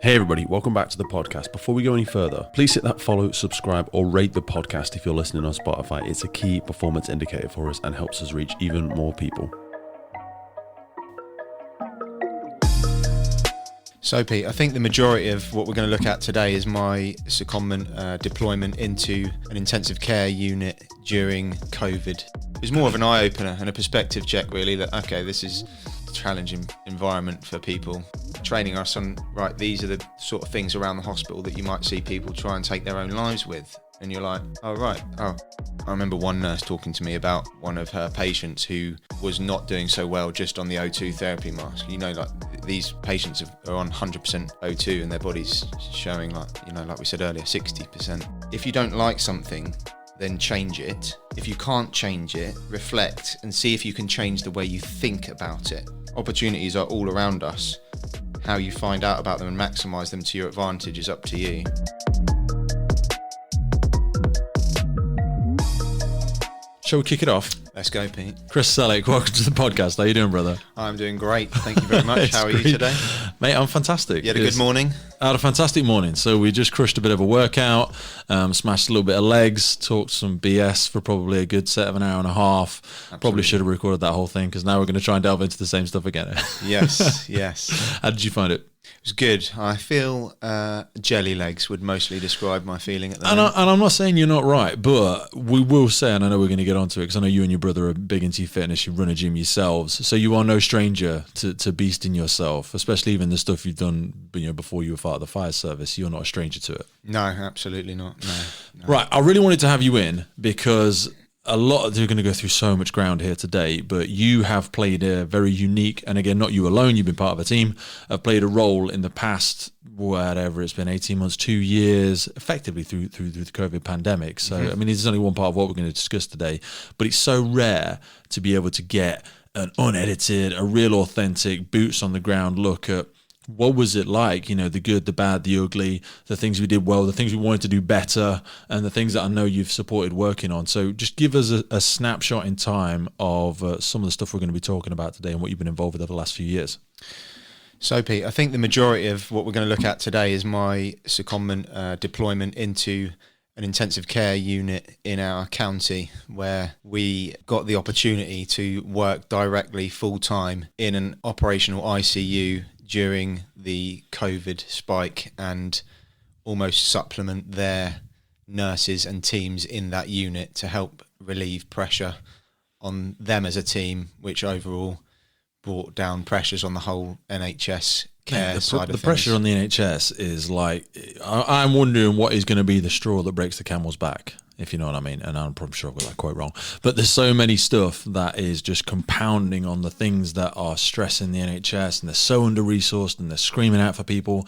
Hey everybody, welcome back to the podcast. Before we go any further, please hit that follow, subscribe, or rate the podcast if you're listening on Spotify. It's a key performance indicator for us and helps us reach even more people. So Pete, I think the majority of what we're going to look at today is my secondment deployment into an intensive care unit during COVID. It was more of an eye-opener and a perspective check really that, okay, this is a challenging environment for people. Training us on, right, these are the sort of things around the hospital that you might see people try and take their own lives with. And you're like, oh, right. Oh, I remember one nurse talking to me about one of her patients who was not doing so well just on the O2 therapy mask. You know, like these patients are on 100% O2 and their body's showing like we said earlier, 60%. If you don't like something, then change it. If you can't change it, reflect and see if you can change the way you think about it. Opportunities are all around us. How you find out about them and maximise them to your advantage is up to you. Shall we kick it off? Let's go, Pete. Chris Sellick, welcome to the podcast. How you doing, brother? I'm doing great. Thank you very much. How are you today? Mate, I'm fantastic. You had a good morning? I had a fantastic morning. So we just crushed a bit of a workout, smashed a little bit of legs, talked some BS for probably a good set of an hour and a half. Absolutely. Probably should have recorded that whole thing because now we're going to try and delve into the same stuff again. Yes. How did you find it? It was good. I feel jelly legs would mostly describe my feeling at the moment. And I'm not saying you're not right, but we will say, and I know we're going to get onto it because I know you and your brother are big into fitness, you run a gym yourselves, so you are no stranger to beasting yourself, especially even the stuff you've done before you were part of the fire service. You're not a stranger to it. No, absolutely not. No. Right, I really wanted to have you in because they're going to go through so much ground here today, but you have played a very unique, and again, not you alone, you've been part of a team, have played a role in the past, whatever it's been, 18 months, 2 years, effectively through the COVID pandemic. So, I mean, this is only one part of what we're going to discuss today, but it's so rare to be able to get an unedited, a real authentic, boots on the ground look at what was it like, the good, the bad, the ugly, the things we did well, the things we wanted to do better, and the things that I know you've supported working on. So just give us a snapshot in time of some of the stuff we're going to be talking about today and what you've been involved with over the last few years. So Pete, I think the majority of what we're going to look at today is my secondment deployment into an intensive care unit in our county, where we got the opportunity to work directly full-time in an operational ICU during the COVID spike and almost supplement their nurses and teams in that unit to help relieve pressure on them as a team, which overall brought down pressures on the whole NHS care side of things. The pressure on the NHS is like, I'm wondering what is going to be the straw that breaks the camel's back, if you know what I mean. And I'm probably sure I've got that quite wrong. But there's so many stuff that is just compounding on the things that are stressing the NHS, and they're so under-resourced and they're screaming out for people.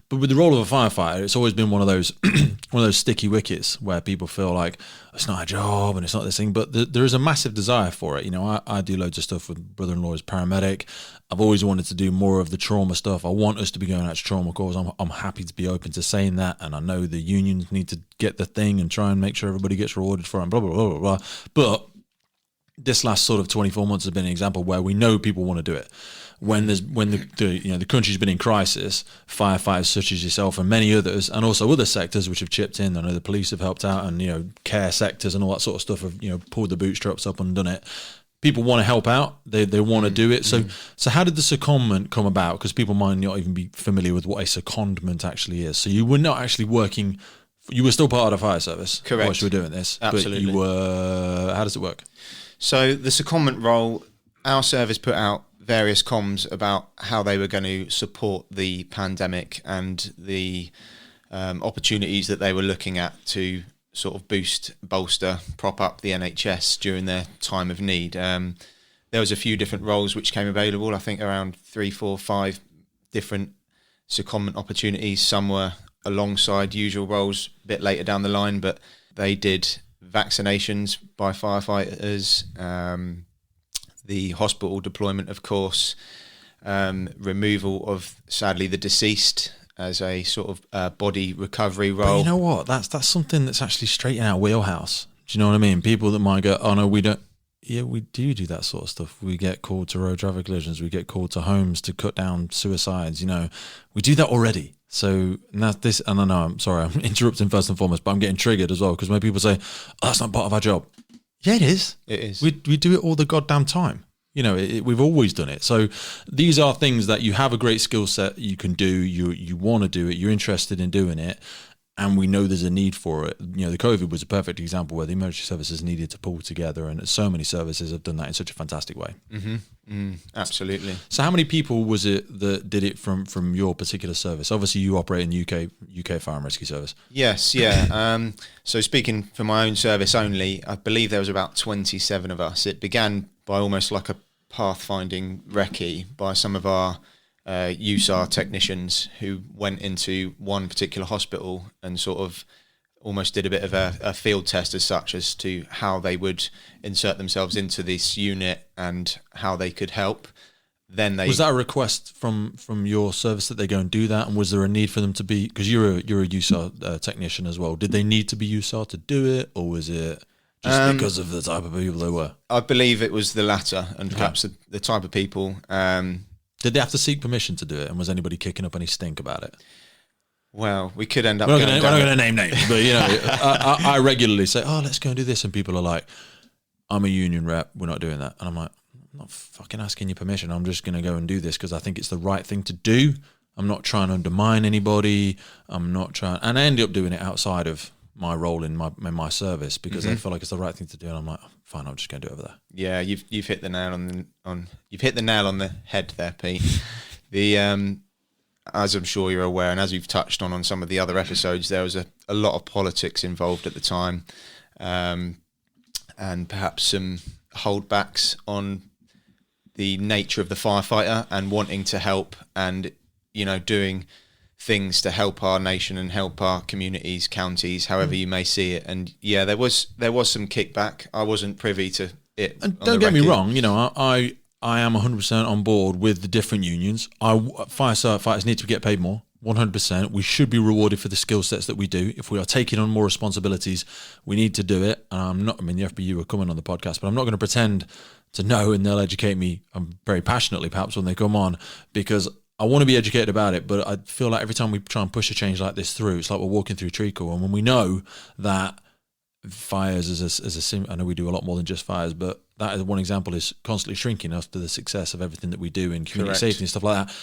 But with the role of a firefighter, it's always been one of those sticky wickets where people feel like it's not a job and it's not this thing, but there is a massive desire for it. I do loads of stuff with brother-in-law as paramedic. I've always wanted to do more of the trauma stuff. I want us to be going out to trauma calls. I'm happy to be open to saying that, and I know the unions need to get the thing and try and make sure everybody gets rewarded for it and blah, blah, blah, blah, blah. But this last sort of 24 months has been an example where we know people want to do it. When the country's been in crisis, firefighters such as yourself and many others, and also other sectors which have chipped in. I know the police have helped out, and care sectors and all that sort of stuff have pulled the bootstraps up and done it. People want to help out. They want to do it. So how did the secondment come about? Because people might not even be familiar with what a secondment actually is. So you were not actually working. You were still part of the fire service. Correct. Whilst you were doing this. Absolutely. But you were. How does it work? So the secondment role, our service put out various comms about how they were going to support the pandemic and the opportunities that they were looking at to sort of bolster, prop up the NHS during their time of need. There was a few different roles which came available, I think around 3, 4, 5 different secondment opportunities. Some were alongside usual roles a bit later down the line, but they did vaccinations by firefighters, the hospital deployment, of course, removal of, sadly, the deceased as a sort of body recovery role. But you know what? That's something that's actually straight in our wheelhouse. Do you know what I mean? People that might go, oh no, we don't. Yeah, we do that sort of stuff. We get called to road traffic collisions. We get called to homes to cut down suicides. We do that already. So now this, and I know I'm sorry, I'm interrupting first and foremost, but I'm getting triggered as well because when people say, "Oh, that's not part of our job," yeah, it is. It is. We do it all the goddamn time. You know, we've always done it. So these are things that you have a great skill set, you can do, you want to do it, you're interested in doing it, and we know there's a need for it. You know, the COVID was a perfect example where the emergency services needed to pull together, and so many services have done that in such a fantastic way. Absolutely. So how many people was it that did it from your particular service? Obviously, you operate in UK Fire and Rescue Service. Yes, yeah. So speaking for my own service only, I believe there was about 27 of us. It began by almost like a Pathfinding Recce by some of our USAR technicians who went into one particular hospital and sort of almost did a bit of a field test as such as to how they would insert themselves into this unit and how they could help. Then they... Was that a request from your service that they go and do that? And was there a need for them to be, because you're a USAR technician as well, did they need to be USAR to do it, or was it just because of the type of people they were? I believe it was the latter, and perhaps the type of people. Did they have to seek permission to do it, and was anybody kicking up any stink about it? Well, we could end up... We're not going to name names, but, you know, I regularly say, "Oh, let's go and do this," and people are like, "I'm a union rep, we're not doing that." And I'm like, "I'm not fucking asking your permission. I'm just going to go and do this because I think it's the right thing to do. I'm not trying to undermine anybody. I'm not trying..." And I ended up doing it outside of my role in my service because I feel like it's the right thing to do. And I'm like, fine, I'm just going to do it over there. Yeah, you've hit the nail you've hit the nail on the head there, Pete. As I'm sure you're aware, and as you've touched on some of the other episodes, there was a lot of politics involved at the time, and perhaps some holdbacks on the nature of the firefighter and wanting to help and, you know, doing things to help our nation and help our communities, counties, however you may see it. And yeah, there was some kickback. I wasn't privy to it. And don't get me wrong, you know, I am 100% on board with the different unions. Firefighters need to get paid more, 100%. We should be rewarded for the skill sets that we do. If we are taking on more responsibilities, we need to do it. The FBU are coming on the podcast, but I'm not going to pretend to know, and they'll educate me very passionately perhaps when they come on, because I want to be educated about it. But I feel like every time we try and push a change like this through, it's like we're walking through treacle. And when we know that fires I know we do a lot more than just fires, but that is one example, is constantly shrinking after the success of everything that we do in community safety and stuff like that.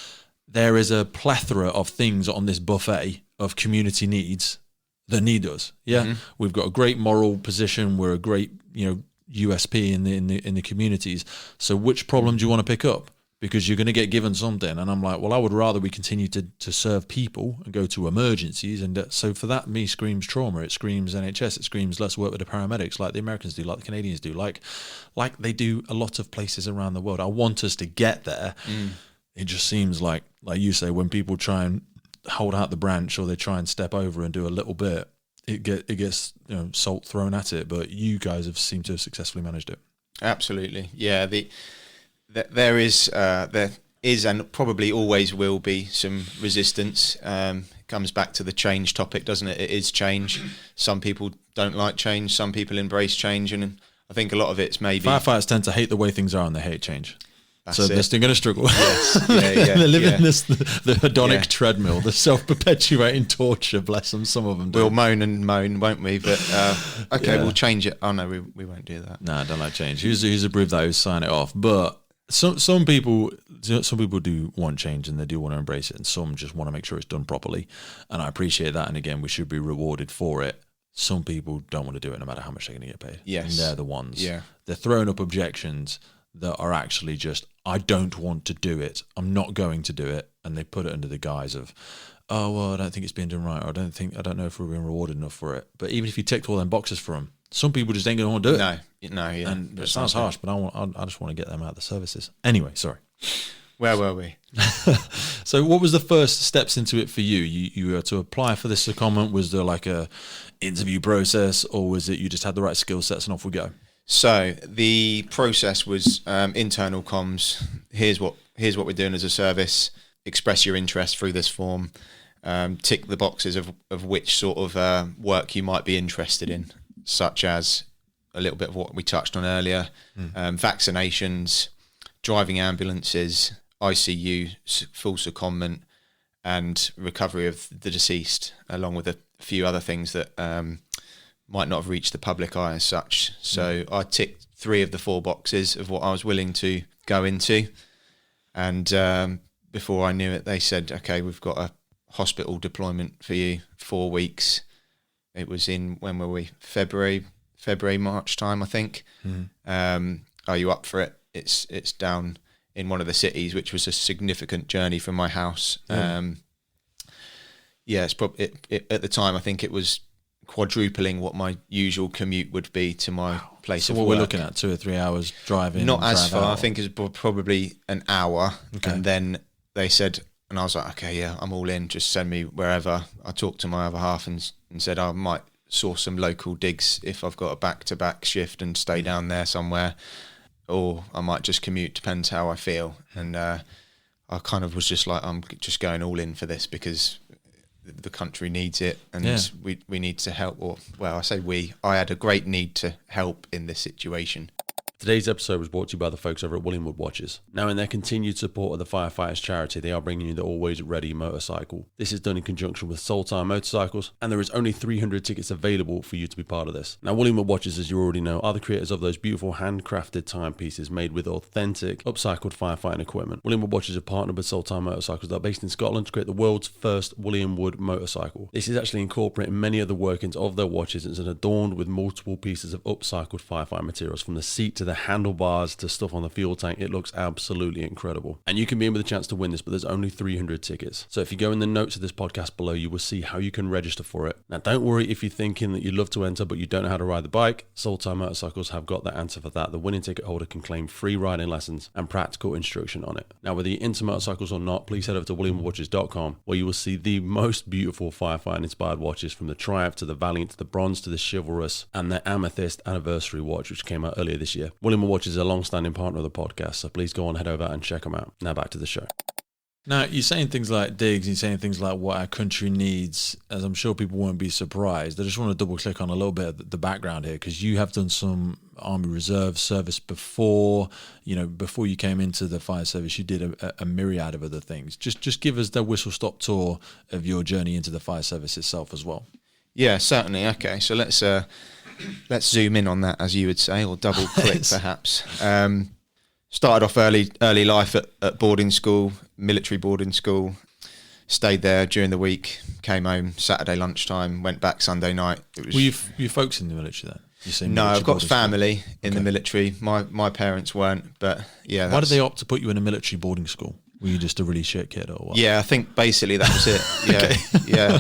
There is a plethora of things on this buffet of community needs that need us. Yeah, we've got a great moral position. We're a great, USP in the communities. So which problem do you want to pick up? Because you're going to get given something. And I'm like, well, I would rather we continue to serve people and go to emergencies. And so for that, me screams trauma. It screams NHS. It screams let's work with the paramedics like the Americans do, like the Canadians do, like they do a lot of places around the world. I want us to get there. It just seems like you say, when people try and hold out the branch or they try and step over and do a little bit, it gets salt thrown at it. But you guys have seemed to have successfully managed it. Absolutely. Yeah. There is and probably always will be some resistance. It comes back to the change topic, doesn't it? It is change. Some people don't like change. Some people embrace change. And I think a lot of it's maybe... Firefighters tend to hate the way things are and they hate change. That's they're still going to struggle. Yes. Yeah, they live in the hedonic treadmill, the self-perpetuating torture. Bless them, some of them do. We'll moan and moan, won't we? But we'll change it. Oh no, we won't do that. No, I don't like change. Who's approved that? Who's sign it off? But some people do want change and they do want to embrace it, and some just want to make sure it's done properly. And I appreciate that. And again, we should be rewarded for it. Some people don't want to do it no matter how much they're going to get paid. Yes, and they're the ones. Yeah, they're throwing up objections that are actually just, I don't want to do it. I'm not going to do it. And they put it under the guise of, oh, well, I don't think it's being done right. Or I don't know if we're being rewarded enough for it. But even if you ticked all them boxes for them, some people just ain't going to want to do it. No, yeah. And it sounds harsh, but I just want to get them out of the services. Anyway, sorry. Where were we? So what was the first steps into it for you? You were to apply for this secondment. Was there like a interview process, or was it you just had the right skill sets and off we go? So the process was internal comms. Here's what we're doing as a service. Express your interest through this form. Tick the boxes of which sort of work you might be interested in, such as a little bit of what we touched on earlier, vaccinations, driving ambulances, ICU, full secondment, and recovery of the deceased, along with a few other things that might not have reached the public eye as such. So I ticked 3 of the 4 boxes of what I was willing to go into. And before I knew it, they said, okay, we've got a hospital deployment for you, 4 weeks. It was in, when were we? February, March time, I think. Are you up for it? It's down in one of the cities, which was a significant journey from my house. It's probably at the time, I think it was quadrupling what my usual commute would be to my place of work. So what we're looking at, 2 or 3 hours driving? Not as far. Out. I think it's probably an hour. Okay. And then they said, and I was like, okay, yeah, I'm all in. Just send me wherever. I talked to my other half and said I might source some local digs if I've got a back-to-back shift and stay down there somewhere, or I might just commute, depends how I feel. And I kind of was just like, I'm just going all in for this because the country needs it, and we need to help. Or, well, I say I had a great need to help in this situation. Today's episode was brought to you by the folks over at Willingwood Watches. Now, in their continued support of the Firefighters charity, they are bringing you the Always Ready motorcycle. This is done in conjunction with Soul Time Motorcycles, and there is only 300 tickets available for you to be part of this. Now, Willingwood Watches, as you already know, are the creators of those beautiful handcrafted timepieces made with authentic, upcycled firefighting equipment. Willingwood Watches have partnered with Soul Time Motorcycles that are based in Scotland to create the world's first Willingwood motorcycle. This is actually incorporating many of the workings of their watches and is adorned with multiple pieces of upcycled firefighting materials, from the seat to the handlebars to stuff on the fuel tank. It looks absolutely incredible. And you can be in with a chance to win this, but there's only 300 tickets. So if you go in the notes of this podcast below, you will see how you can register for it. Now, don't worry if you're thinking that you'd love to enter, but you don't know how to ride the bike. Soul Time Motorcycles have got the answer for that. The winning ticket holder can claim free riding lessons and practical instruction on it. Now, whether you're into motorcycles or not, please head over to WillingwoodWatches.com, where you will see the most beautiful firefighting inspired watches, from the Triumph to the Valiant to the Bronze to the Chivalrous, and the Amethyst Anniversary watch, which came out earlier this year. Willingwood Watches is a long-standing partner of the podcast, so please go on, head over and check them out. Now back to the show. Now, you're saying things like digs, you're saying things like what our country needs, as I'm sure people won't be surprised. I just want to double click on a little bit of the background here, because you have done some Army Reserve service before you came into the fire service. You did a myriad of other things. Just give us the whistle-stop tour of your journey into the fire service itself as well. Yeah, certainly. Okay, so let's zoom in on that, as you would say, or double click perhaps. Started off early life at boarding school, military boarding school. Stayed there during the week, came home Saturday lunchtime, went back Sunday night. Were you folks in the military then? No, I've got family in the military. My parents weren't, but yeah. Why did they opt to put you in a military boarding school? Were you just a really shit kid or what? Yeah, I think basically that was it. Yeah.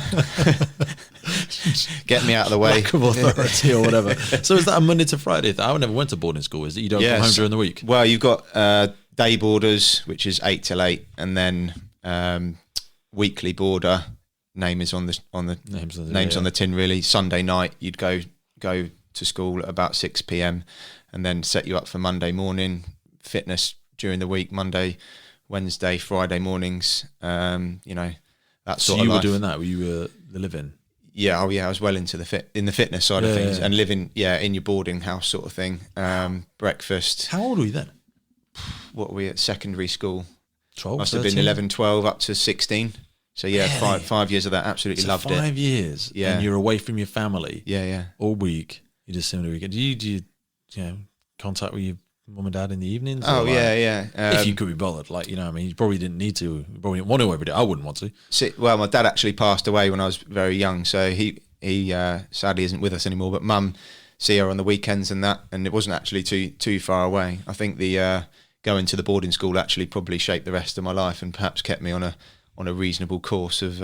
Get me out of the way. Lack of authority or whatever. So is that a Monday to Friday thing? I never went to boarding school. Is it you don't come home during the week? Well, you've got day boarders, which is 8 till 8, and then weekly boarder. Name is on the names on the tin. Really, Sunday night you'd go to school at about 6 p.m. and then set you up for Monday morning fitness during the week. Monday, Wednesday, Friday mornings, that sort of life. So you were doing that? Were you the living? Yeah, I was well into the fitness side of things, and living in your boarding house sort of thing. Breakfast. How old were you then? What were we at? Secondary school. 12, Must 13? have been 11, 12 up to 16. So yeah, five years of that. Absolutely loved it. 5 years. Yeah, and you're away from your family. Yeah. All week. You just seem to weekend. Do you contact with your mum and dad in the evenings? Oh, yeah. If you could be bothered, you probably didn't need to. You probably didn't want to every day. I wouldn't want to. Well, my dad actually passed away when I was very young, so he sadly isn't with us anymore. But mum, see her on the weekends and that, and it wasn't actually too far away. I think the going to the boarding school actually probably shaped the rest of my life and perhaps kept me on a reasonable course of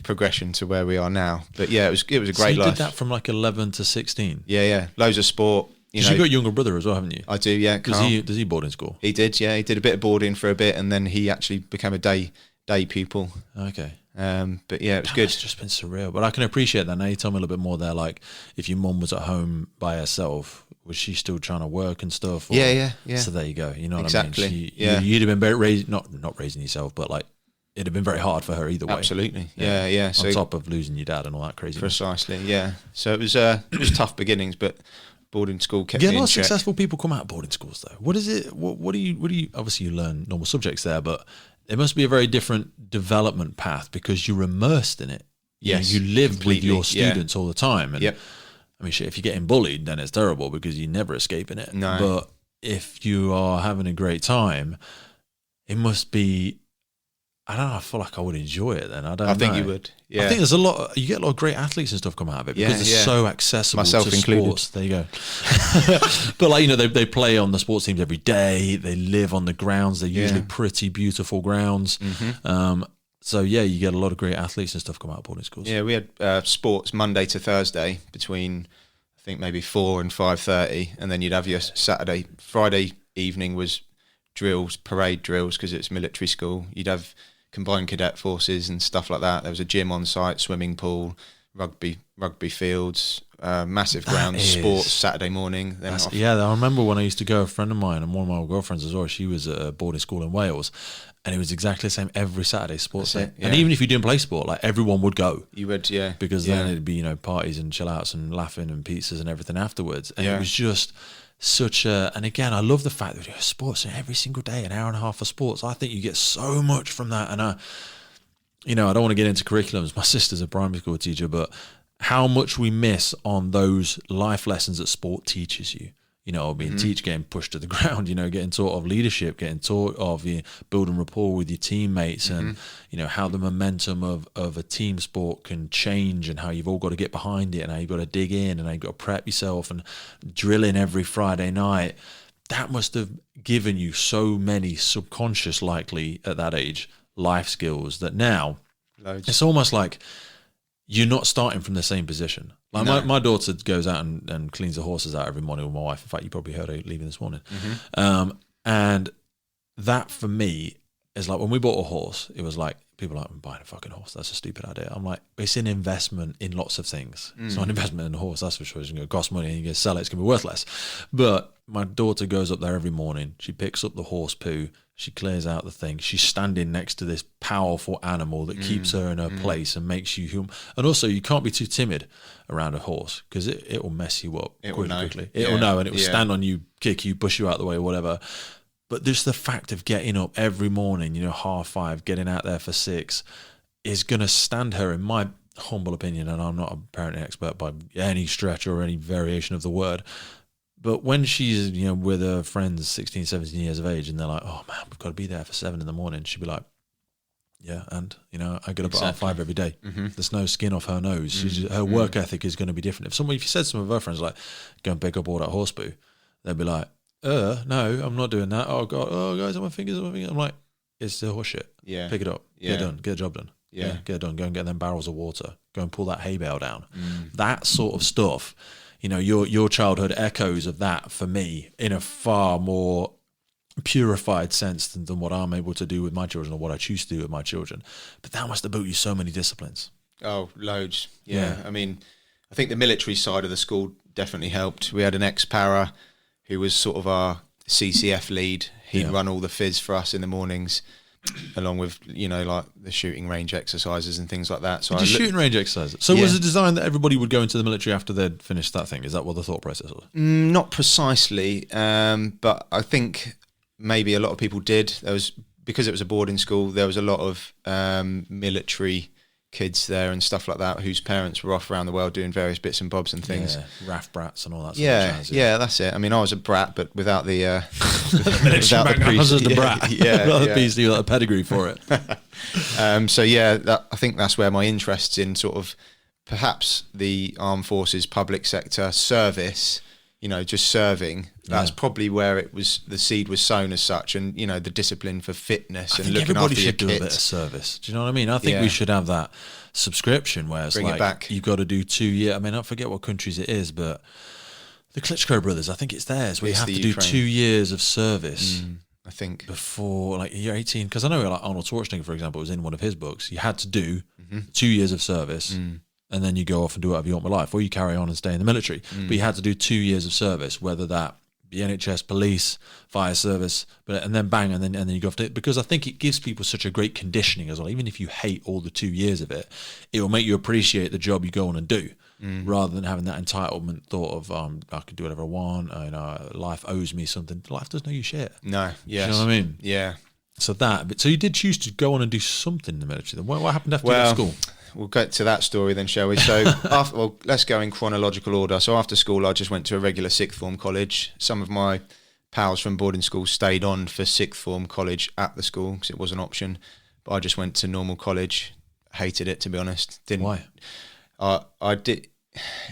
progression to where we are now. But yeah, it was a great life. So you did that from 11 to 16? Yeah. Loads of sport. You've got a younger brother as well, haven't you? I do, yeah. Does he board in school? He did, yeah. He did a bit of boarding for a bit, and then he actually became a day pupil. Okay. But yeah, it was good. It's just been surreal. But I can appreciate that. Now you tell me a little bit more there. Like, if your mum was at home by herself, was she still trying to work and stuff? Or, yeah. So there you go. You know exactly. what I mean? You'd have been not raising yourself, but it'd have been very hard for her either way. Absolutely. Yeah. So, on top of losing your dad and all that crazy. Precisely. Yeah. So it was tough beginnings, but boarding school kept me in check. A lot of successful people come out of boarding schools though. What is it? What do you? Obviously, you learn normal subjects there, but it must be a very different development path because you're immersed in it. Yes, you live completely, with your students all the time. And Yep. I mean, shit, if you're getting bullied, then it's terrible because you're never escaping it. No. But if you are having a great time, it must be, I don't know, I feel like I would enjoy it then. I think you would. Yeah. I think there's you get a lot of great athletes and stuff come out of it because Yeah, it's yeah. so accessible Myself to included. sports. There you go. But like, they play on the sports teams every day. They live on the grounds. They're usually pretty beautiful grounds. So yeah, you get a lot of great athletes and stuff come out of boarding schools. Yeah, we had sports Monday to Thursday between, I think, maybe 4 and 5:30, and then you'd have your Friday evening was drills, parade drills, because it's military school. You'd have combined cadet forces and stuff like that. There was a gym on site, swimming pool, rugby fields, massive grounds, sports Saturday morning. Then off. Yeah, I remember when I used to go, a friend of mine and one of my old girlfriends as well, she was at a boarding school in Wales, and it was exactly the same every Saturday, sports day. Yeah. And even if you didn't play sport, like everyone would go. You would, yeah. Because then it'd be, parties and chill outs and laughing and pizzas and everything afterwards. And it was just such a, and again, I love the fact that sports every single day, an hour and a half for sports. I think you get so much from that. And I don't want to get into curriculums. My sister's a primary school teacher, but how much we miss on those life lessons that sport teaches you. Being getting pushed to the ground, getting taught of leadership, getting taught of building rapport with your teammates and, how the momentum of a team sport can change and how you've all got to get behind it and how you've got to dig in and how you've got to prep yourself and drilling every Friday night. That must have given you so many subconscious, likely at that age, life skills that now it's almost like you're not starting from the same position. Like my daughter goes out and cleans the horses out every morning with my wife. In fact, you probably heard her leaving this morning. And that for me is like when we bought a horse, it was like, people are like, I'm buying a fucking horse. That's a stupid idea. I'm like, it's an investment in lots of things. It's not an investment in a horse, that's for sure. It's going to cost money and you're going to sell it. It's going to be worth less. But my daughter goes up there every morning. She picks up the horse poo. She clears out the thing. She's standing next to this powerful animal that keeps her in her place and makes you human. And also, you can't be too timid around a horse because it will mess you up quickly. It will know, and it will stand on you, kick you, push you out of the way, or whatever. But just the fact of getting up every morning, 5:30, getting out there for 6, is going to stand her, in my humble opinion, and I'm not a parenting expert by any stretch or any variation of the word, but when she's, with her friends 16, 17 years of age and they're like, oh man, we've got to be there for 7 a.m, she'd be like, yeah, and, I get up at 5 every day. There's no skin off her nose. Her work ethic is going to be different. If you said some of her friends, like, go and pick up all that horse poo, they'd be like, no, I'm not doing that. Oh God, guys, on my fingers. I'm like, it's still horse shit. Yeah. Pick it up. Yeah. Get it done. Get the job done. Yeah. Get it done. Go and get them barrels of water. Go and pull that hay bale down. That sort of stuff. Your childhood echoes of that for me in a far more purified sense than what I'm able to do with my children or what I choose to do with my children. But that must have built you so many disciplines. Oh, loads. Yeah. I mean, I think the military side of the school definitely helped. We had an ex-para who was sort of our CCF lead. He'd run all the fizz for us in the mornings, along with, like the shooting range exercises and things like that. So shooting range exercises. So was it designed that everybody would go into the military after they'd finished that thing? Is that what the thought process was? Not precisely, but I think maybe a lot of people did. Because it was a boarding school, there was a lot of military kids there and stuff like that whose parents were off around the world doing various bits and bobs and things. RAF brats and all that sort of jazz. Yeah, that's it. I mean, I was a brat, but without the without the priest. I was the brat. Yeah, the piece, you got a pedigree for it. I think that's where my interests in sort of perhaps the armed forces, public sector, service, just serving. That's probably where it was. The seed was sown as such, and the discipline for fitness and looking after your kit. Everybody should do a bit of service. Do you know what I mean? I think we should have that subscription where it's Bring it back. You've got to do 2 years. I mean, I forget what countries it is, but the Klitschko brothers, I think it's theirs, where you have to do 2 years of service. I think before you're 18. Because I know Arnold Schwarzenegger, for example, was in one of his books. You had to do 2 years of service. And then you go off and do whatever you want with life, or you carry on and stay in the military. But you had to do 2 years of service, whether that be NHS, police, fire service, and then bang, and then you go off to it. Because I think it gives people such a great conditioning as well. Even if you hate all the 2 years of it, it will make you appreciate the job you go on and do, rather than having that entitlement thought of I can do whatever I want. Life owes me something. Life doesn't owe you shit. No. Yes. You know what I mean? Yeah. So so you did choose to go on and do something in the military. Then what happened after you left school? We'll get to that story then, shall we? So, let's go in chronological order. So after school, I just went to a regular sixth form college. Some of my pals from boarding school stayed on for sixth form college at the school because it was an option. But I just went to normal college. Hated it, to be honest. Why? I did.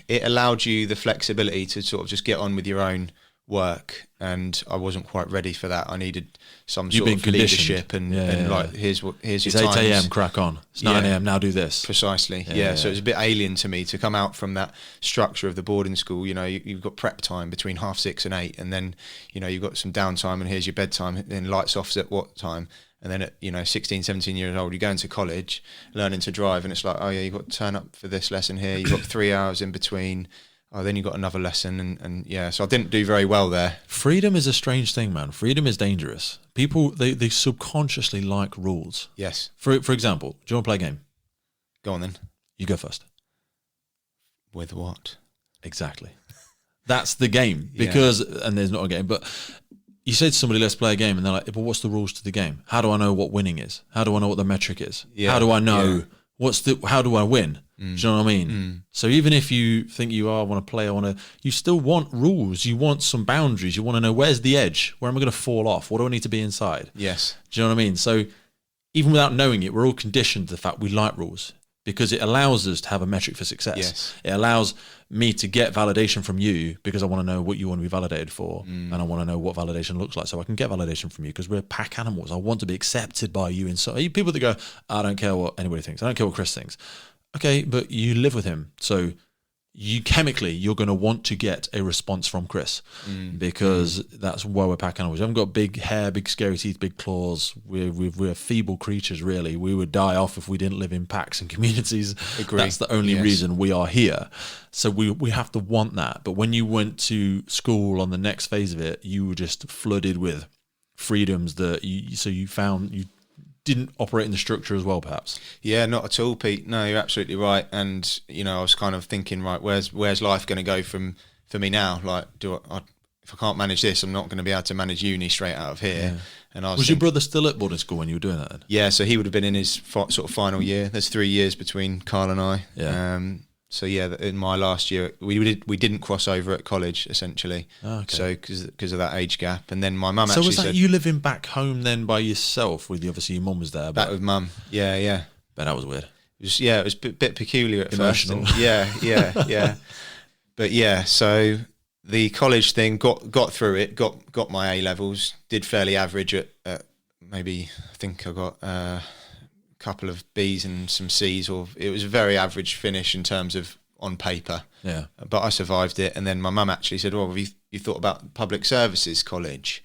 It allowed you the flexibility to sort of just get on with your own work, and I wasn't quite ready for that. I needed some sort of leadership and like here's your it's times. 8 a.m. crack on. It's 9 a.m. now do this. Precisely. So it was a bit alien to me to come out from that structure of the boarding school. You know, you've got prep time between 6:30 and 8, and then you've got some downtime, and here's your bedtime, and then lights off at what time. And then at 16, 17 years old, you go into college, learning to drive, and it's like, oh yeah, you've got to turn up for this lesson here. You've got 3 hours in between. Oh, then you've got another lesson, and so I didn't do very well there. Freedom is a strange thing, man. Freedom is dangerous. People, they subconsciously like rules. Yes. For example, do you want to play a game? Go on then. You go first. With what? Exactly. That's the game. Because, and there's not a game, but you say to somebody, let's play a game, and they're like, but what's the rules to the game? How do I know what winning is? How do I know what the metric is? Yeah. How do I know how do I win? Do you know what I mean? So even if you think I want to play, you still want rules. You want some boundaries. You want to know where's the edge? Where am I going to fall off? What do I need to be inside? Yes. Do you know what I mean? So even without knowing it, we're all conditioned to the fact we like rules because it allows us to have a metric for success. Yes. It allows me to get validation from you because I want to know what you want to be validated for, and I want to know what validation looks like so I can get validation from you because we're pack animals. I want to be accepted by you. And so people that go, I don't care what anybody thinks. I don't care what Chris thinks. Okay, but you live with him. So you're going to want to get a response from Chris because that's why we're pack animals. We haven't got big hair, big scary teeth, big claws. We're feeble creatures, really. We would die off if we didn't live in packs and communities. Agree. That's the only reason we are here. So we have to want that. But when you went to school on the next phase of it, you were just flooded with freedoms that you found you didn't operate in the structure as well, perhaps. Yeah, not at all, Pete. No, you're absolutely right. And I was kind of thinking, right, where's life going to go for me now? Like, if I can't manage this, I'm not going to be able to manage uni straight out of here. Yeah. And was your brother still at boarding school when you were doing that then? Yeah, so he would have been in his sort of final year. There's 3 years between Carl and I. Yeah. So yeah, in my last year, we didn't cross over at college essentially. Oh, okay. So because of that age gap, and then my mum actually was that you living back home then by yourself with obviously your mum was there? Back with mum, yeah. But that was weird. It was a bit peculiar at Emotional. first. Yeah. But yeah, so the college thing got through it, got my A levels, did fairly average at maybe I think I got couple of B's and some C's, or it was a very average finish in terms of on paper. Yeah. But I survived it, and then my mum actually said, "Well, have you thought about public services college?"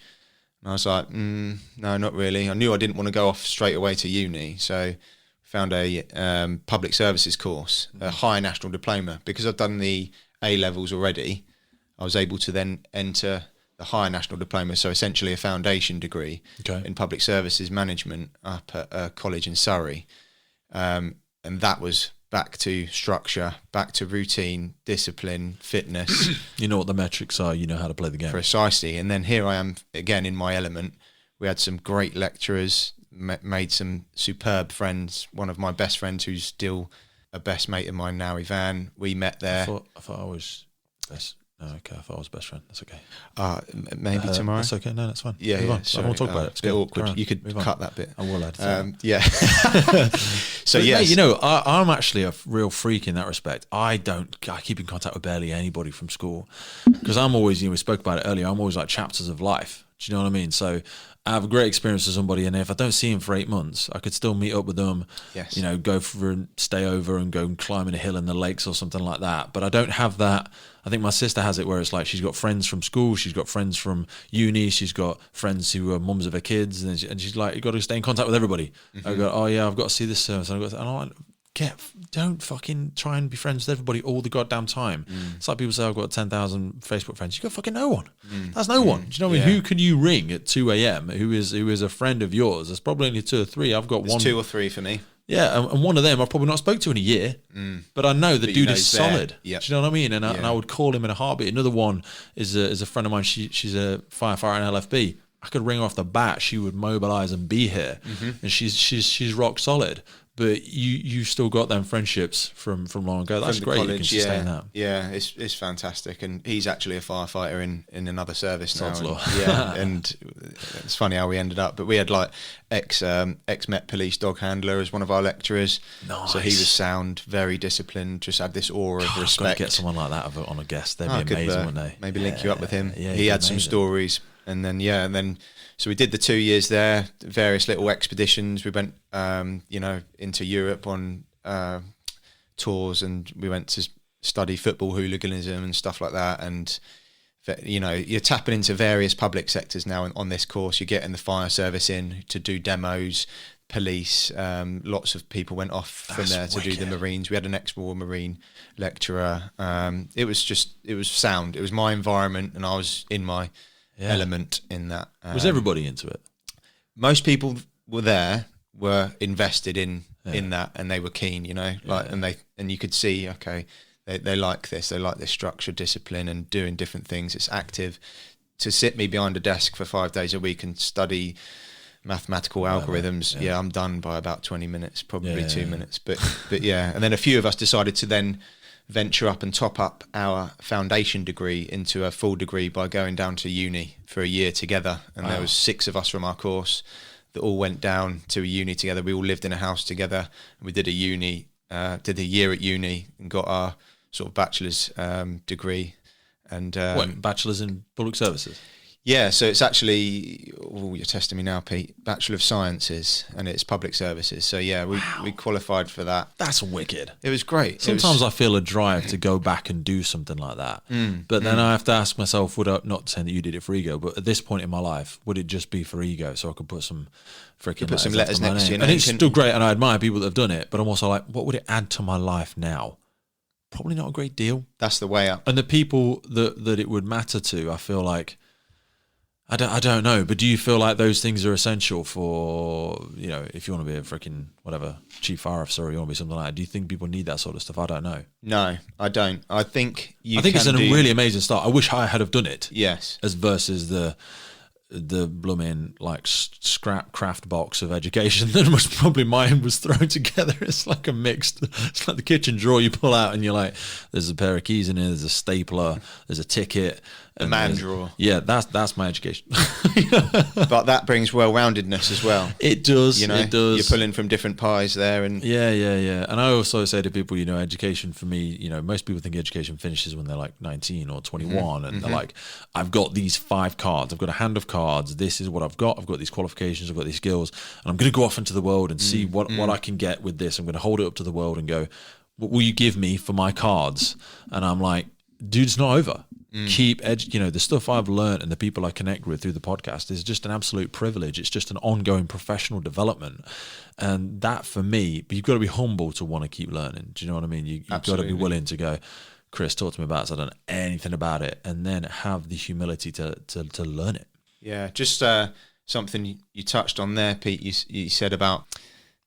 And I was like, "No, not really." I knew I didn't want to go off straight away to uni, so found a public services course, a high national diploma, because I've done the A levels already. I was able to then enter the higher national diploma, so essentially a foundation degree in public services management up at a college in Surrey. And that was back to structure, back to routine, discipline, fitness. You know what the metrics are, you know how to play the game. Precisely. And then here I am again in my element. We had some great lecturers, made some superb friends. One of my best friends who's still a best mate of mine now, Ivan, we met there. I thought I was best. No, okay, I thought I was best friend. That's okay. Maybe tomorrow. That's okay. No, that's fine. Yeah. I won't talk about it. It's a bit awkward. You could cut that bit. I will add. Yeah. So yeah, you know, I'm actually a real freak in that respect. I keep in contact with barely anybody from school because I'm always, we spoke about it earlier. I'm always like chapters of life. Do you know what I mean? So I have a great experience with somebody, and if I don't see him for 8 months, I could still meet up with them. Yes. Go for a stay over and go climbing a hill in the lakes or something like that. But I don't have that. I think my sister has it where it's like she's got friends from school, she's got friends from uni, she's got friends who are mums of her kids, and she's like, you've got to stay in contact with everybody. Mm-hmm. I go, oh yeah, I've got to see this service, and I'm like, don't fucking try and be friends with everybody all the goddamn time. It's like people say, I've got 10,000 Facebook friends. You got fucking no one. That's no one. Do you know what I mean? Who can you ring at 2 a.m. who is a friend of yours? There's probably only 2 or 3. I've got one. 2 or 3 for me. Yeah, and one of them I've probably not spoke to in a year, but I know the dude is solid. Yep. Do you know what I mean? And I would call him in a heartbeat. Another one is a friend of mine. She's a firefighter in LFB. I could ring her off the bat. She would mobilize and be here, and she's rock solid. But you still got them friendships from long ago. That's great. College, you can sustain that. Yeah, it's fantastic. And he's actually a firefighter in another service now. And it's funny how we ended up. But we had like ex-Met Police dog handler as one of our lecturers. Nice. So he was sound, very disciplined, just had this aura of respect. Got to get someone like that on a guest. They'd be amazing, wouldn't they? Maybe link you up with him. Yeah, he had some stories. And then so we did the 2 years there, various little expeditions. We went, into Europe on tours, and we went to study football hooliganism and stuff like that. And, you're tapping into various public sectors now on this course. You're getting the fire service in to do demos, police. Lots of people went off from there to do the Marines. We had an ex-war Marine lecturer. It was sound. It was my environment, and I was in my element in that. Was everybody into it? Most people were invested in that, and they were keen, and you could see, okay, they like this structure, discipline, and doing different things. It's active. To sit me behind a desk for 5 days a week and study mathematical algorithms, I'm done by about 20 minutes, probably 2 minutes. But and then a few of us decided to then venture up and top up our foundation degree into a full degree by going down to uni for a year together. And there was 6 of us from our course that all went down to a uni together. We all lived in a house together, and we did a year at uni and got our sort of bachelor's degree. And bachelor's in public services? Yeah, so it's actually, you're testing me now, Pete, Bachelor of Sciences, and it's public services. So yeah, we qualified for that. That's wicked. It was great. Sometimes I feel a drive to go back and do something like that. But then I have to ask myself, not saying that you did it for ego, but at this point in my life, would it just be for ego so I could put some freaking letters next to your name? And it's still great, and I admire people that have done it, but I'm also like, what would it add to my life now? Probably not a great deal. That's the way up. And the people that it would matter to, I feel like, I don't know, but do you feel like those things are essential for, if you want to be a freaking, whatever, chief fire officer, or you want to be something like that, do you think people need that sort of stuff? I don't know. No, I don't. I think it's a really amazing start. I wish I had have done it. Yes. As versus the blooming, like, scrap craft box of education that was probably mine was thrown together. It's like it's like the kitchen drawer you pull out and you're like, there's a pair of keys in here, there's a stapler, there's a ticket. A man drawer. Yeah, that's my education. But that brings well-roundedness as well. It does. It does. You're pulling from different pies there, and yeah. And I also say to people, education for me, most people think education finishes when they're like 19 or 21, and they're like, I've got these 5 cards, I've got a hand of cards. This is what I've got these qualifications, I've got these skills, and I'm going to go off into the world and see what I can get with this. I'm going to hold it up to the world and go, what will you give me for my cards? And I'm like, dude, it's not over. Keep the stuff I've learned and the people I connect with through the podcast is just an absolute privilege. It's just an ongoing professional development, and that for me, but you've got to be humble to want to keep learning. Do you know what I mean? You've got to be willing to go, Chris, talk to me about it. So I don't know anything about it, and then have the humility to learn it. Yeah, just something you touched on there, Pete. You said about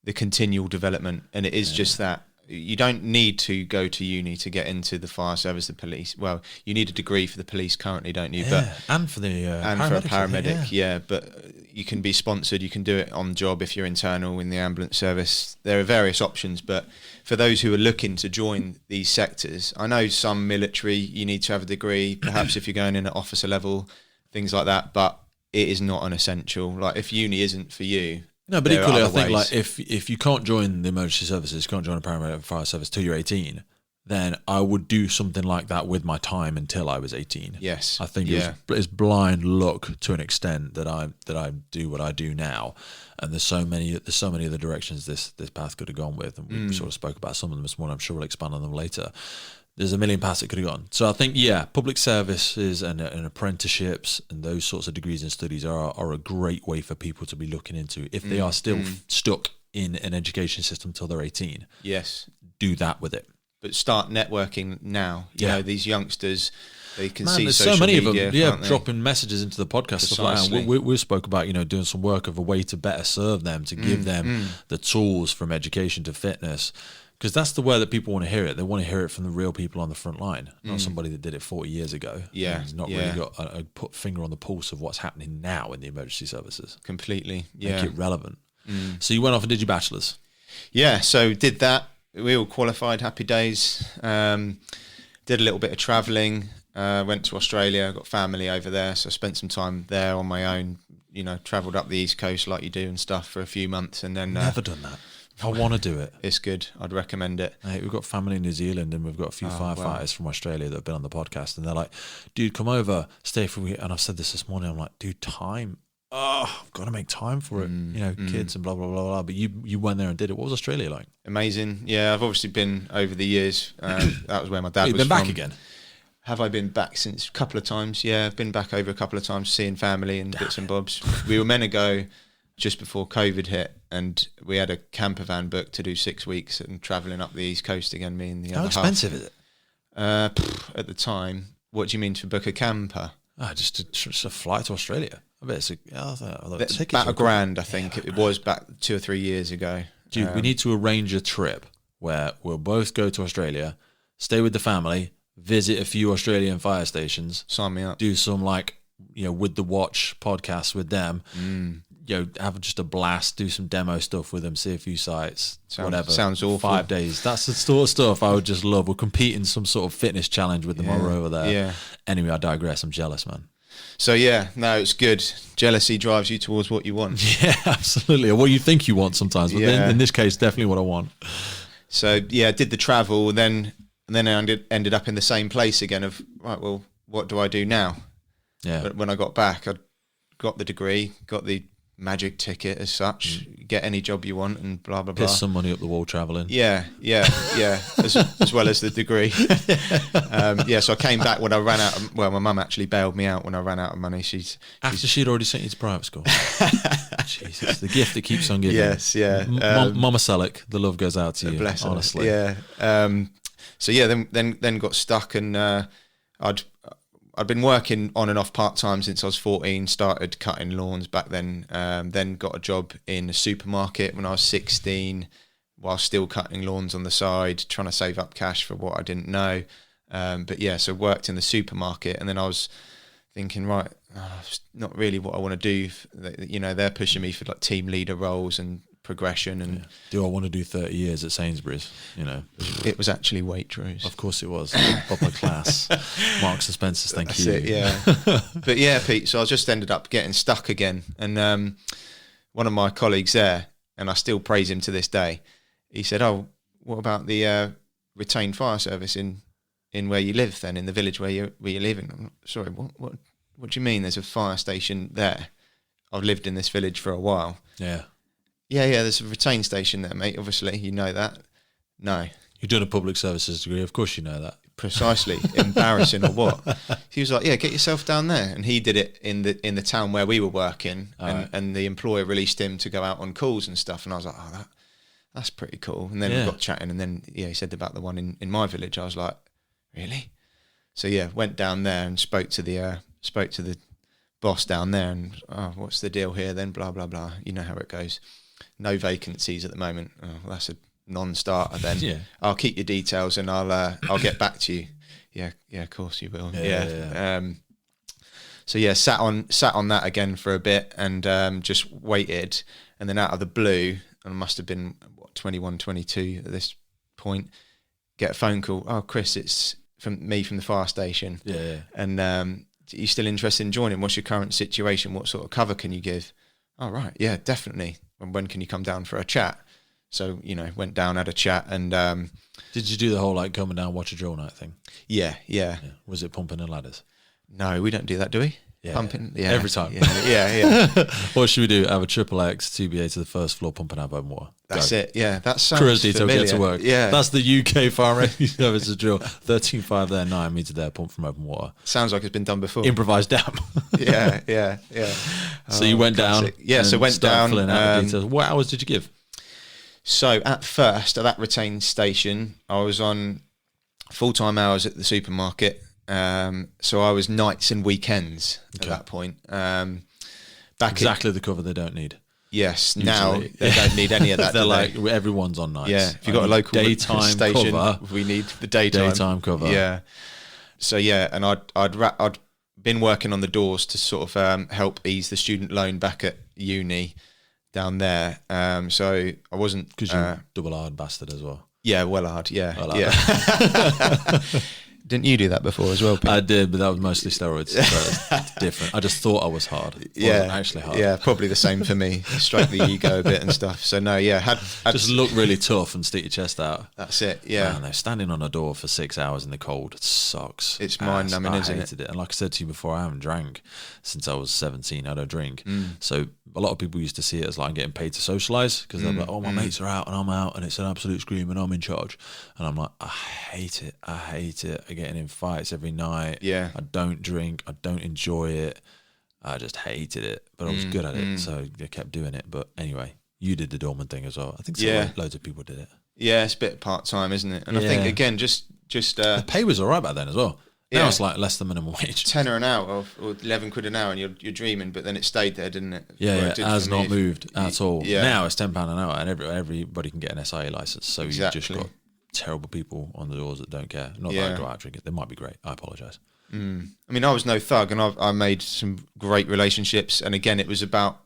the continual development, and it is just that. You don't need to go to uni to get into the fire service, the police. Well, you need a degree for the police currently, don't you? Yeah, and for the and for a paramedic, yeah. But you can be sponsored. You can do it on job if you're internal in the ambulance service. There are various options, but for those who are looking to join these sectors, I know some military you need to have a degree. Perhaps if you're going in at officer level, things like that. But it is not an essential. Like if uni isn't for you. No, but equally, I think like if you can't join the emergency services, you can't join a paramedic fire service till you're 18, then I would do something like that with my time until I was 18. Yes, I think it's blind luck to an extent that I do what I do now, and there's so many other directions this path could have gone with, and we sort of spoke about some of them this morning. I'm sure we'll expand on them later. There's a million paths it could have gone. So I think, public services and apprenticeships and those sorts of degrees and studies are a great way for people to be looking into if they are still stuck in an education system till they're 18. Yes. Do that with it. But start networking now. You know, these youngsters, they can see there's social so many media, of them, dropping messages into the podcast. Stuff like that. We spoke about, doing some work of a way to better serve them, to give them the tools from education to fitness. Because that's the way that people want to hear it. They want to hear it from the real people on the front line, not somebody that did it 40 years ago. Yeah, and not really got a put finger on the pulse of what's happening now in the emergency services. Completely, yeah. Make it relevant. So you went off and did your bachelor's. Yeah, so did that. We all qualified, happy days. Did a little bit of travelling. Went to Australia, got family over there, so I spent some time there on my own. You know, travelled up the East Coast like you do and stuff for a few months, and then Never done that. I want to do it. It's good. I'd recommend it. Mate, we've got family in New Zealand, and we've got a few firefighters from Australia that have been on the podcast, and they're like, "Dude, come over, stay for a week." And I've said this morning. I'm like, "Dude, time. Oh, I've got to make time for it. You know, kids and blah blah blah blah." But you went there and did it. What was Australia like? Amazing. Yeah, I've obviously been over the years. That was where my dad was You've been from. back again. Have I been back since? A couple of times. Yeah, I've been back over a couple of times, seeing family and bits and bobs. We were meant to go just before COVID hit, and we had a camper van booked to do 6 weeks and travelling up the East Coast again, me and the other half. How expensive is it? At the time, what do you mean to book a camper? Just a flight to Australia. I bet it's About $1,000, I think. It was back 2 or 3 years ago. Dude, we need to arrange a trip where we'll both go to Australia, stay with the family, visit a few Australian fire stations, Sign me up. do some with the watch podcasts with them, have just a blast, do some demo stuff with them, see a few sites, whatever. Sounds awful. 5 days. That's the sort of stuff I would just love. We'll compete in some sort of fitness challenge with them while we're over there. Yeah. Anyway, I digress. I'm jealous, man. So yeah, no, it's good. Jealousy drives you towards what you want. Yeah, absolutely. Or what you think you want sometimes, but then in this case, definitely what I want. So yeah, did the travel, and then I ended up in the same place again. Of right, well, what do I do now? Yeah. But when I got back, I got the degree, got the magic ticket as such. Get any job you want, and blah blah blah. Piss some money up the wall traveling. Yeah. As well as the degree. So I came back when I ran out of, my mum actually bailed me out when I ran out of money. After she'd already sent you to private school. Jesus, the gift that keeps on giving. Yes, yeah. Mama Sellick, the love goes out to you. Bless her. Honestly. Yeah. Then got stuck, and I'd been working on and off part-time since I was 14, started cutting lawns back then, then got a job in a supermarket when I was 16, while still cutting lawns on the side, trying to save up cash for what I didn't know. So worked in the supermarket, and then I was thinking, right, it's not really what I want to do. They're pushing me for like team leader roles and progression, and do I want to do 30 years at Sainsbury's? It was actually Waitrose. Of course it was. Proper class. Marks and Spencer's, thank you. It, yeah. But yeah, Pete, so I just ended up getting stuck again, and one of my colleagues there, and I still praise him to this day, he said, "Oh, what about the retained fire service in where you live then, in the village where you're living?" I'm like, sorry, what do you mean there's a fire station there? I've lived in this village for a while. Yeah, there's a retained station there, mate. Obviously, you know that. No. You've done a public services degree, of course you know that. Precisely. Embarrassing or what? He was like, yeah, get yourself down there. And he did it in the town where we were working, and the employer released him to go out on calls and stuff. And I was like, oh, that's pretty cool. And then we got chatting, and then he said about the one in my village. I was like, really? So yeah, went down there and spoke to the boss down there, and what's the deal here then? Blah blah blah. You know how it goes. No vacancies at the moment. Oh, well, that's a non-starter then. Yeah. I'll keep your details and I'll get back to you. Yeah, of course you will. Yeah. So yeah, sat on that again for a bit, and just waited, and then out of the blue, and I must have been 21, 22 at this point, get a phone call. Oh, Chris, it's from the fire station. Yeah. And are you still interested in joining? What's your current situation? What sort of cover can you give? Oh, right. Yeah, definitely. And when can you come down for a chat? So, went down, had a chat, and... Did you do the whole, coming down, watch a drill night thing? Yeah. Was it pumping and ladders? No, we don't do that, do we? Yeah. Pumping? Yeah. Every time. Yeah. What should we do? Have a triple X, 2BA to the first floor, pumping out open water. That's it, yeah. That sounds Cruise detail, familiar. get to work. Yeah. That's the UK fire rescue services drill. 13.5 there, 9 metres there, pump from open water. Sounds like it's been done before. Improvised dam. Yeah. So you went down. Yeah, so went down. Filling out the details. What hours did you give? So at first, at that retained station, I was on full-time hours at the supermarket. So I was nights and weekends at that point. Exactly the cover they don't need. Yes, Usually. now they don't need any of that. They're do like, they? everyone's on nights. Yeah, if you've got a local daytime station, cover, we need the daytime cover. Yeah. So yeah, and I'd been working on the doors to sort of help ease the student loan back at uni down there. So I wasn't Because you're double hard bastard as well. Yeah, well hard. Yeah, Well yeah. Didn't you do that before as well, Pete? I did, but that was mostly steroids. So it's different. I just thought I was hard. Wasn't actually hard. Yeah, probably the same for me. Stroke the ego a bit and stuff. So no, yeah, had Just look really tough and stick your chest out. That's it. Yeah, Man, standing on a door for 6 hours in the cold, it sucks. It's mind-numbing, isn't it? I hated it. And like I said to you before, I haven't drank since I was 17. I don't drink. Mm. So a lot of people used to see it as like getting paid to socialise because they're like, oh, my mates are out and I'm out and it's an absolute scream and I'm in charge. And I'm like, I hate it. I'm getting in fights every night. Yeah. I don't drink. I don't enjoy it. I just hated it, but I was good at it. So I kept doing it. But anyway, you did the doorman thing as well. I think loads of people did it. Yeah, it's a bit part-time, isn't it? And I think, again, just the pay was all right back then as well. Now Yeah. it's like less than minimum wage. £10 an hour or 11 quid an hour, and you're dreaming. But then it stayed there, didn't it? Yeah, Well, yeah, it it did has for me. not moved at all. Yeah. Now it's £10 an hour, and everybody can get an SIA license. So Exactly. you've just got terrible people on the doors that don't care. Not that Yeah. I go out drinking. They might be great. I apologise. I mean, I was no thug, and I made some great relationships. And again, it was about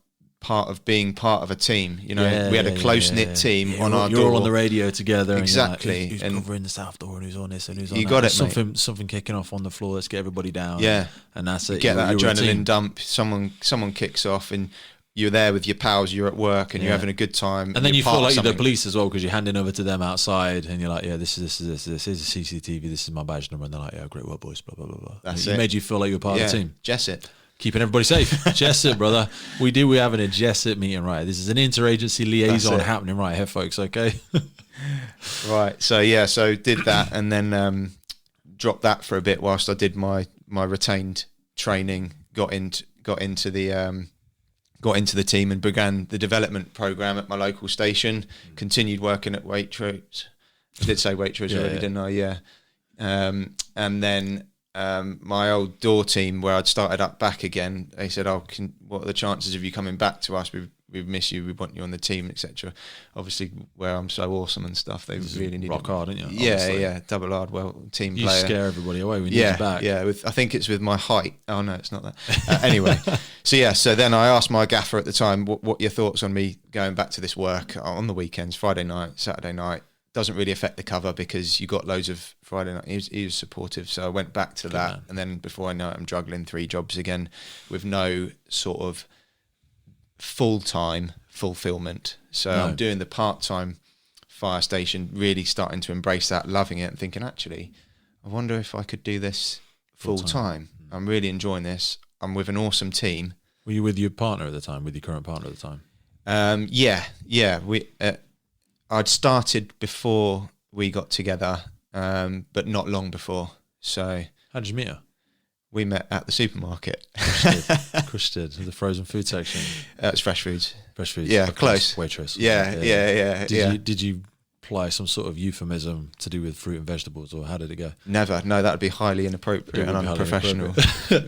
being part of a team. You know, we had a close knit team on our door. You're all on the radio together. Exactly. And you're like, who's And covering the south door and who's on this and who's on you that. got it, There's something kicking off on the floor. Let's get everybody down. Yeah. And that's it. Get that You're a team. adrenaline dump. Someone kicks off, and you're there with your pals. You're at work, and you're having a good time. And then you you're part feel of like you're the something. police as well because you're handing over to them outside and you're like, yeah, this is CCTV, this is my badge number. And they're like, yeah, great work, boys, blah, blah, blah, blah. That's it. it. Made you feel like you're part of the team. Jessit. Keeping everybody safe. Jessit, brother. We're having a Jessit meeting, right? This is an interagency liaison happening right here, folks, okay? Right. So did that, and then dropped that for a bit whilst I did my retained training. Got into the team and began the development program at my local station. Continued working at Waitrose. I did say Waitrose already, didn't I? Yeah. And then my old door team, where I'd started up back again, they said, what are the chances of you coming back to us? We miss you, we want you on the team, etc. Obviously, where I'm so awesome and stuff, they really need rock hard, didn't you? Yeah, Obviously. yeah, double hard, team You player. scare everybody away. We need you back. Yeah, I think it's with my height. Oh no, it's not that. Anyway, so then I asked my gaffer at the time, what are your thoughts on me going back to this work on the weekends, Friday night, Saturday night? Doesn't really affect the cover because you got loads of Friday night. He was supportive, so I went back to that, man. and then before I know it, I'm juggling 3 jobs again with no sort of full-time fulfillment. So I'm doing the part-time fire station, really starting to embrace that, loving it, and thinking, actually, I wonder if I could do this full-time. I'm really enjoying this. I'm with an awesome team. Were you with your partner at the time, with your current partner at the time? Yeah. I'd started before we got together, but not long before. So How did you meet her? we met at the supermarket. Crush did. The frozen food section. It's fresh foods. Fresh foods. Yeah, Okay, close. Waitrose. Yeah. Did you apply some sort of euphemism to do with fruit and vegetables, or how did it go? Never. No, that would be highly inappropriate and unprofessional.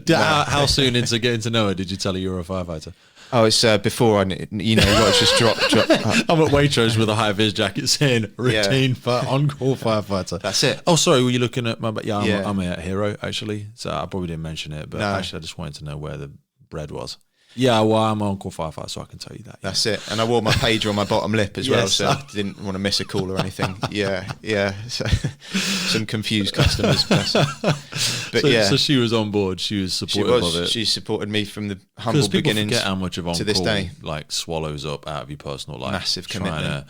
How soon into getting to know her did you tell her you were a firefighter? Oh, it's before I, you got to just drop. I'm at Waitrose with a high vis jacket saying "Retained on-call firefighter." That's it. Oh, sorry. Were you looking at my? Yeah, I'm Yeah. a hero actually. So I probably didn't mention it, but No. actually I just wanted to know where the bread was. Yeah, well, I'm on-call firefighter, so I can tell you that. Yeah. That's it. And I wore my pager on my bottom lip as well, Yes. so I didn't want to miss a call or anything. Yeah. So, some confused customers. Bless them. But So she was on board. She was supportive of it. She supported me from the humble Because people beginnings. forget how much of on-call this day. like swallows up out of your personal life. Massive Trying commitment.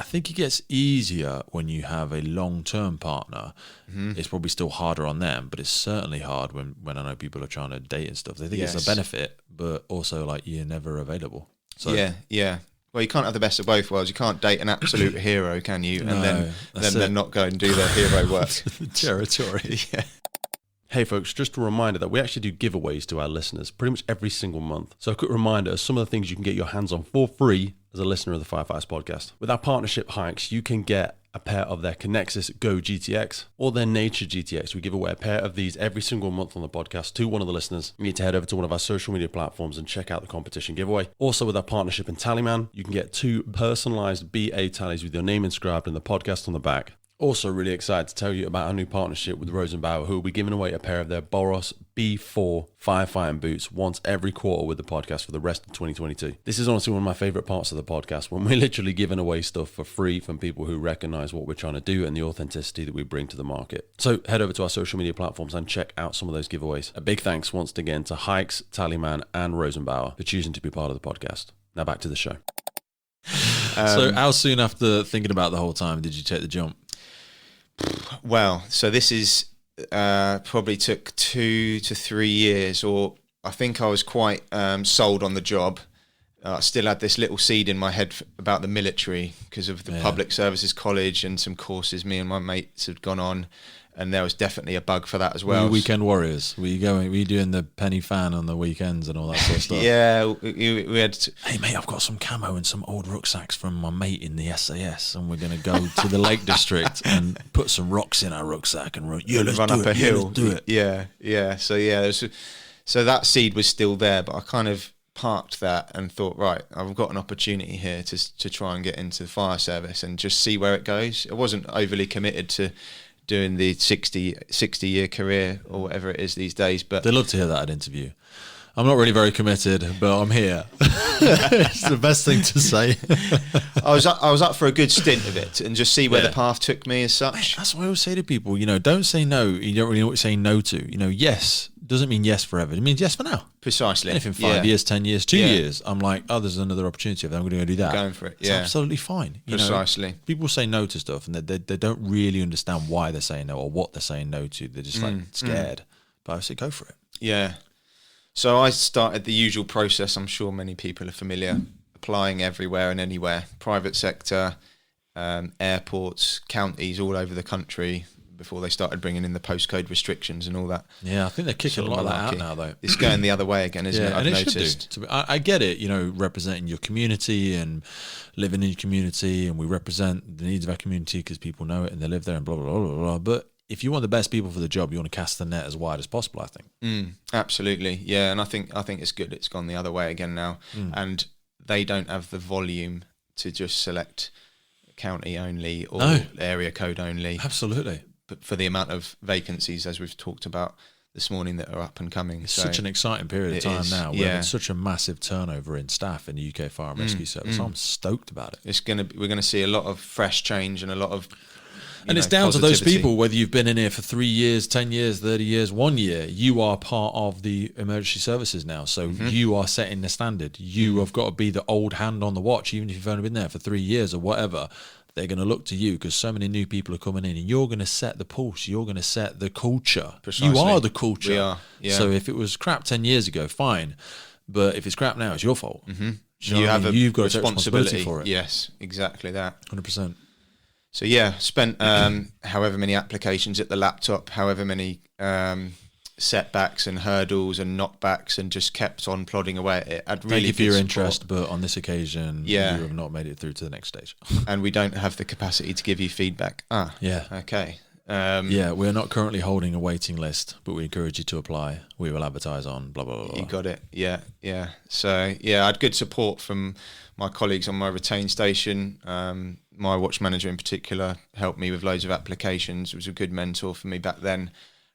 I think it gets easier when you have a long-term partner. Mm-hmm. It's probably still harder on them, but it's certainly hard when I know people are trying to date and stuff. They think it's Yes. a benefit, but also like you're never available. So Yeah. Well, you can't have the best of both worlds. You can't date an absolute hero, can you? And No, that's then it. not go and do their hero work. territory. Yeah. Hey folks, just a reminder that we actually do giveaways to our listeners pretty much every single month. So a quick reminder of some of the things you can get your hands on for free as a listener of the Firefighters Podcast. With our partnership HAIX, you can get a pair of their Connexus Go GTX or their Nature GTX. We give away a pair of these every single month on the podcast to one of the listeners. You need to head over to one of our social media platforms and check out the competition giveaway. Also, with our partnership in Tallyman, you can get 2 personalized BA tallies with your name inscribed and the podcast on the back. Also really excited to tell you about our new partnership with Rosenbauer, who will be giving away a pair of their Boros B4 firefighting boots once every quarter with the podcast for the rest of 2022. This is honestly one of my favorite parts of the podcast, when we're literally giving away stuff for free from people who recognize what we're trying to do and the authenticity that we bring to the market. So head over to our social media platforms and check out some of those giveaways. A big thanks once again to HAIX, Tallyman and Rosenbauer for choosing to be part of the podcast. Now back to the show. So how soon after thinking about the whole time did you take the jump? Well, so this is probably took 2 to 3 years, or I think I was quite sold on the job. I still had this little seed in my head about the military because of the public services college and some courses me and my mates had gone on, and there was definitely a bug for that as well. Were you weekend warriors? Were you doing the penny fan on the weekends and all that sort of stuff? Yeah, we had. Hey mate, I've got some camo and some old rucksacks from my mate in the SAS, and we're going to go to the Lake District and put some rocks in our rucksack and run up a hill. Let's do it. Yeah. So that seed was still there, but I kind of parked that and thought, right, I've got an opportunity here to try and get into the fire service and just see where it goes. I wasn't overly committed to doing the 60-year career or whatever it is these days, but they love to hear that at interview. I'm not really very committed, but I'm here. It's the best thing to say. I was up for a good stint of it and just see where the path took me as such. Mate, that's what I always say to people. Don't say no. You don't really know what you're saying no to. Yes doesn't mean yes forever. It means yes for now. Precisely. And if in 5 years, 10 years, 2 years, I'm like, there's another opportunity. I'm going to go do that. Going for it. It's absolutely fine. Precisely. People say no to stuff and they don't really understand why they're saying no or what they're saying no to. They're just scared. But I say go for it. Yeah. So I started the usual process. I'm sure many people are familiar. Applying everywhere and anywhere. Private sector, airports, counties all over the country, before they started bringing in the postcode restrictions and all that. Yeah, I think they're kicking a lot of that out now, though. It's going the other way again, isn't it? I've noticed. Should do. I get it, representing your community and living in your community, and we represent the needs of our community because people know it and they live there and blah, blah, blah, blah, blah. But if you want the best people for the job, you want to cast the net as wide as possible, I think. Absolutely, yeah. And I think it's good it's gone the other way again now. And they don't have the volume to just select county only or area code only. Absolutely. But for the amount of vacancies, as we've talked about this morning, that are up and coming. It's such an exciting period of time now. We're having such a massive turnover in staff in the UK Fire and Rescue Service. I'm stoked about it. We're going to see a lot of fresh change and a lot of it's down to those people, whether you've been in here for 3 years, 10 years, 30 years, 1 year, you are part of the emergency services now. So you are setting the standard. You have got to be the old hand on the watch, even if you've only been there for 3 years or whatever. They're going to look to you because so many new people are coming in, and you're going to set the pulse. You're going to set the culture. Precisely. You are the culture. We are. Yeah. So if it was crap 10 years ago, fine. But if it's crap now, it's your fault. You've got a responsibility for it. Yes, exactly that. 100%. So spent however many applications at the laptop, however many setbacks and hurdles and knockbacks, and just kept on plodding away at it. Thank you for your interest, but on this occasion, you have not made it through to the next stage. And we don't have the capacity to give you feedback. Okay. We're not currently holding a waiting list, but we encourage you to apply. We will advertise on blah, blah, blah, blah. You got it. Yeah. So, I had good support from my colleagues on my retained station. My watch manager in particular helped me with loads of applications. It was a good mentor for me back then.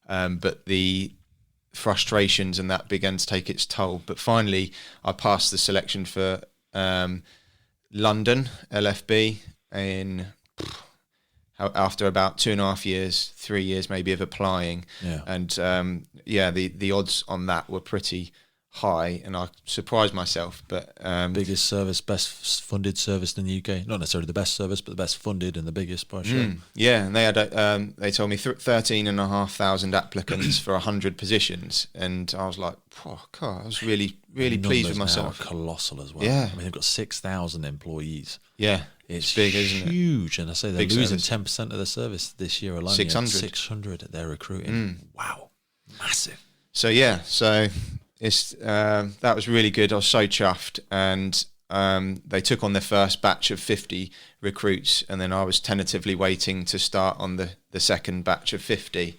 But the frustrations and that began to take its toll. But finally, I passed the selection for London, LFB, after about 2.5 years, 3 years maybe of applying. Yeah. And the odds on that were pretty high, and I surprised myself. But biggest service, best funded service in the UK. Not necessarily the best service, but the best funded and the biggest by sure. Yeah, and they had they told me 13,500 applicants for 100 positions, and I was like, oh God, I was really pleased with myself. Now are colossal as well. Yeah, I mean they've got 6,000 employees. Yeah, it's big, isn't it? Huge, and I say they're big losing service. 10% of their service this year alone. 600 they're recruiting. Wow, massive. So it's that was really good. I was so chuffed, and they took on their first batch of 50 recruits, and then I was tentatively waiting to start on the second batch of 50.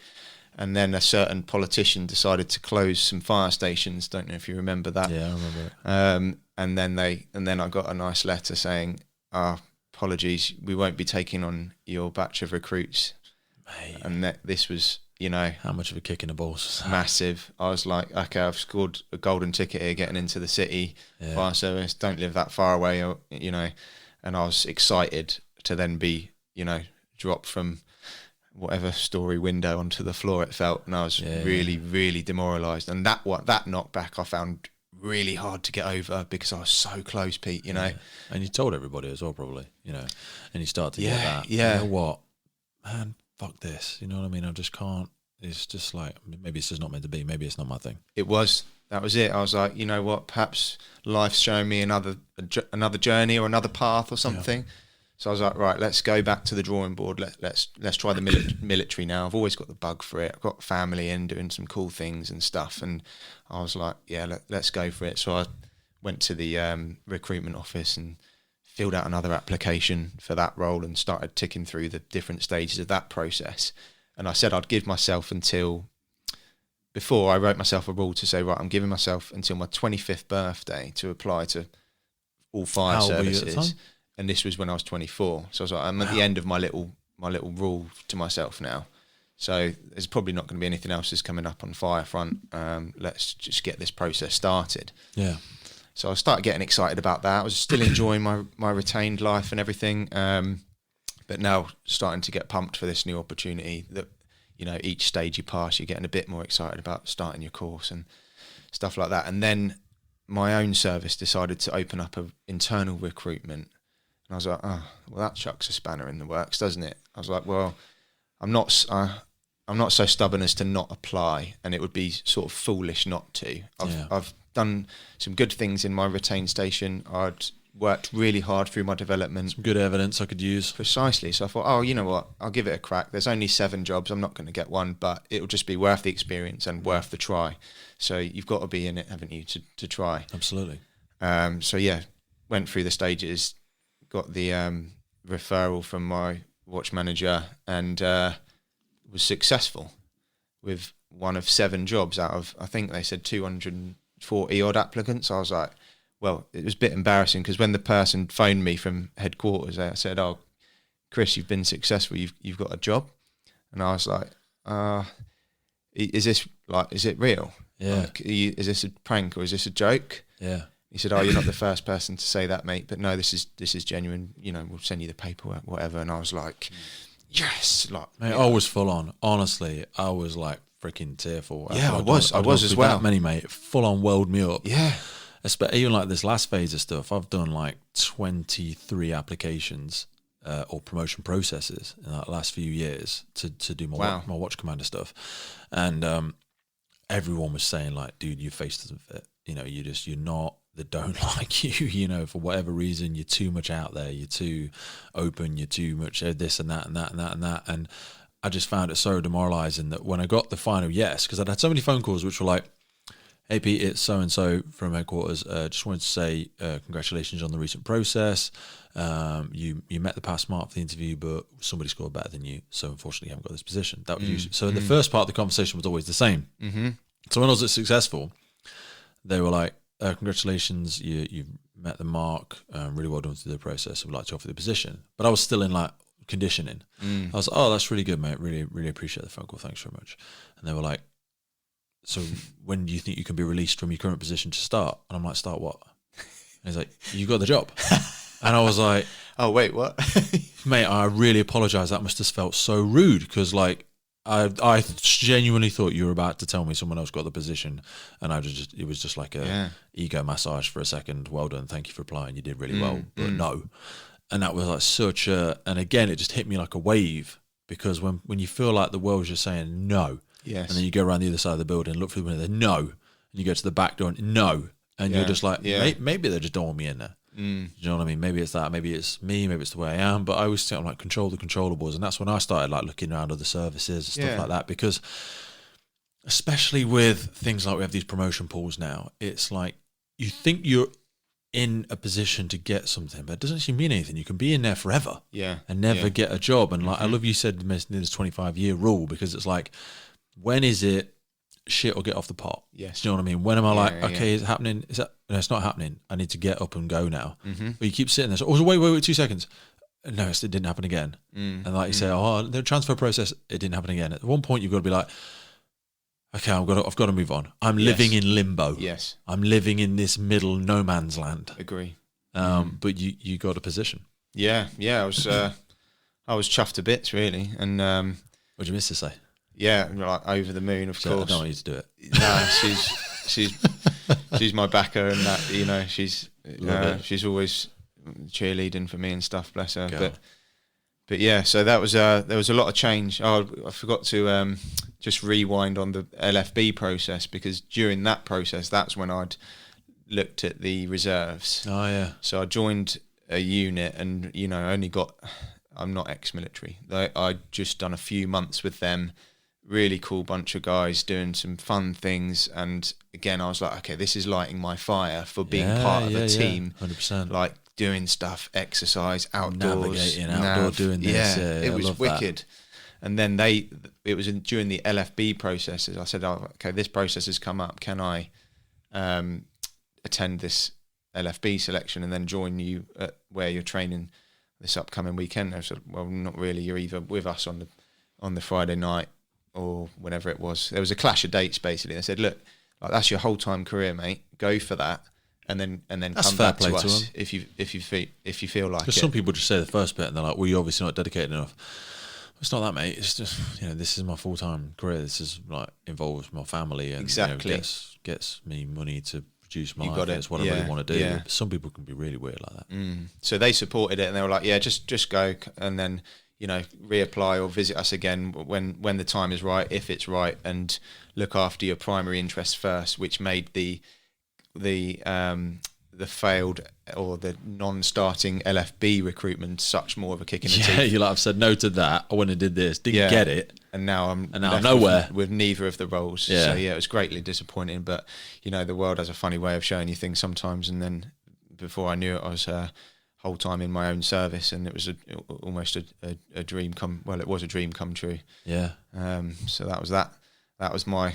And then a certain politician decided to close some fire stations. Don't know if you remember that. Yeah, I remember it. And then I got a nice letter saying, apologies, we won't be taking on your batch of recruits. Mate. And this was, you know, How much of a kick in the balls? massive. I was like, okay, I've scored a golden ticket here, getting into the city fire service. Don't live that far away, or, you know. And I was excited to then be, you know, dropped from whatever story window onto the floor, it felt, and I was really, really demoralised. And that knockback I found really hard to get over, because I was so close, Pete, you know. And you told everybody as well, probably, you know, and you start to get that. Yeah. You know what, man, fuck this. You know what I mean? I just can't. It's just like, maybe it's just not meant to be. Maybe it's not my thing. That was it. I was like, you know what, perhaps life's showing me another journey or another path or something. Yeah. So I was like, right, let's go back to the drawing board. Let's try the military now. I've always got the bug for it. I've got family in doing some cool things and stuff. And I was like, yeah, let's go for it. So I went to the recruitment office and filled out another application for that role and started ticking through the different stages of that process. And I said I'd give myself before I wrote myself a rule to say, right, I'm giving myself until my 25th birthday to apply to all fire services. Were you at the time? And this was when I was 24. So I was like, I'm at the end of my little rule to myself now. So there's probably not going to be anything else that's coming up on Firefront. Let's just get this process started. Yeah. So I started getting excited about that. I was still enjoying my retained life and everything. But now starting to get pumped for this new opportunity that, you know, each stage you pass, you're getting a bit more excited about starting your course and stuff like that. And then my own service decided to open up an internal recruitment. And I was like, oh, well, that chucks a spanner in the works, doesn't it? I was like, well, I'm not so stubborn as to not apply, and it would be sort of foolish not to. I've done some good things in my retained station. I'd worked really hard through my development. Some good evidence I could use. Precisely. So I thought, oh, you know what? I'll give it a crack. There's only 7 jobs. I'm not going to get one, but it'll just be worth the experience and worth the try. So you've got to be in it, haven't you, to try? Absolutely. So yeah, went through the stages, got the referral from my watch manager, and was successful with one of 7 jobs out of, I think they said 240 odd applicants. I was like, well, it was a bit embarrassing, because when the person phoned me from headquarters, they said, oh, Chris, you've been successful, you've got a job. And I was like, is it real? Yeah. Like, is this a prank or is this a joke? Yeah. He said, oh, you're not the first person to say that, mate, but no, this is genuine. You know, we'll send you the paperwork, whatever. And I was like, yes. Like, mate, I was full on. Honestly, I was like freaking tearful. Yeah, I was as well. That many, mate, full on welled me up. Yeah. Even like this last phase of stuff, I've done like 23 applications or promotion processes in the last few years to do my watch commander stuff. And everyone was saying like, dude, your face doesn't fit. You know, you're not, they don't like you, you know, for whatever reason. You're too much out there. You're too open. You're too much this and that and that and that and that. And I just found it so demoralizing that when I got the final yes, because I'd had so many phone calls which were like, hey Pete, it's so-and-so from headquarters. Just wanted to say congratulations on the recent process. You met the pass mark for the interview, but somebody scored better than you, so unfortunately you haven't got this position. That was usually, so the first part of the conversation was always the same. Mm-hmm. So when I was successful, they were like, congratulations, you've met the mark, really well done through the process. I'd like to offer the position. But I was still in like conditioning. I was like, oh, that's really good, mate. Really, really appreciate the phone call. Thanks very much. And they were like, so when do you think you can be released from your current position to start? And I'm like, start what? And he's like, you got the job. And I was like, oh, wait, what? Mate, I really apologise. That must have felt so rude, because like I genuinely thought you were about to tell me someone else got the position, and it was just like a ego massage for a second. Well done, thank you for applying. You did really well, but no. And that was like and again, it just hit me like a wave, because when you feel like the world's just saying no. Yes. And then you go around the other side of the building, look through the window, no. And you go to the back door and no. And you're just like, maybe they just don't want me in there. Do you know what I mean? Maybe it's that, maybe it's me, maybe it's the way I am. But I always think I'm like, control the controllables. And that's when I started like looking around other services and stuff like that. Because especially with things like we have these promotion pools now, it's like you think you're in a position to get something, but it doesn't actually mean anything. You can be in there forever, Yeah, and never yeah. get a job. And like, I love you said this 25-year rule, because it's like, when is it shit or get off the pot? Yes. Do you know what I mean? When am I like, Yeah, okay, is it happening? Is that, no, it's not happening. I need to get up and go now. Mm-hmm. But you keep sitting there. So, oh, wait, 2 seconds. No, it didn't happen again. And like you say, oh, the transfer process, it didn't happen again. At one point, you've got to be like, okay, I've got to move on. I'm living in limbo. Yes. I'm living in this middle no man's land. Agree. But you got a position. Yeah. I was chuffed to bits, really, and What'd you miss to say? yeah, like over the moon, of So I course. don't want you to do it. No, she's my backer, and that, you know, she's always cheerleading for me and stuff. Bless her. Girl. But yeah, so that was there was a lot of change. Oh, I forgot to just rewind on the LFB process, because during that process, that's when I'd looked at the reserves. Oh yeah. So I joined a unit, and you know, I'm not ex-military. I'd just done a few months with them. Really cool bunch of guys doing some fun things, and again, I was like, okay, this is lighting my fire for being part of a team. 100%. Like doing stuff, exercise, outdoors, Navigating, outdoor, doing this. Yeah, it I was love wicked. That. And then it was during the LFB processes. I said, oh, okay, this process has come up. Can I attend this LFB selection and then join you at where you're training this upcoming weekend? I said, well, not really. You're either with us on the Friday night or whenever it was. There was a clash of dates, basically. They said, look, like, that's your whole time career, mate. Go for that. And then that's come fair back play to to us them. if you feel like it. Because some people just say the first bit and they're like, well, you're obviously not dedicated enough. It's not that, mate. It's just, you know, this is my full-time career. This is like involves my family and Exactly. you know, gets me money to produce my You life. got it. It's what I really want to do. Yeah. Some people can be really weird like that. So they supported it, and they were like, yeah, just go, and then, you know, reapply or visit us again when the time is right, if it's right, and look after your primary interests first, which made the failed or the non-starting LFB recruitment such more of a kick in the teeth. Yeah, you're like, I've said no to that. I went and did this, didn't get it, and now I'm left nowhere with neither of the roles. Yeah. So yeah, it was greatly disappointing. But you know, the world has a funny way of showing you things sometimes. And then before I knew it, I was whole time in my own service, and it was almost a dream come. Well, it was a dream come true. Yeah. So that was that. That was my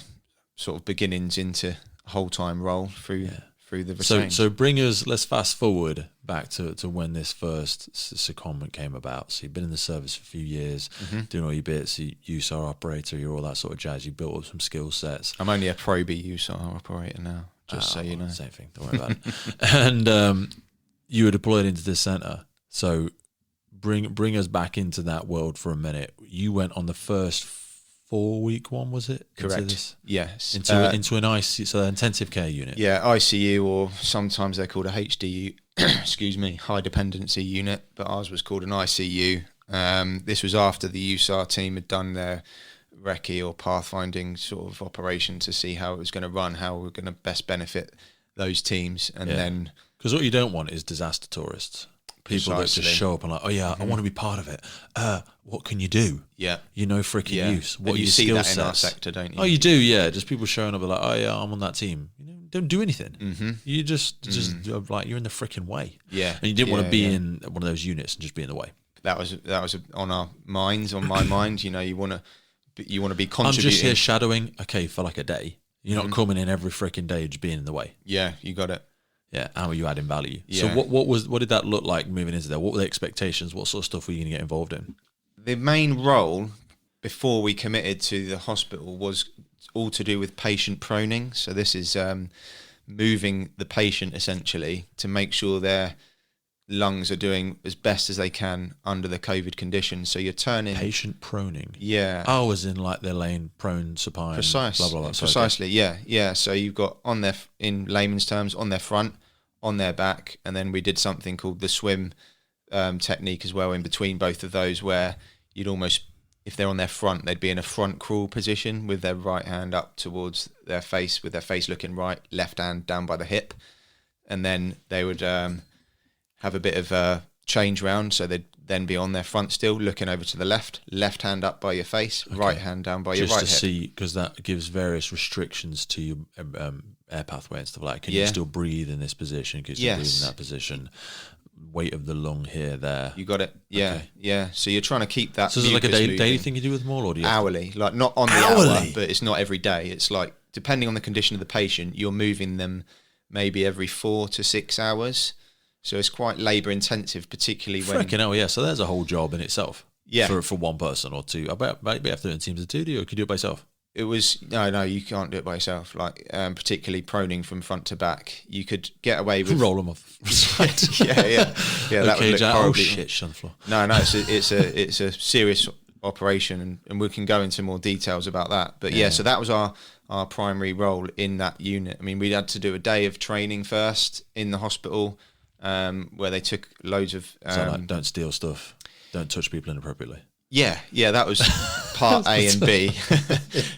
sort of beginnings into a whole time role through the retain. So bring us. Let's fast forward back to when this first secondment came about. So you've been in the service for a few years, doing all your bits. You USAR operator, you're all that sort of jazz. You built up some skill sets. I'm only a Pro B USAR operator now, just so you know. Same thing. Don't worry about it. And you were deployed into this centre. So bring us back into that world for a minute. You went on the first 4-week one, was it? Correct. Yes. Into an ICU, so an intensive care unit. Yeah, ICU, or sometimes they're called a HDU. Excuse me, high dependency unit. But ours was called an ICU. This was after the USAR team had done their recce or pathfinding sort of operation to see how it was going to run, how we were going to best benefit those teams, and then because what you don't want is disaster tourists. People that just show up and like, oh yeah, I want to be part of it. What can you do? Yeah, you know, freaking use. What you are your see skill that sets? in our sector, don't you? Oh, you do, yeah. Just people showing up and like, oh yeah, I'm on that team. You know, don't do anything. You just like you're in the freaking way. Yeah, and you didn't want to be in one of those units and just be in the way. That was on our minds, on my mind. You know, you want to be contributing. I'm just here shadowing. Okay, for like a day. You're not coming in every freaking day, just being in the way. Yeah, you got it. Yeah, how are you adding value? Yeah. So what did that look like moving into there? What were the expectations? What sort of stuff were you going to get involved in? The main role before we committed to the hospital was all to do with patient pruning. So this is moving the patient essentially to make sure their lungs are doing as best as they can under the COVID conditions. So you're turning patient proning. Yeah. Oh, as in like they're laying prone supine. Precisely. Blah, blah, blah. Precisely. Okay. Yeah. So you've got on their, in layman's terms, on their front, on their back, and then we did something called the swim technique as well in between both of those, where you'd almost, if they're on their front, they'd be in a front crawl position with their right hand up towards their face, with their face looking right, left hand down by the hip, and then they would have a bit of a change round, so they'd then be on their front still, looking over to the left hand up by your face, right hand down by your right head. Just to see, because that gives various restrictions to your air pathway and stuff like that. Can you still breathe in this position? Can you still breathe in that position? Weight of the lung here, there. You got it. Yeah, okay. Yeah. So you're trying to keep that. So is it like a daily thing you do with them all, or do you hourly? Like not on the hour, but it's not every day. It's like depending on the condition of the patient, you're moving them maybe every 4 to 6 hours. So it's quite labour intensive, particularly when. Freaking hell, yeah. So there's a whole job in itself. Yeah. For one person or two. I bet maybe you have to do it in teams of two, or could you do it by yourself? It was no, you can't do it by yourself. Like particularly proning from front to back, you could get away with roll them off. yeah. That would look horribly. Oh shit, shut the floor. No, it's a serious operation, and we can go into more details about that. But yeah, so that was our primary role in that unit. I mean, we had to do a day of training first in the hospital, where they took loads of. So like, don't steal stuff, don't touch people inappropriately. Yeah, that was part A and B.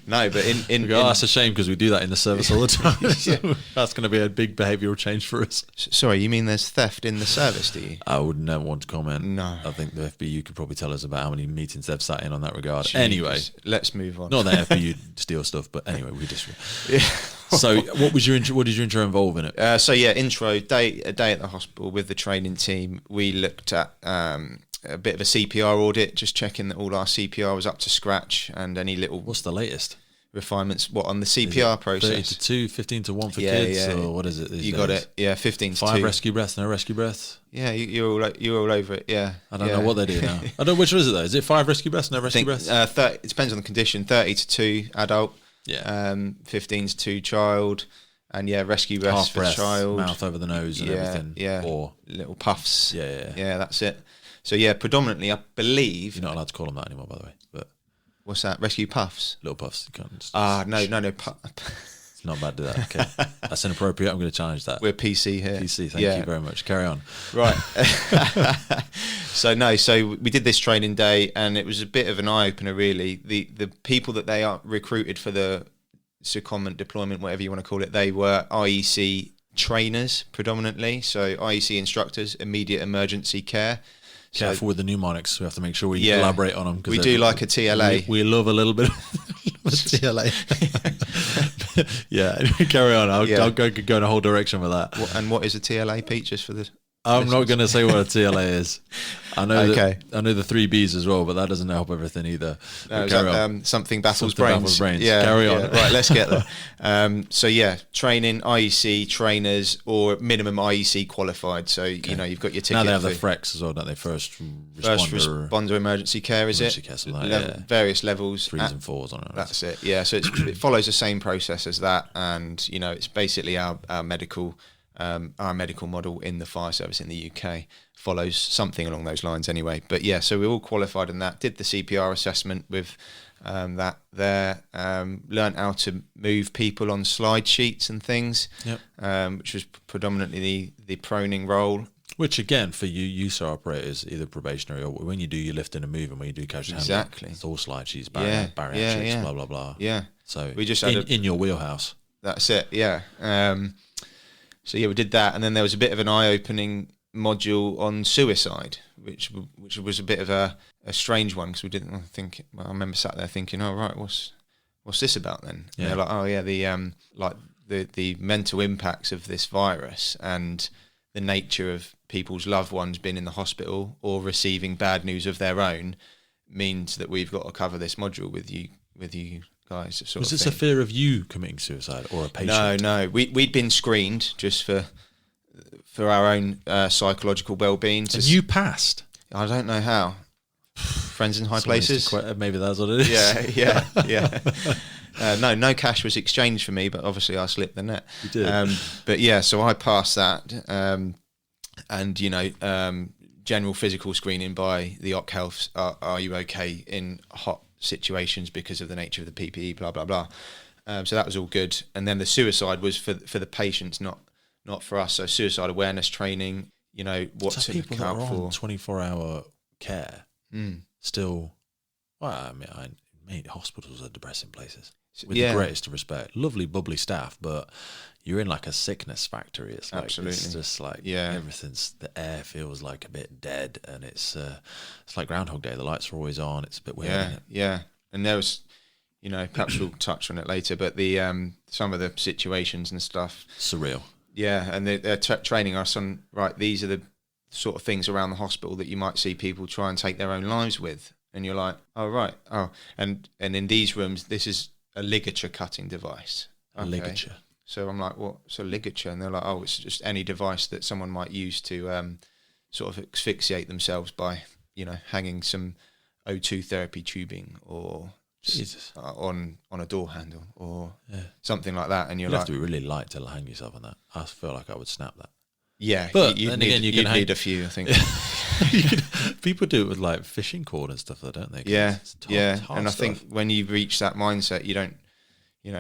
No, but in that's a shame because we do that in the service all the time. So that's going to be a big behavioural change for us. Sorry, you mean there's theft in the service, do you? I would never want to comment. No. I think the FBU could probably tell us about how many meetings they've sat in on that regard. Jeez. Anyway. Let's move on. Not that FBU steal stuff, but anyway, we just... Yeah. So what did your intro involve in it? Intro, a day at the hospital with the training team. We looked at... a bit of a CPR audit, just checking that all our CPR was up to scratch and any little... What's the latest? Refinements, on the CPR process? 30 to 2, 15 to 1 for kids, or what is it these days? Got it, 15 to 2. 5 rescue breaths, no rescue breaths? Yeah, you're all over it, yeah. I don't know what they do now. I don't know, which is it though? Is it 5 rescue breaths, no rescue breaths? 30, it depends on the condition, 30 to 2 adult, 15 to 2 child, and rescue breaths for child. Mouth over the nose and everything. Yeah, or little puffs. Yeah, that's it. So predominantly, I believe you're not allowed to call them that anymore, by the way. But what's that? Rescue puffs? Little puffs. You can't. No. It's not bad to that. Okay, that's inappropriate. I'm going to challenge that. We're PC here. PC. Thank you very much. Carry on. Right. So we did this training day, and it was a bit of an eye opener. Really, the people that they are recruited for the secondment deployment, whatever you want to call it, they were IEC trainers predominantly. So IEC instructors, immediate emergency care. Careful with the mnemonics. We have to make sure we elaborate on them. We do like a TLA. We love a little bit of TLA. Carry on. I'll go in a whole direction with that. What is a TLA, Pete? Just for the... I'm not going to say what a TLA is. I know the 3 Bs as well, but that doesn't help everything either. Something baffles brains. Yeah, carry on. Right, let's get there. Training, IEC trainers, or minimum IEC qualified. So you've got your ticket. Now they have the FREX as well, don't they? First responder emergency care, is it? Various levels, 3s and 4s on it. That's it. Yeah, so it follows the same process as that, and it's basically our medical. Our medical model in the fire service in the UK follows something along those lines anyway. But so we're all qualified in that. Did the CPR assessment with that there. Learned how to move people on slide sheets and things, which was predominantly the proning role. Which again, for you USAR operators, either probationary or when you do your lifting and moving, when you do casual handling, it's all slide sheets, bariatrics, blah blah blah. Yeah. So we just in your wheelhouse. That's it. Yeah. We did that, and then there was a bit of an eye-opening module on suicide, which was a bit of a strange one because we didn't think. Well, I remember sat there thinking, "Oh right, what's this about then?" Yeah. And they're like, "Oh yeah, the mental impacts of this virus and the nature of people's loved ones being in the hospital or receiving bad news of their own means that we've got to cover this module with you guys." Was this a fear of you committing suicide or a patient? No. We'd been screened just for our own psychological well-being. And you passed? I don't know how. Friends in high places? Maybe that's what it is. Yeah. No cash was exchanged for me, but obviously I slipped the net. You did. So I passed that. And, general physical screening by the Oc Health. Are you okay in hot situations because of the nature of the PPE, blah blah blah. So that was all good, and then the suicide was for the patients, not for us. So suicide awareness training, what to look out for. 24-hour care still. Well, I mean, mate, hospitals are depressing places. With Yeah. the greatest of respect. Lovely, bubbly staff, but you're in like a sickness factory. It's like, Absolutely. it's just like, Yeah. the air feels like a bit dead, and it's like Groundhog Day. The lights are always on. It's a bit weird, isn't it? Yeah. And there was, perhaps we'll touch on it later, but the some of the situations and stuff. Surreal. Yeah, and they're training us on, right, these are the sort of things around the hospital that you might see people try and take their own lives with. And you're like, oh, right. Oh, and in these rooms, this is a ligature cutting device. A ligature. So I'm like, what's a ligature? And they're like, oh, it's just any device that someone might use to sort of asphyxiate themselves by, hanging some O2 therapy tubing or Jesus. on a door handle or something like that. And you'd have to be really light to hang yourself on that. I feel like I would snap that. Yeah, but you'd then need, again, you can need a few, I think. People do it with like fishing cord and stuff, though, don't they? Yeah, it's hard and I stuff. think when you reach that mindset, you don't,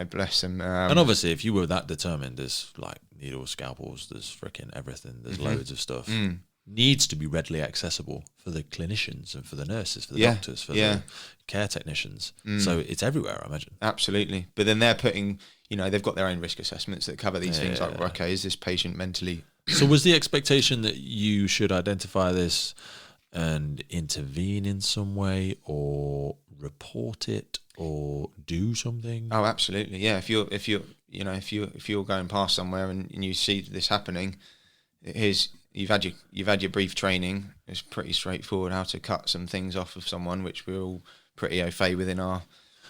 bless them. And obviously, if you were that determined, there's like needles, scalpels, there's freaking everything. There's loads of stuff. Needs to be readily accessible for the clinicians and for the nurses, for the doctors, for the care technicians. So it's everywhere, I imagine. Absolutely. But then they're putting, they've got their own risk assessments that cover these things like, okay, is this patient mentally... So was the expectation that you should identify this and intervene in some way or report it or do something? Oh, absolutely. Yeah. If you're going past somewhere and you see this happening, you've had your brief training. It's pretty straightforward how to cut some things off of someone, which we're all pretty au fait with in our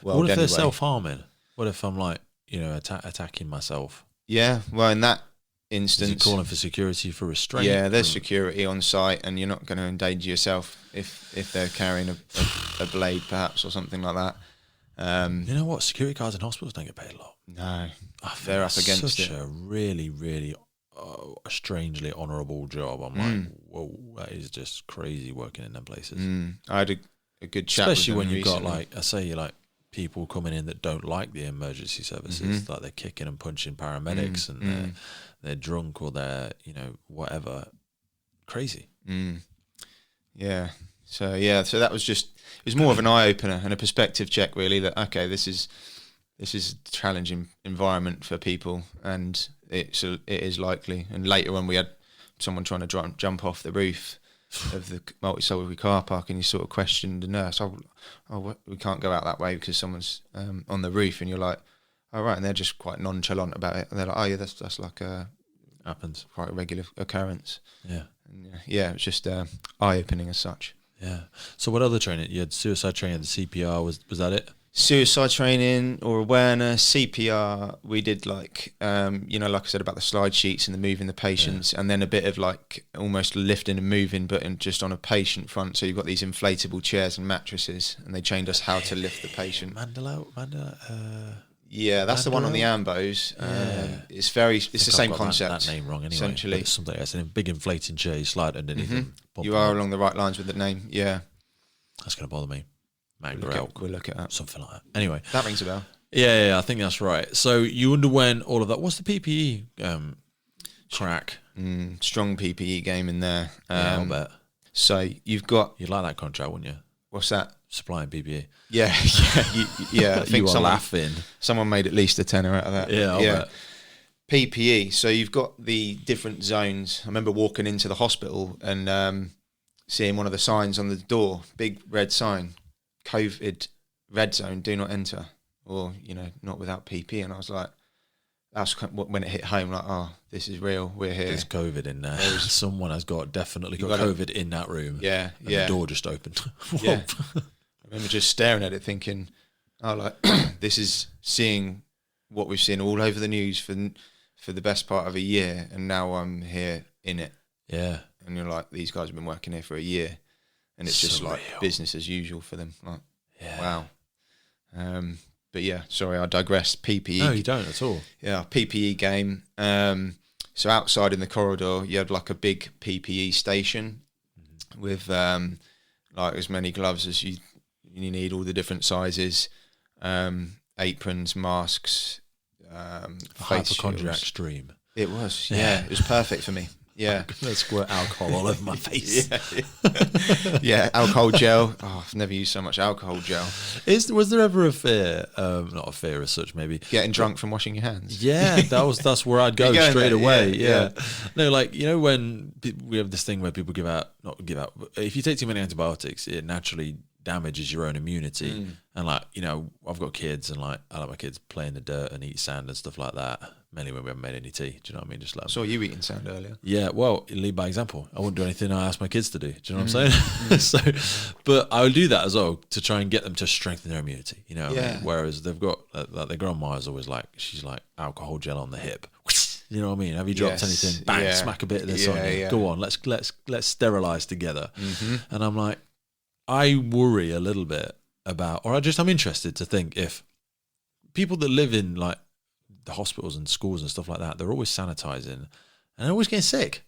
world. What if they're anyway. self-harming? What if I'm like, attacking myself? Yeah. Well, in that instance, is he calling for security for restraint? Yeah, there's security on site, and you're not going to endanger yourself if they're carrying a blade, perhaps, or something like that. You know what? Security guards in hospitals don't get paid a lot. No, They're up against such it. a really, really strangely honourable job. I'm like, whoa, that is just crazy working in them places. I had a good chat, especially with them when you've recently. got like, I say, like people coming in that don't like the emergency services, like they're kicking and punching paramedics, and they're drunk or they're whatever, crazy. Yeah. So that was it was more of an eye opener and a perspective check, really. That okay, this is a challenging environment for people, and it is likely. And later on, we had someone trying to jump off the roof of the multi-story car park, and you sort of questioned the nurse. We can't go out that way because someone's on the roof, and you're like, all right, and they're just quite nonchalant about it. And they're like, oh yeah, that's like happens, quite a regular occurrence. Yeah, and it was just eye-opening as such. Yeah. So what other training? You had suicide training, the CPR. Was that it? Suicide training or awareness, CPR. We did like I said about the slide sheets and the moving the patients, and then a bit of like almost lifting and moving, but just on a patient front. So you've got these inflatable chairs and mattresses, and they trained us how to lift the patient. Mandela. Yeah, that's the one on the Ambos. It's the same concept. That name wrong anyway. Essentially, it's something. It's a big inflating chair. You slide underneath. Them, you are along the right lines with the name. Yeah, that's going to bother me. We'll look it up. Something like that. Anyway, that rings a bell. Yeah, I think that's right. So you underwent all of that. What's the PPE crack? Strong PPE game in there. I'll bet. So you've got. You'd like that contract, wouldn't you? What's that? Supplying PPE. Yeah. I think you are laughing. Someone made at least a tenner out of that. Yeah, I'll bet. PPE. So you've got the different zones. I remember walking into the hospital and seeing one of the signs on the door, big red sign, COVID red zone, do not enter, or not without PPE. And I was like, that's when it hit home. Like, oh, this is real. We're here. There's COVID in there. Someone has definitely got COVID in that room. Yeah, and the door just opened. Yeah. I remember just staring at it, thinking, oh, like this is seeing what we've seen all over the news for the best part of a year, and now I'm here in it. Yeah. And you're like, these guys have been working here for a year, and it's just like business as usual for them. Like, wow. But yeah, sorry, I digressed. PPE. No, you don't at all. Yeah, PPE game. So outside in the corridor, you had like a big PPE station with like as many gloves as you need, all the different sizes, aprons, masks, face hypochondriac shields. stream. It was, yeah, it was perfect for me. Yeah. Let's squirt alcohol all over my face. Yeah, alcohol gel. Oh, I've never used so much alcohol gel. Was there ever a fear? Not a fear as such, maybe. Getting drunk from washing your hands. Yeah, that's where I'd go straight there, away. yeah. No, like, you know, when we have this thing where people not give out, but if you take too many antibiotics, it naturally damages your own immunity. And like, you know, I've got kids, and like I let my kids play in the dirt and eat sand and stuff like that. Mainly when we haven't made any tea. Do you know what I mean? Just like, I saw you eating sand earlier. yeah, well, lead by example. I wouldn't do anything I ask my kids to do. Do you know what I'm saying? But I would do that as well to try and get them to strengthen their immunity. You know what I mean? Whereas they've got, like their grandma is always like, she's like alcohol gel on the hip. You know what I mean? Have you dropped anything? Bang, smack a bit of this on you. Go on, let's sterilize together. And I'm like, I worry a little bit about, or I'm interested to think if people that live in like the hospitals and schools and stuff like that, they're always sanitizing and they're always getting sick.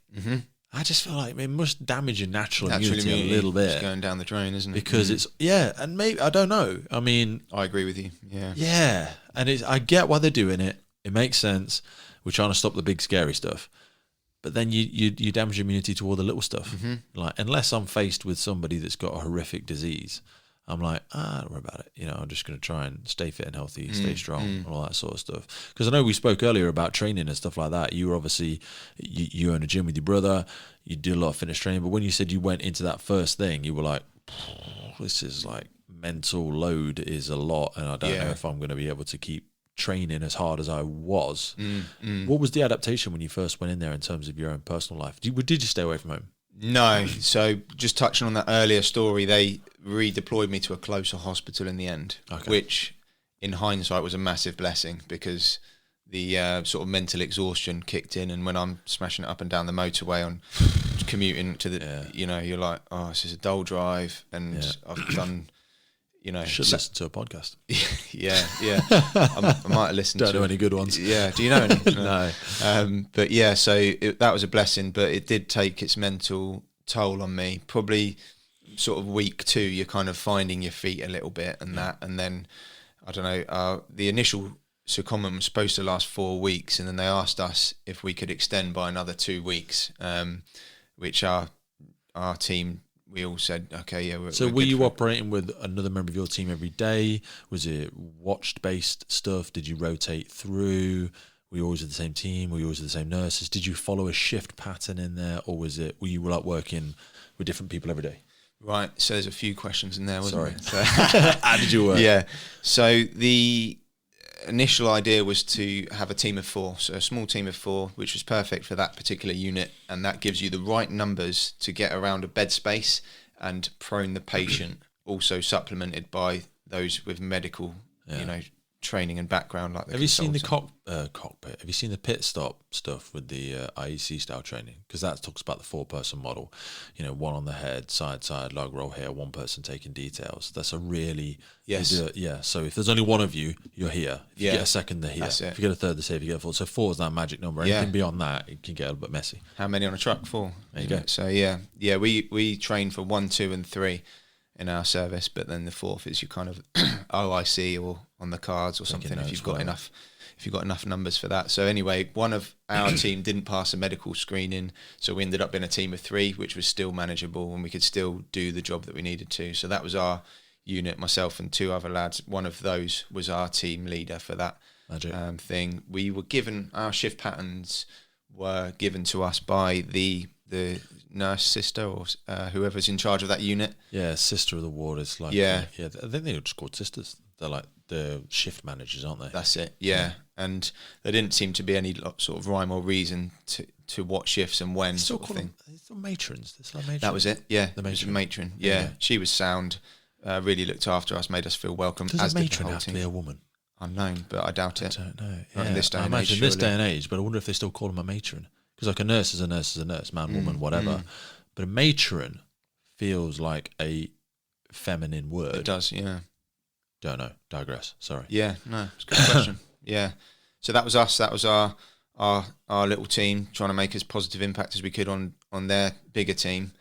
I just feel like it must damage your natural immunity a little bit. It's going down the drain, isn't it? Because it's, and maybe, I don't know. I mean, I agree with you. Yeah. And I get why they're doing it. It makes sense. We're trying to stop the big scary stuff. But then you damage your immunity to all the little stuff. Like, unless I'm faced with somebody that's got a horrific disease, I'm like, don't worry about it. You know, I'm just going to try and stay fit and healthy, stay strong, and all that sort of stuff. Because I know we spoke earlier about training and stuff like that. You were obviously, you own a gym with your brother. You do a lot of fitness training. But when you said you went into that first thing, you were like, this is like, mental load is a lot. And I don't know if I'm going to be able to keep training as hard as I was. What was the adaptation when you first went in there in terms of your own personal life? Did you stay away from home? No. So just touching on that earlier story, they redeployed me to a closer hospital in the end, which in hindsight was a massive blessing because the sort of mental exhaustion kicked in. And when I'm smashing it up and down the motorway on commuting to the, you know, you're like, oh, this is a dull drive. And I've done, you know, should listen to a podcast. I might have listened Don't know any good ones. Yeah. Do you know any? No. But yeah, so that was a blessing, but it did take its mental toll on me. Probably sort of week 2, you're kind of finding your feet a little bit and that. And then, I don't know, the initial secondment was supposed to last 4 weeks. And then they asked us if we could extend by another 2 weeks, which our team, we all said, okay, yeah. So were you operating with another member of your team every day? Was it watched-based stuff? Did you rotate through? Were you always with the same team? Were you always with the same nurses? Did you follow a shift pattern in there? Or were you like working with different people every day? Right, so there's a few questions in there, wasn't there? How did you work? Yeah, so the initial idea was to have a team of 4, so a small team of 4, which was perfect for that particular unit, and that gives you the right numbers to get around a bed space and prone the patient, also supplemented by those with medical, you know, training and background. Like, have you seen the cockpit? Have you seen the pit stop stuff with the IEC style training? Because that talks about the 4-person model. You know, one on the head, side, log roll here, one person taking details. That's a really So if there's only one of you, you're here. If you get a second, they're here. If you get a third, they're here. If you get a fourth, so 4 is that magic number. Anything beyond that, it can get a little bit messy. How many on a truck? 4. There you go. So we train for 1, 2, and 3 in our service, but then the 4th is your kind of OIC or on the cards or something if you've got enough numbers for that. So anyway, one of our team didn't pass a medical screening, so we ended up in a team of 3, which was still manageable and we could still do the job that we needed to. So that was our unit, myself and 2 other lads. One of those was our team leader for that thing. We were given, our shift patterns were given to us by the nurse sister or whoever's in charge of that unit. Yeah, sister of the ward. It's like I think they're just called sisters. They're like the shift managers, aren't they? That's it. Yeah. And there didn't seem to be any sort of rhyme or reason to what shifts and when. Still sort of thing. It's the matrons. It's like matrons. That was it. Yeah, the matron. Yeah, she was sound. Really looked after us, made us feel welcome. Does a matron have to be a woman? Unknown, but I doubt it. I don't know. Not in this day I and imagine age, this day and age, but I wonder if they still call them a matron. Because like a nurse is a nurse is a nurse, man, woman, whatever. But a matron feels like a feminine word. It does, yeah. Don't know. Digress. Sorry. Yeah, no, it's a good question. Yeah. So that was us. That was our little team trying to make as positive impact as we could on their bigger team.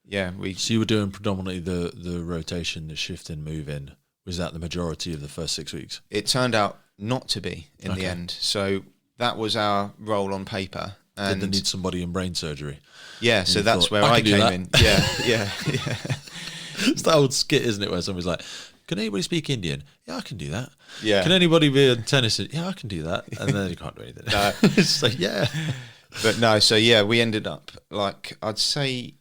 Yeah, So you were doing predominantly the rotation, the shift in, move in. Was that the majority of the first 6 weeks? It turned out not to be in the end. So that was our role on paper. Did they need somebody in brain surgery? Yeah, so that's where I came in. Yeah. It's that old skit, isn't it, where somebody's like, can anybody speak Indian? Yeah, I can do that. Yeah. Can anybody be a tennis? Yeah, I can do that. And then you can't do anything. No. It's like, yeah. But no, so yeah, we ended up, like, I'd say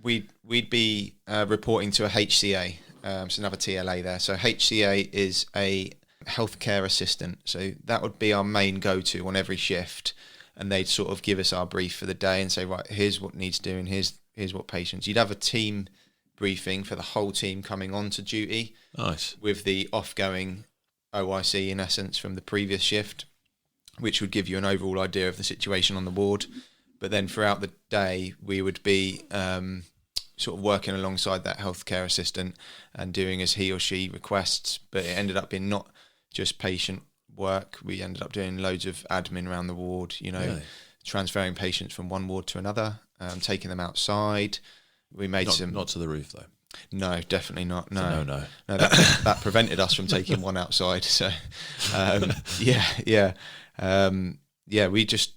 we'd be reporting to a HCA. It's another TLA there. So HCA is a healthcare assistant. So that would be our main go-to on every shift. And they'd sort of give us our brief for the day and say, right, here's what needs doing, here's what patients. You'd have a team briefing for the whole team coming on to duty. Nice. With the off-going OIC, in essence, from the previous shift, which would give you an overall idea of the situation on the ward. But then throughout the day, we would be sort of working alongside that healthcare assistant and doing as he or she requests. But it ended up being not just patient work. We ended up doing loads of admin around the ward, Really? Transferring patients from one ward to another, taking them outside. We made Not to the roof, though. No, definitely not. No, No. That prevented us from taking one outside. So, yeah. We just,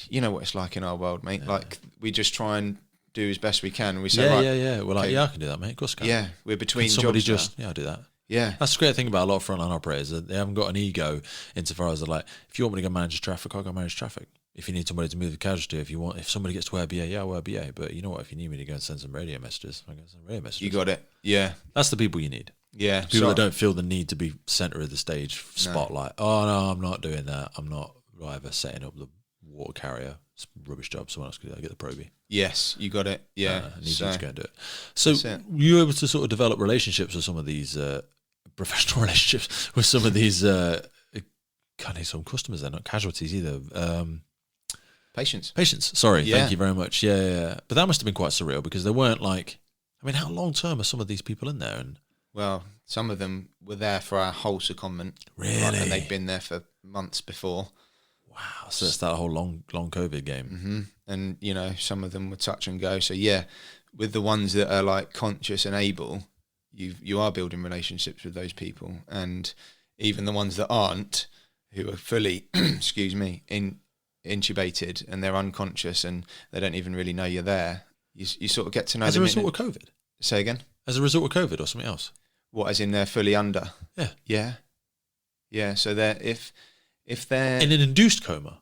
you know what it's like in our world, mate. Yeah. Like, we just try and do as best we can. And we say, yeah. We're like, okay, I can do that, mate. Of course I can. Yeah, we're between somebody jobs just, I'll do that. Yeah. That's the great thing about a lot of frontline operators, that they haven't got an ego insofar as they're like, if you want me to go manage traffic, I'll go manage traffic. If you need somebody to move the casualty, if somebody gets to wear BA, I'll wear BA. But you know what? If you need me to go and send some radio messages, I'll go send radio messages. You got it. Yeah. That's the people you need. Yeah. People that don't feel the need to be centre of the stage, spotlight. No. Oh, no, I'm not doing that. I'm not either setting up the water carrier. It's a rubbish job. Someone else could do that. Get the probie. Yes, you got it. Yeah. I need you to go and do it. So were you able to sort of develop relationships with some of these professional relationships with some of these can't name some customers? They're not casualties either. Patients. Sorry, thank you very much. Yeah. But that must have been quite surreal because they weren't like. I mean, how long term are some of these people in there? And well, some of them were there for our whole secondment. Really? And they'd been there for months before. Wow. So it's that whole long COVID game. Mm-hmm. And some of them were touch and go. So yeah, with the ones that are like conscious and able, you are building relationships with those people, and even the ones that aren't, who are fully, intubated and they're unconscious and they don't even really know you're there. You sort of get to know as them a result of COVID. Say again? As a result of COVID or something else? What, as in they're fully under? Yeah. So they're if they're in an induced coma.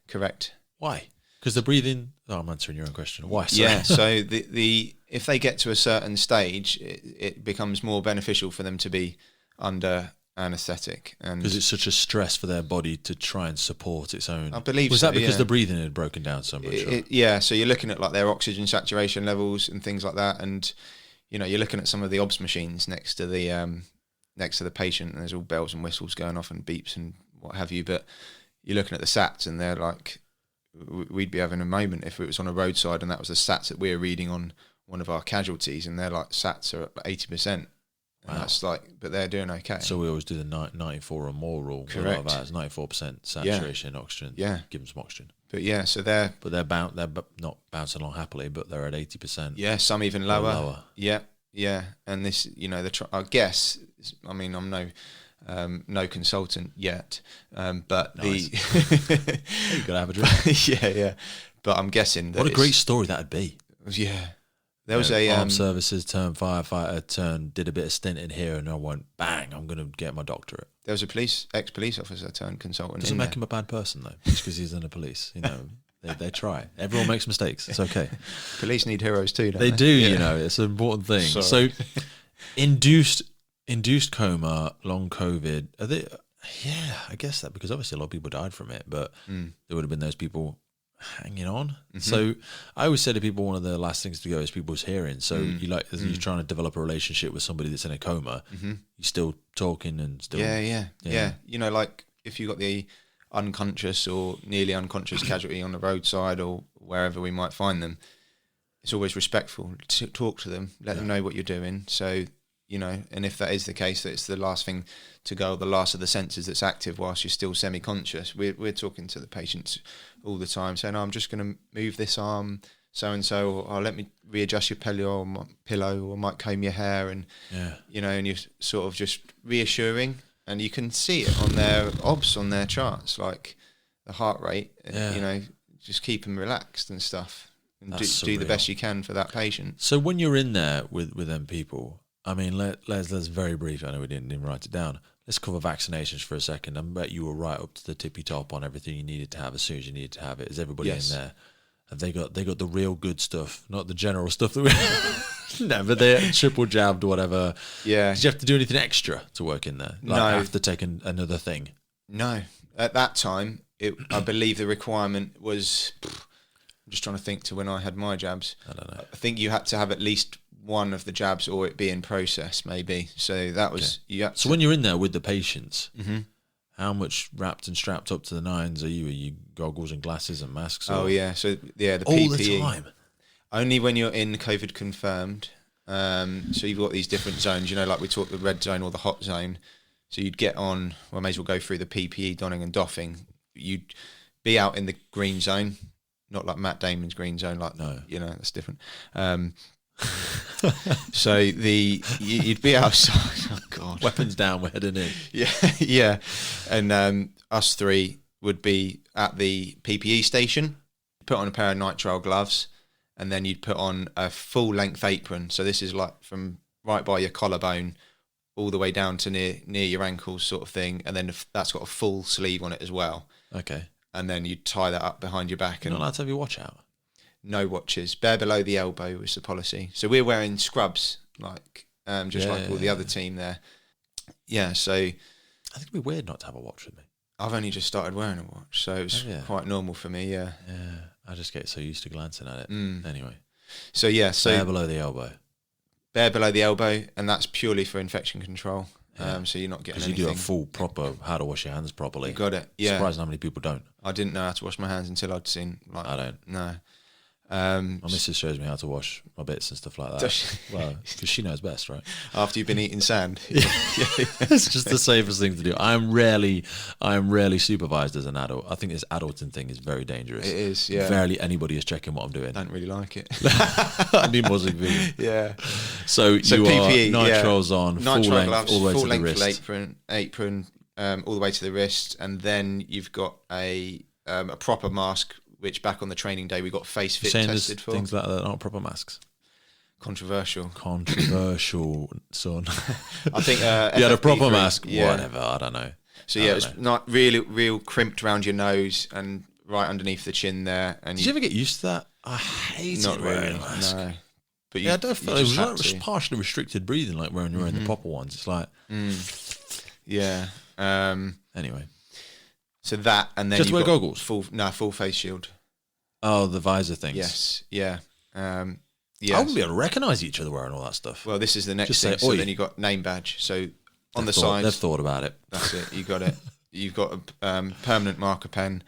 Correct. Why? Because they're breathing. Oh, I'm answering your own question. Why? Sorry. Yeah. So the if they get to a certain stage, it becomes more beneficial for them to be under anaesthetic, and because it's such a stress for their body to try and support its own. I believe was that because the breathing had broken down so much? Yeah, so you're looking at like their oxygen saturation levels and things like that, and you're looking at some of the OBS machines next to the patient, and there's all bells and whistles going off and beeps and what have you. But you're looking at the SATs, and they're like, we'd be having a moment if it was on a roadside, and that was the SATs that we're reading on one of our casualties, and they're like SATs are at 80%. Wow. That's like, but they're doing okay. So we always do the 94 or more rule. Correct. That's 94% saturation oxygen. Yeah. Give them some oxygen. But yeah, so they're not bouncing along happily, but they're at 80%. Yeah, some even lower. Yeah. And this, I guess, I mean, I'm no consultant yet, but nice. You gotta have a drink. Yeah. But I'm guessing that what a great story that'd be. Yeah. There was a armed services turned firefighter did a bit of stint in here, and I went bang. I'm going to get my doctorate. There was a ex-police officer turned consultant. Doesn't make him a bad person though, just because he's in the police. They try. Everyone makes mistakes. It's okay. Police need heroes too. Don't they do. Yeah. It's an important thing. Sorry. So, induced coma, long COVID. Are they? Yeah, I guess that because obviously a lot of people died from it, but there would have been those people hanging on. Mm-hmm. So I always say to people, one of the last things to go is people's hearing. So you're trying to develop a relationship with somebody that's in a coma. You're still talking and still yeah. Like if you got the unconscious or nearly unconscious casualty on the roadside or wherever we might find them, it's always respectful to talk to them, let them know what you're doing. So and if that is the case, that it's the last thing to go, the last of the senses that's active whilst you're still semi-conscious. We're talking to the patients all the time, saying, I'm just going to move this arm so-and-so, or let me readjust your pillow, or might comb your hair, and and you're sort of just reassuring, and you can see it on their OBS, on their charts, like the heart rate, just keep them relaxed and stuff, and That's do the surreal. best you can for that patient. So when you're in there with them people, I mean, let's very brief. I know we didn't even write it down. Let's cover vaccinations for a second. I bet you were right up to the tippy top on everything you needed to have as soon as you needed to have it. Is everybody Yes. in there? Have they got the real good stuff, not the general stuff that we no, but they're triple jabbed or whatever. Yeah. Did you have to do anything extra to work in there? Like No. after taking another thing? No, at that time, I believe the requirement was. I'm just trying to think to when I had my jabs. I don't know. I think you had to have at least one of the jabs, or it be in process, maybe. So that was you. Had So to, when you're in there with the patients, how much wrapped and strapped up to the nines are you? Are you goggles and glasses and masks? oh yeah, so yeah, the all PPE. the time. Only when you're in COVID confirmed. So you've got these different zones, like we talked the red zone or the hot zone. So you'd get on, well, I may as well go through the PPE donning and doffing. You'd be out in the green zone, not like Matt Damon's green zone, like, No. That's different. So you'd be outside. Oh God, Weapons down, we're heading in. yeah. And us three would be at the PPE station, put on a pair of nitrile gloves, and then you'd put on a full length apron. So this is like from right by your collarbone all the way down to near your ankles, sort of thing. And then that's got a full sleeve on it as well. Okay. And then you'd tie that up behind your back. You're And not allowed to have your watch out. no watches, bare below the elbow was the policy. So we're wearing scrubs, like all the other team there. Yeah, so I think it'd be weird not to have a watch with me. I've only just started wearing a watch, so it was Oh, yeah. quite normal for me. Yeah. Yeah, I just get so used to glancing at it. Anyway, So yeah, so bare below the elbow. bare below the elbow, and that's purely for infection control. Yeah. So you're not getting Because you anything. do a full proper how to wash your hands properly. You got it. Yeah. Surprising how many people don't. I didn't know how to wash my hands until I'd seen. Like, I don't. No. My missus shows me how to wash my bits and stuff like that. Does she? Well, because she knows best, right? After you've been eating sand. It's just the safest thing to do. I'm rarely supervised as an adult. I think this adulting thing is very dangerous. It is, yeah. Rarely anybody is checking what I'm doing. Don't really like it. I need more vegan. Yeah. So you PPE, are nitriles on, Nitrile full length, gloves, all the way full to the length wrist. apron, all the way to the wrist, and then you've got a proper mask, which back on the training day we got face fit Saying there's tested for. things like that aren't proper masks. Controversial. Controversial, son. I think You had a proper FFP3, mask, yeah. whatever. I don't know. So I yeah, don't it's know. not real crimped around your nose and right underneath the chin there. And Did you ever get used to that? I hate not it wearing really, a mask. no. But Yeah, I don't feel it just was had like to. partially restricted breathing, like when you're wearing the proper ones. It's like Yeah. anyway. So that, and then Just you've wear got goggles? full face shield. Oh, the visor things. Yes. Yeah. I Yeah. wouldn't be able to recognise each other wearing all that stuff. Well, this is the next Just thing. say, So "Oi." then you got name badge. So on the They've sides, thought about it. that's it. You got it. You've got a permanent marker pen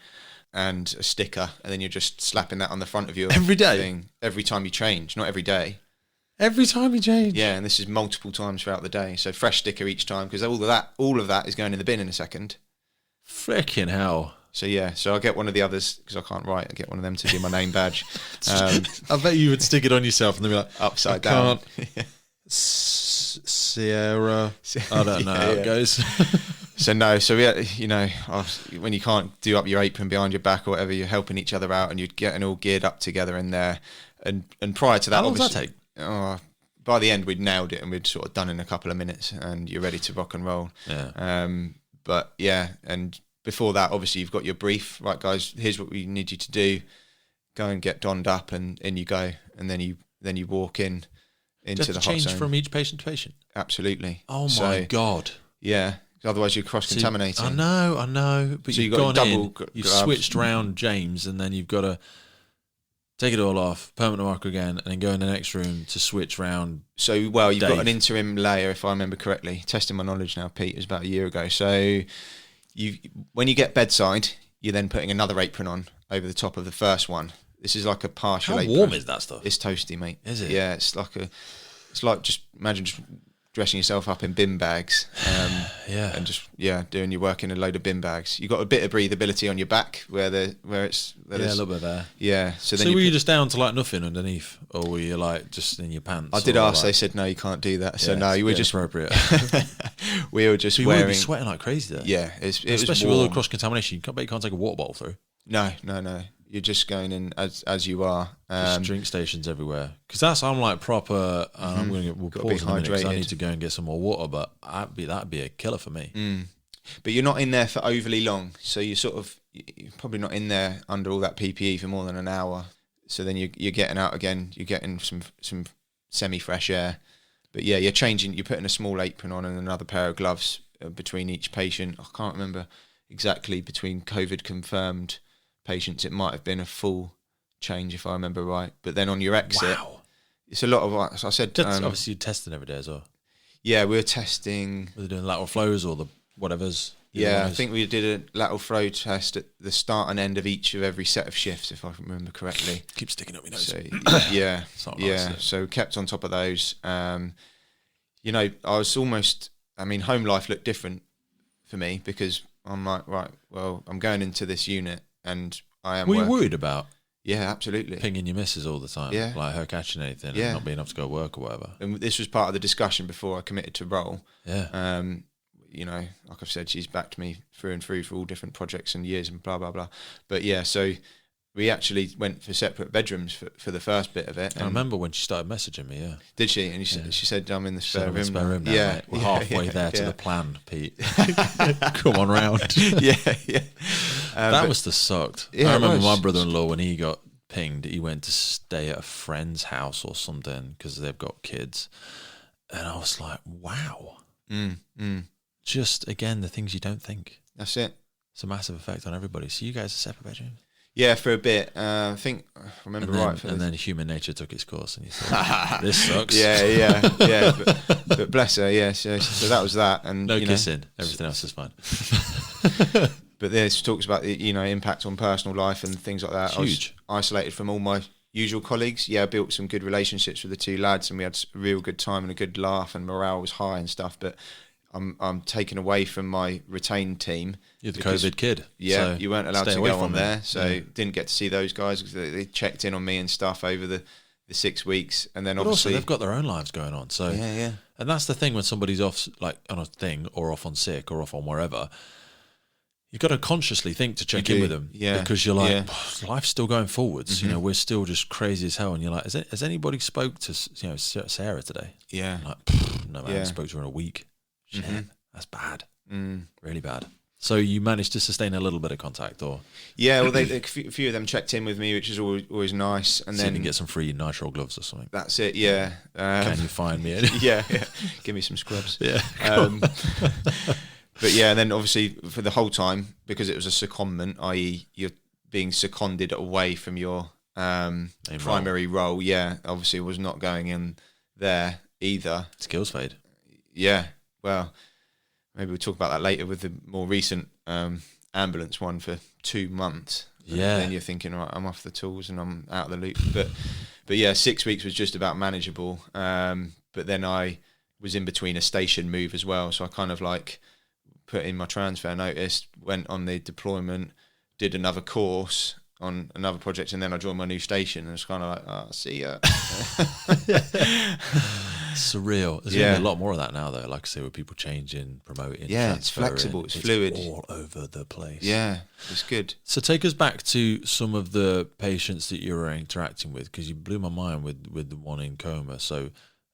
and a sticker, and then you're just slapping that on the front of your Every day? thing every time you change. Not every day. Every time you change. Yeah, and this is multiple times throughout the day. So fresh sticker each time, because all of that is going in the bin in a second. Freaking hell. So yeah, so I'll get one of the others, because I can't write. I get one of them to do my name badge. I bet you would stick it on yourself and they'd be like, Upside I down. can't. Sierra. I don't know Yeah, how yeah. it goes. So no, so yeah, when you can't do up your apron behind your back or whatever, you're helping each other out, and you're getting all geared up together in there. And prior to that, How long does that obviously, by the end, we'd nailed it, and we'd sort of done in a couple of minutes, and you're ready to rock and roll. Yeah. But yeah, and before that, obviously, you've got your brief, right, guys? Here's what we need you to do. Go and get donned up, and in you go, and then you walk into Just the to hot change zone. from each patient to patient. Absolutely. Oh my So, God. yeah, otherwise you're cross-contaminating. I know. But So you've you've got gone double in, you've gloves. switched round James, and then you've got to take it all off, permanent marker again, and then go in the next room to switch round. So, well, you've got Dave. an interim layer, if I remember correctly. Testing my knowledge now, Pete, it was about a year ago. So, when you get bedside, you're then putting another apron on over the top of the first one. This is like a partial How apron. warm is that stuff? It's toasty, mate. Is it? Yeah, it's like just imagine just dressing yourself up in bin bags, Yeah. and just doing your work in a load of bin bags. You got a bit of breathability on your back where Yeah, a there's little bit there. yeah. So then So were you put- just down to like nothing underneath, or were you like just in your pants? I did or ask. like- They said no, you can't do that. So Yeah, no, it's you a were bit just appropriate. we were just But you would be wearing. sweating like crazy there. Yeah, it was Especially with all warm. the cross contamination. You can't take a water bottle through. No. You're just going in as you are. Just drink stations everywhere. Because I'm like proper. We'll pause in a minute 'cause I need to go and get some more water. But that'd be a killer for me. But you're not in there for overly long, so you're probably not in there under all that PPE for more than an hour. So then you're getting out again. You're getting some semi-fresh air. But yeah, you're putting a small apron on and another pair of gloves between each patient. I can't remember exactly between COVID confirmed patients. It might have been a full change if I remember right. But then on your exit, it's a lot of. As I said, obviously you're testing every day as well. Yeah, we're testing. Were they doing lateral flows or the whatever's? Yeah, I think we did a lateral flow test at the start and end of every set of shifts, if I remember correctly. Keep sticking up your nose. So, yeah, So kept on top of those. I was almost. I mean, home life looked different for me because I'm like, right, well, I'm going into this unit and I am. Were you worried about? Yeah, absolutely. Pinging your missus all the time. Yeah. Like her catching anything and not being able to go work or whatever. And this was part of the discussion before I committed to role. Yeah. Like I've said, she's backed me through and through for all different projects and years and blah, blah, blah. But yeah, so we actually went for separate bedrooms for the first bit of it. I remember when she started messaging me, yeah. Did she? And she said, I'm in the spare room. Now, yeah. Mate. We're halfway there to the plan, Pete. Come on round. Yeah. That must have sucked. Yeah, I remember my brother-in-law, when he got pinged, he went to stay at a friend's house or something because they've got kids. And I was like, wow. Just, again, the things you don't think. That's it. It's a massive effect on everybody. So you guys are separate bedrooms? Yeah, for a bit. I think I remember right. And then human nature took its course, and you thought, "This sucks." Yeah. But bless her. Yeah. So that was that. And no kissing. Everything else is fine. But this talks about impact on personal life and things like that. Huge. I was isolated from all my usual colleagues. Yeah, I built some good relationships with the two lads, and we had a real good time and a good laugh, and morale was high and stuff. But I'm taken away from my retained team. You're the COVID kid. Yeah, so you weren't allowed to go on there, so yeah. Didn't get to see those guys because they checked in on me and stuff over the 6 weeks, and then but obviously also they've got their own lives going on. So yeah. And that's the thing when somebody's off, like on a thing, or off on sick, or off on wherever. You've got to consciously think to check in with them, because you're like, life's still going forwards. Mm-hmm. We're still just crazy as hell, and you're like, has anybody spoke to Sarah today? Yeah, I'm like, no, man, I haven't spoke to her in a week. Shit, that's bad, really bad. So you managed to sustain a little bit of contact, or well, a few of them checked in with me, which is always nice. And see then you get some free nitrile gloves or something. That's it. Yeah. Can you find me any? Yeah. Give me some scrubs. Yeah. But yeah, and then obviously for the whole time, because it was a secondment, i.e. you're being seconded away from your primary role. Yeah, obviously was not going in there either. Skills fade. Yeah, well, maybe we'll talk about that later with the more recent ambulance one for 2 months. Yeah. And then you're thinking, right, I'm off the tools and I'm out of the loop. But yeah, 6 weeks was just about manageable. But then I was in between a station move as well. So I kind of like put in my transfer notice, went on the deployment, did another course on another project, and then I joined my new station, and it's kind of like, see ya. Surreal. There's going to be a lot more of that now, though. Like I say, with people changing, promoting. Yeah, it's flexible, it's fluid, all over the place. Yeah, it's good. So take us back to some of the patients that you were interacting with, because you blew my mind with the one in coma. So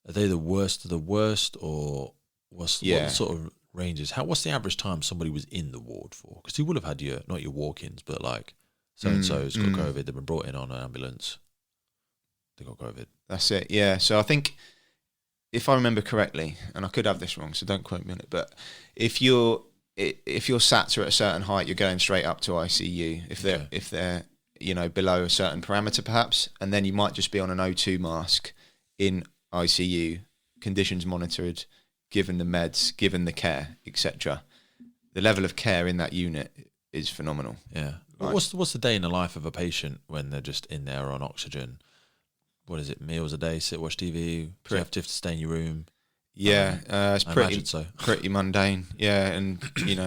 are they the worst of the worst, or what sort of ranges? What's the average time somebody was in the ward for? Because you would have had not your walk-ins, but like so-and-so's got COVID, they've been brought in on an ambulance, they got COVID. That's it, yeah. So I think, if I remember correctly, and I could have this wrong, so don't quote me on it, but if your SATs are at a certain height, you're going straight up to ICU. If they're below a certain parameter perhaps, and then you might just be on an O2 mask in ICU, conditions monitored, given the meds, given the care, etc. The level of care in that unit is phenomenal. Yeah. Like, what's the day in the life of a patient when they're just in there on oxygen? What is it? Meals a day, sit, watch TV? Do you have to stay in your room? Yeah, it's pretty mundane. Yeah, and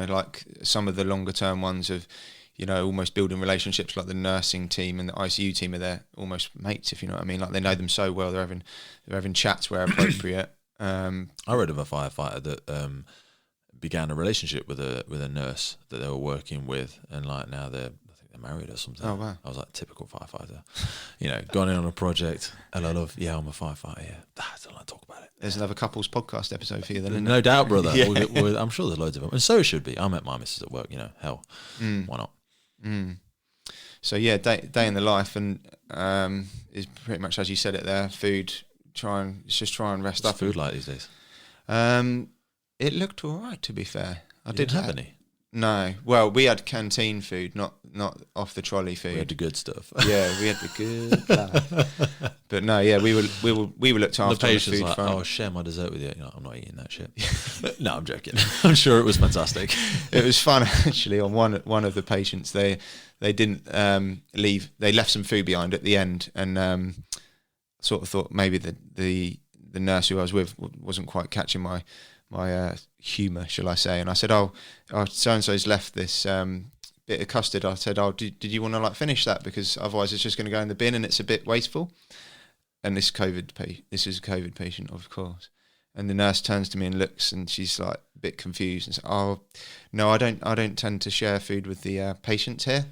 like some of the longer term ones of, almost building relationships, like the nursing team and the ICU team are there almost mates, if you know what I mean. Like they know them so well, they're having chats where appropriate. I read of a firefighter that began a relationship with a nurse that they were working with, and like now they're they're married or something. Oh, wow. I was like typical firefighter, gone in on a project. Hello, love. Yeah, I'm a firefighter. Yeah, I don't like to talk about it. There's another couples podcast episode for you then, isn't No doubt, brother. Yeah. I'm sure there's loads of them, and so it should be. I met my missus at work. Hell, why not? So yeah, day in the life, and is pretty much as you said it there. Food, try and rest What's up. food like these days? It looked all right, to be fair. I didn't have any. No, well, we had canteen food, not off the trolley food. We had the good stuff. Yeah, we had the good stuff. But no, yeah, we were looked after. The patient's on the food like, front. "Oh, share my dessert with you." I'm not eating that shit. No, I'm joking. I'm sure it was fantastic. It was fun actually. On one of the patients, they didn't leave. They left some food behind at the end, and sort of thought maybe the nurse who I was with wasn't quite catching my humour, shall I say? And I said, "Oh, so and so's left this bit of custard." I said, "Oh, did you want to finish that, because otherwise it's just going to go in the bin and it's a bit wasteful." And this is a COVID patient, of course. And the nurse turns to me and looks, and she's like a bit confused and says, "Oh, no, I don't tend to share food with the patients here."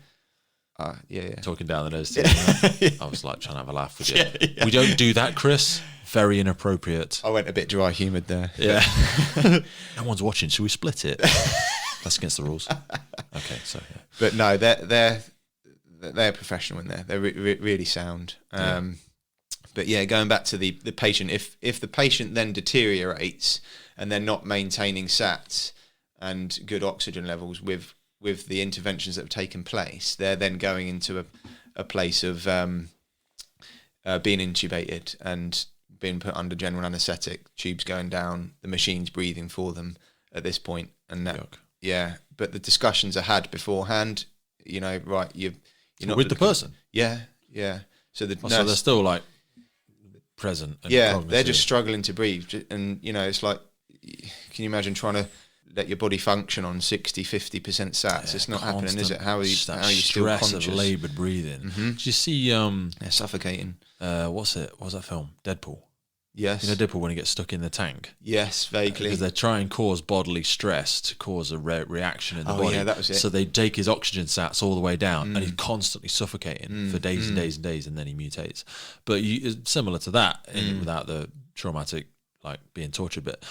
Yeah. Talking down the nose to you. I was like trying to have a laugh with you. Yeah. We don't do that, Chris. Very inappropriate. I went a bit dry humoured there. Yeah. No one's watching. Should we split it? That's against the rules. Okay, so yeah. But no, they're professional in there. They're really sound. But yeah, going back to the patient, if the patient then deteriorates and they're not maintaining SATs and good oxygen levels with the interventions that have taken place, they're then going into a place of being intubated and being put under general anaesthetic, tubes going down, the machine's breathing for them at this point. And that, yeah, but the discussions are had beforehand, right, you're not with the person. Yeah. So the nurse, so they're still present and cognitive. They're just struggling to breathe, and it's like, can you imagine trying to let your body function on 60-50% SATs? It's not happening, is it? How are you still conscious? Of laboured breathing. Mm-hmm. Do you see they're suffocating. What's that film? Deadpool. Yes. Deadpool, when he gets stuck in the tank. Yes, vaguely. Because they try and cause bodily stress to cause a reaction in the body. Yeah, that was it. So they take his oxygen sats all the way down, and he's constantly suffocating for days and days and days, and then he mutates. But it's similar to that, without the traumatic, being tortured bit,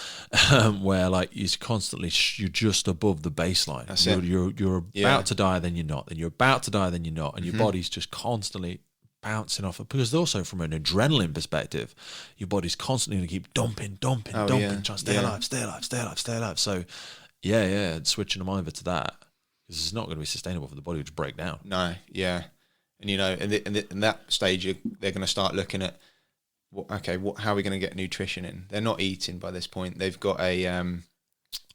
where you're constantly you're just above the baseline. That's you're about to die, then you're not. Then you're about to die, then you're not, and your body's just constantly bouncing off it, because also from an adrenaline perspective, your body's constantly going to keep dumping, trying to stay alive. So switching them over to that, because it's not going to be sustainable for the body to break down. No, yeah. And in that stage, they're going to start looking at how are we going to get nutrition in? They're not eating by this point. They've got a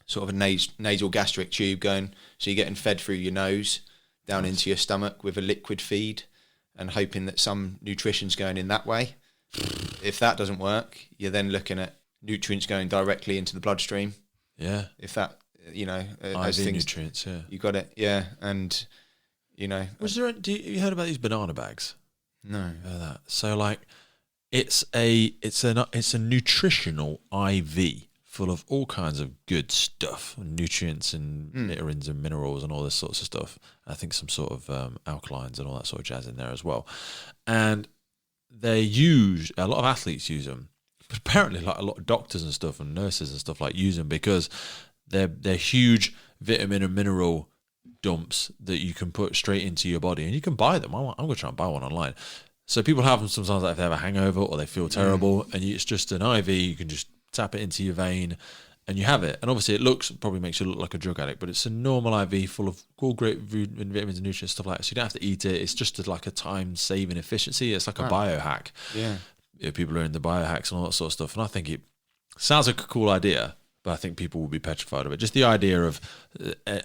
sort of a nasal gastric tube going, so you're getting fed through your nose down into your stomach with a liquid feed, and hoping that some nutrition's going in that way. If that doesn't work, you're then looking at nutrients going directly into the bloodstream. Yeah. If that, IV nutrients, yeah. You got it, yeah. And, Was there? You heard about these banana bags? No. Heard that. So it's a nutritional IV full of all kinds of good stuff, nutrients and vitamins and minerals and all this sorts of stuff. I think some sort of alkalines and all that sort of jazz in there as well. And a lot of athletes use them, but apparently a lot of doctors and stuff and nurses and stuff use them because they're huge vitamin and mineral dumps that you can put straight into your body, and you can buy them. I'm going to try and buy one online. So people have them sometimes if they have a hangover or they feel terrible, and it's just an IV. You can just tap it into your vein and you have it. And obviously it probably makes you look like a drug addict, but it's a normal IV full of all great vitamins and nutrients, stuff like that. So you don't have to eat it. It's just a time-saving efficiency. It's like a biohack. Yeah. People are in the biohacks and all that sort of stuff. And I think it sounds like a cool idea, but I think people will be petrified of it. Just the idea of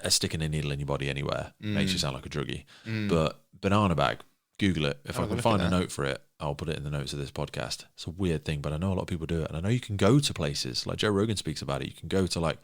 sticking a needle in your body anywhere makes you sound like a druggie. But banana bag, Google it. If I can find a note for it, I'll put it in the notes of this podcast. It's a weird thing, but I know a lot of people do it. And I know you can go to places, like Joe Rogan speaks about it. You can go to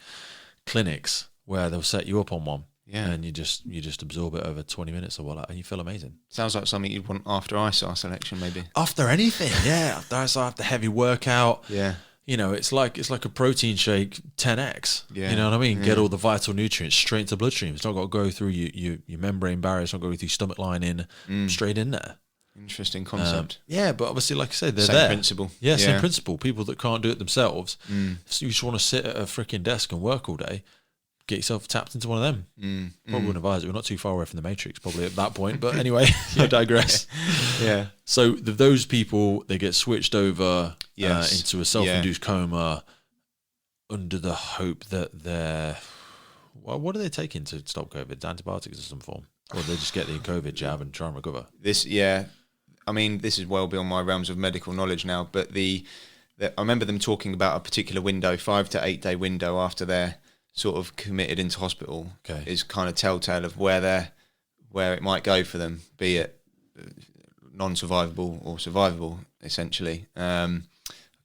clinics where they'll set you up on one. Yeah. And you just absorb it over 20 minutes or whatever, and you feel amazing. Sounds like something you'd want after ISAR selection, maybe. After anything, yeah. After ISAR, after heavy workout. Yeah. it's like a protein shake 10x. Yeah. You know what I mean? Yeah. Get all the vital nutrients straight into the bloodstream. It's not got to go through your membrane barrier. It's not got to go through your stomach lining. Straight in there. Interesting concept. Yeah, but obviously, like I said, they're Same there. principle. Yeah, same principle. People that can't do it themselves. Mm. So you just want to sit at a freaking desk and work all day. Get yourself tapped into one of them. Probably wouldn't advise it. We're not too far away from the Matrix, probably at that point. But anyway, I digress. Yeah. So those people, they get switched over Yes. into a self-induced coma under the hope that they're... Well, what are they taking to stop COVID? Antibiotics of some form? Or they just get the COVID jab and try and recover? This is well beyond my realms of medical knowledge now, but I remember them talking about a particular window, 5 to 8 day window after they're sort of committed into hospital, is kind of telltale of where it might go for them, be it non-survivable or survivable, essentially. I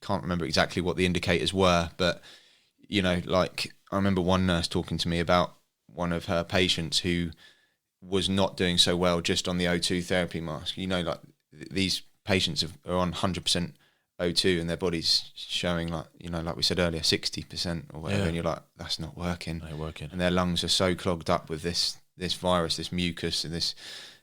can't remember exactly what the indicators were, but like I remember one nurse talking to me about one of her patients who was not doing so well just on the O2 therapy mask. Like these patients are on 100% O2 and their body's showing like we said earlier, 60% or whatever, and you're like, that's not working. Ain't working. And their lungs are so clogged up with this virus, this mucus, and it's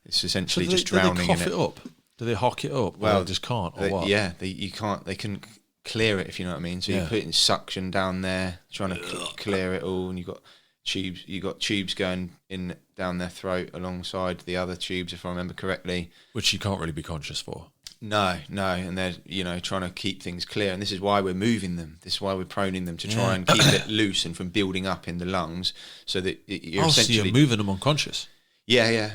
essentially So just drowning do they cough in it. it up? Do they hock it up? Well, or they just can't, or what? Yeah, you can't. They can clear it, if you know what I mean. So you put it in suction down there, trying to clear it all, and you got tubes going in down their throat alongside the other tubes, if I remember correctly. Which you can't really be conscious for. No, and they're trying to keep things clear, and this is why we're moving them. This is why we're proning them to try and keep it loose and from building up in the lungs, so that you're essentially so you're moving them unconscious. Yeah.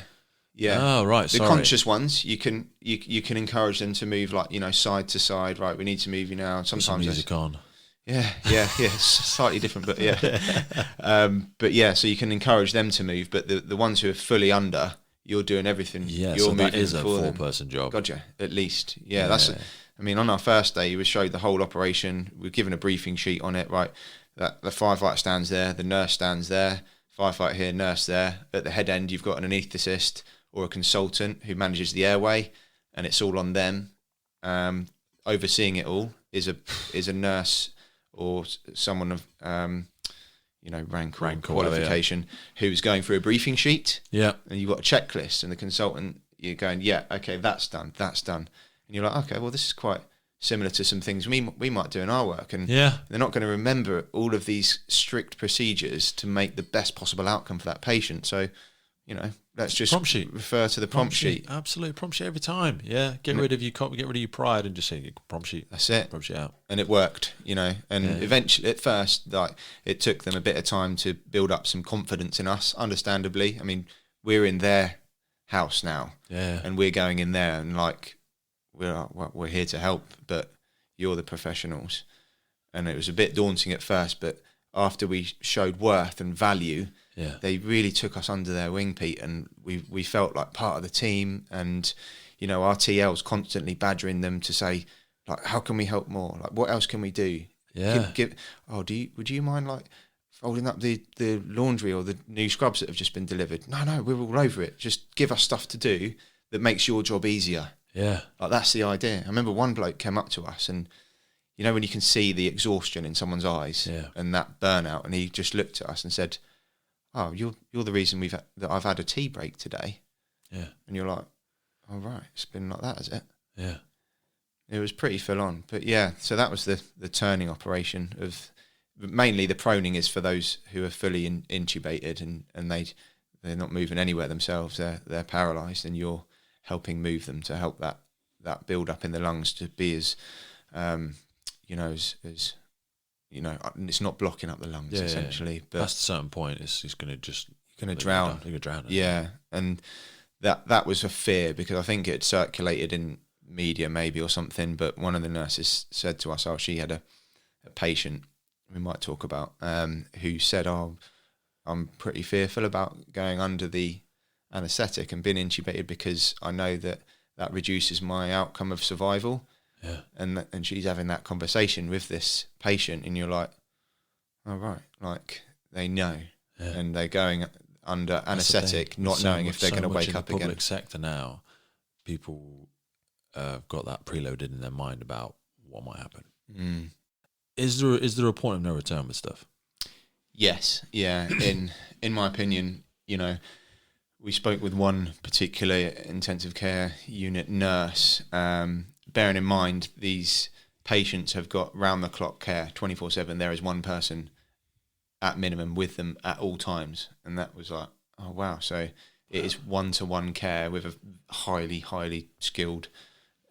Oh, right. The conscious ones, you can encourage them to move like side to side. Right, we need to move you now. Sometimes some music on. Yeah. Slightly different, but yeah. So you can encourage them to move, but the ones who are fully under, you're doing everything. Yeah, you're so that moving is a for them. 4-person job. Gotcha, at least. Yeah, that's. I mean, on our first day, we showed the whole operation. We're given a briefing sheet on it. Right, that the firefighter stands there, the nurse stands there, firefighter here, nurse there. At the head end, you've got an anaesthetist or a consultant who manages the airway, and it's all on them. Overseeing it all is a nurse or someone of rank or qualification who's going through a briefing sheet. Yeah. And you've got a checklist, and the consultant, you're going, okay, that's done. And you're like, okay, well, this is quite similar to some things we might do in our work. And they're not going to remember all of these strict procedures to make the best possible outcome for that patient. So, let's just prompt sheet. Refer to the prompt sheet. Absolutely, prompt sheet every time. Yeah, get rid of your pride and just say prompt sheet. That's it. Prompt sheet out. And it worked, and eventually, at first, like it took them a bit of time to build up some confidence in us. Understandably, I mean, we're in their house now, and we're going in there, and like we're here to help, but you're the professionals. And it was a bit daunting at first, but after we showed worth and value. Yeah, they really took us under their wing, Pete, and we felt like part of the team. And our TL's constantly badgering them to say, like, how can we help more? Like, what else can we do? Yeah. Would you mind like folding up the laundry or the new scrubs that have just been delivered? No, we're all over it. Just give us stuff to do that makes your job easier. Yeah, like that's the idea. I remember one bloke came up to us, and when you can see the exhaustion in someone's eyes and that burnout, and he just looked at us and said, oh, you're the reason that I've had a tea break today. Yeah. And you're like, oh, right, it's been like that, is it? Yeah. It was pretty full on. But yeah, so that was the turning operation of, mainly the proning is for those who are fully intubated and they're not moving anywhere themselves. They're paralysed, and you're helping move them to help that build up in the lungs to be as, as it's not blocking up the lungs essentially. But past a certain point, it's going to drown. You're going to drown. Yeah, and that was a fear, because I think it circulated in media maybe or something. But one of the nurses said to us, she had a patient we might talk about who said, I'm pretty fearful about going under the anaesthetic and being intubated because I know that reduces my outcome of survival. Yeah. And she's having that conversation with this patient, and you're like, oh, right, like they know, and they're going under anaesthetic, not knowing if they're going to wake up again. In the public sector now, people got that preloaded in their mind about what might happen. Is there a point of no return with stuff? Yes, yeah. In my opinion, we spoke with one particular intensive care unit nurse. Bearing in mind these patients have got round-the-clock care 24/7. There is one person at minimum with them at all times, and that was like, oh wow. So it is one-to-one care with a highly, highly skilled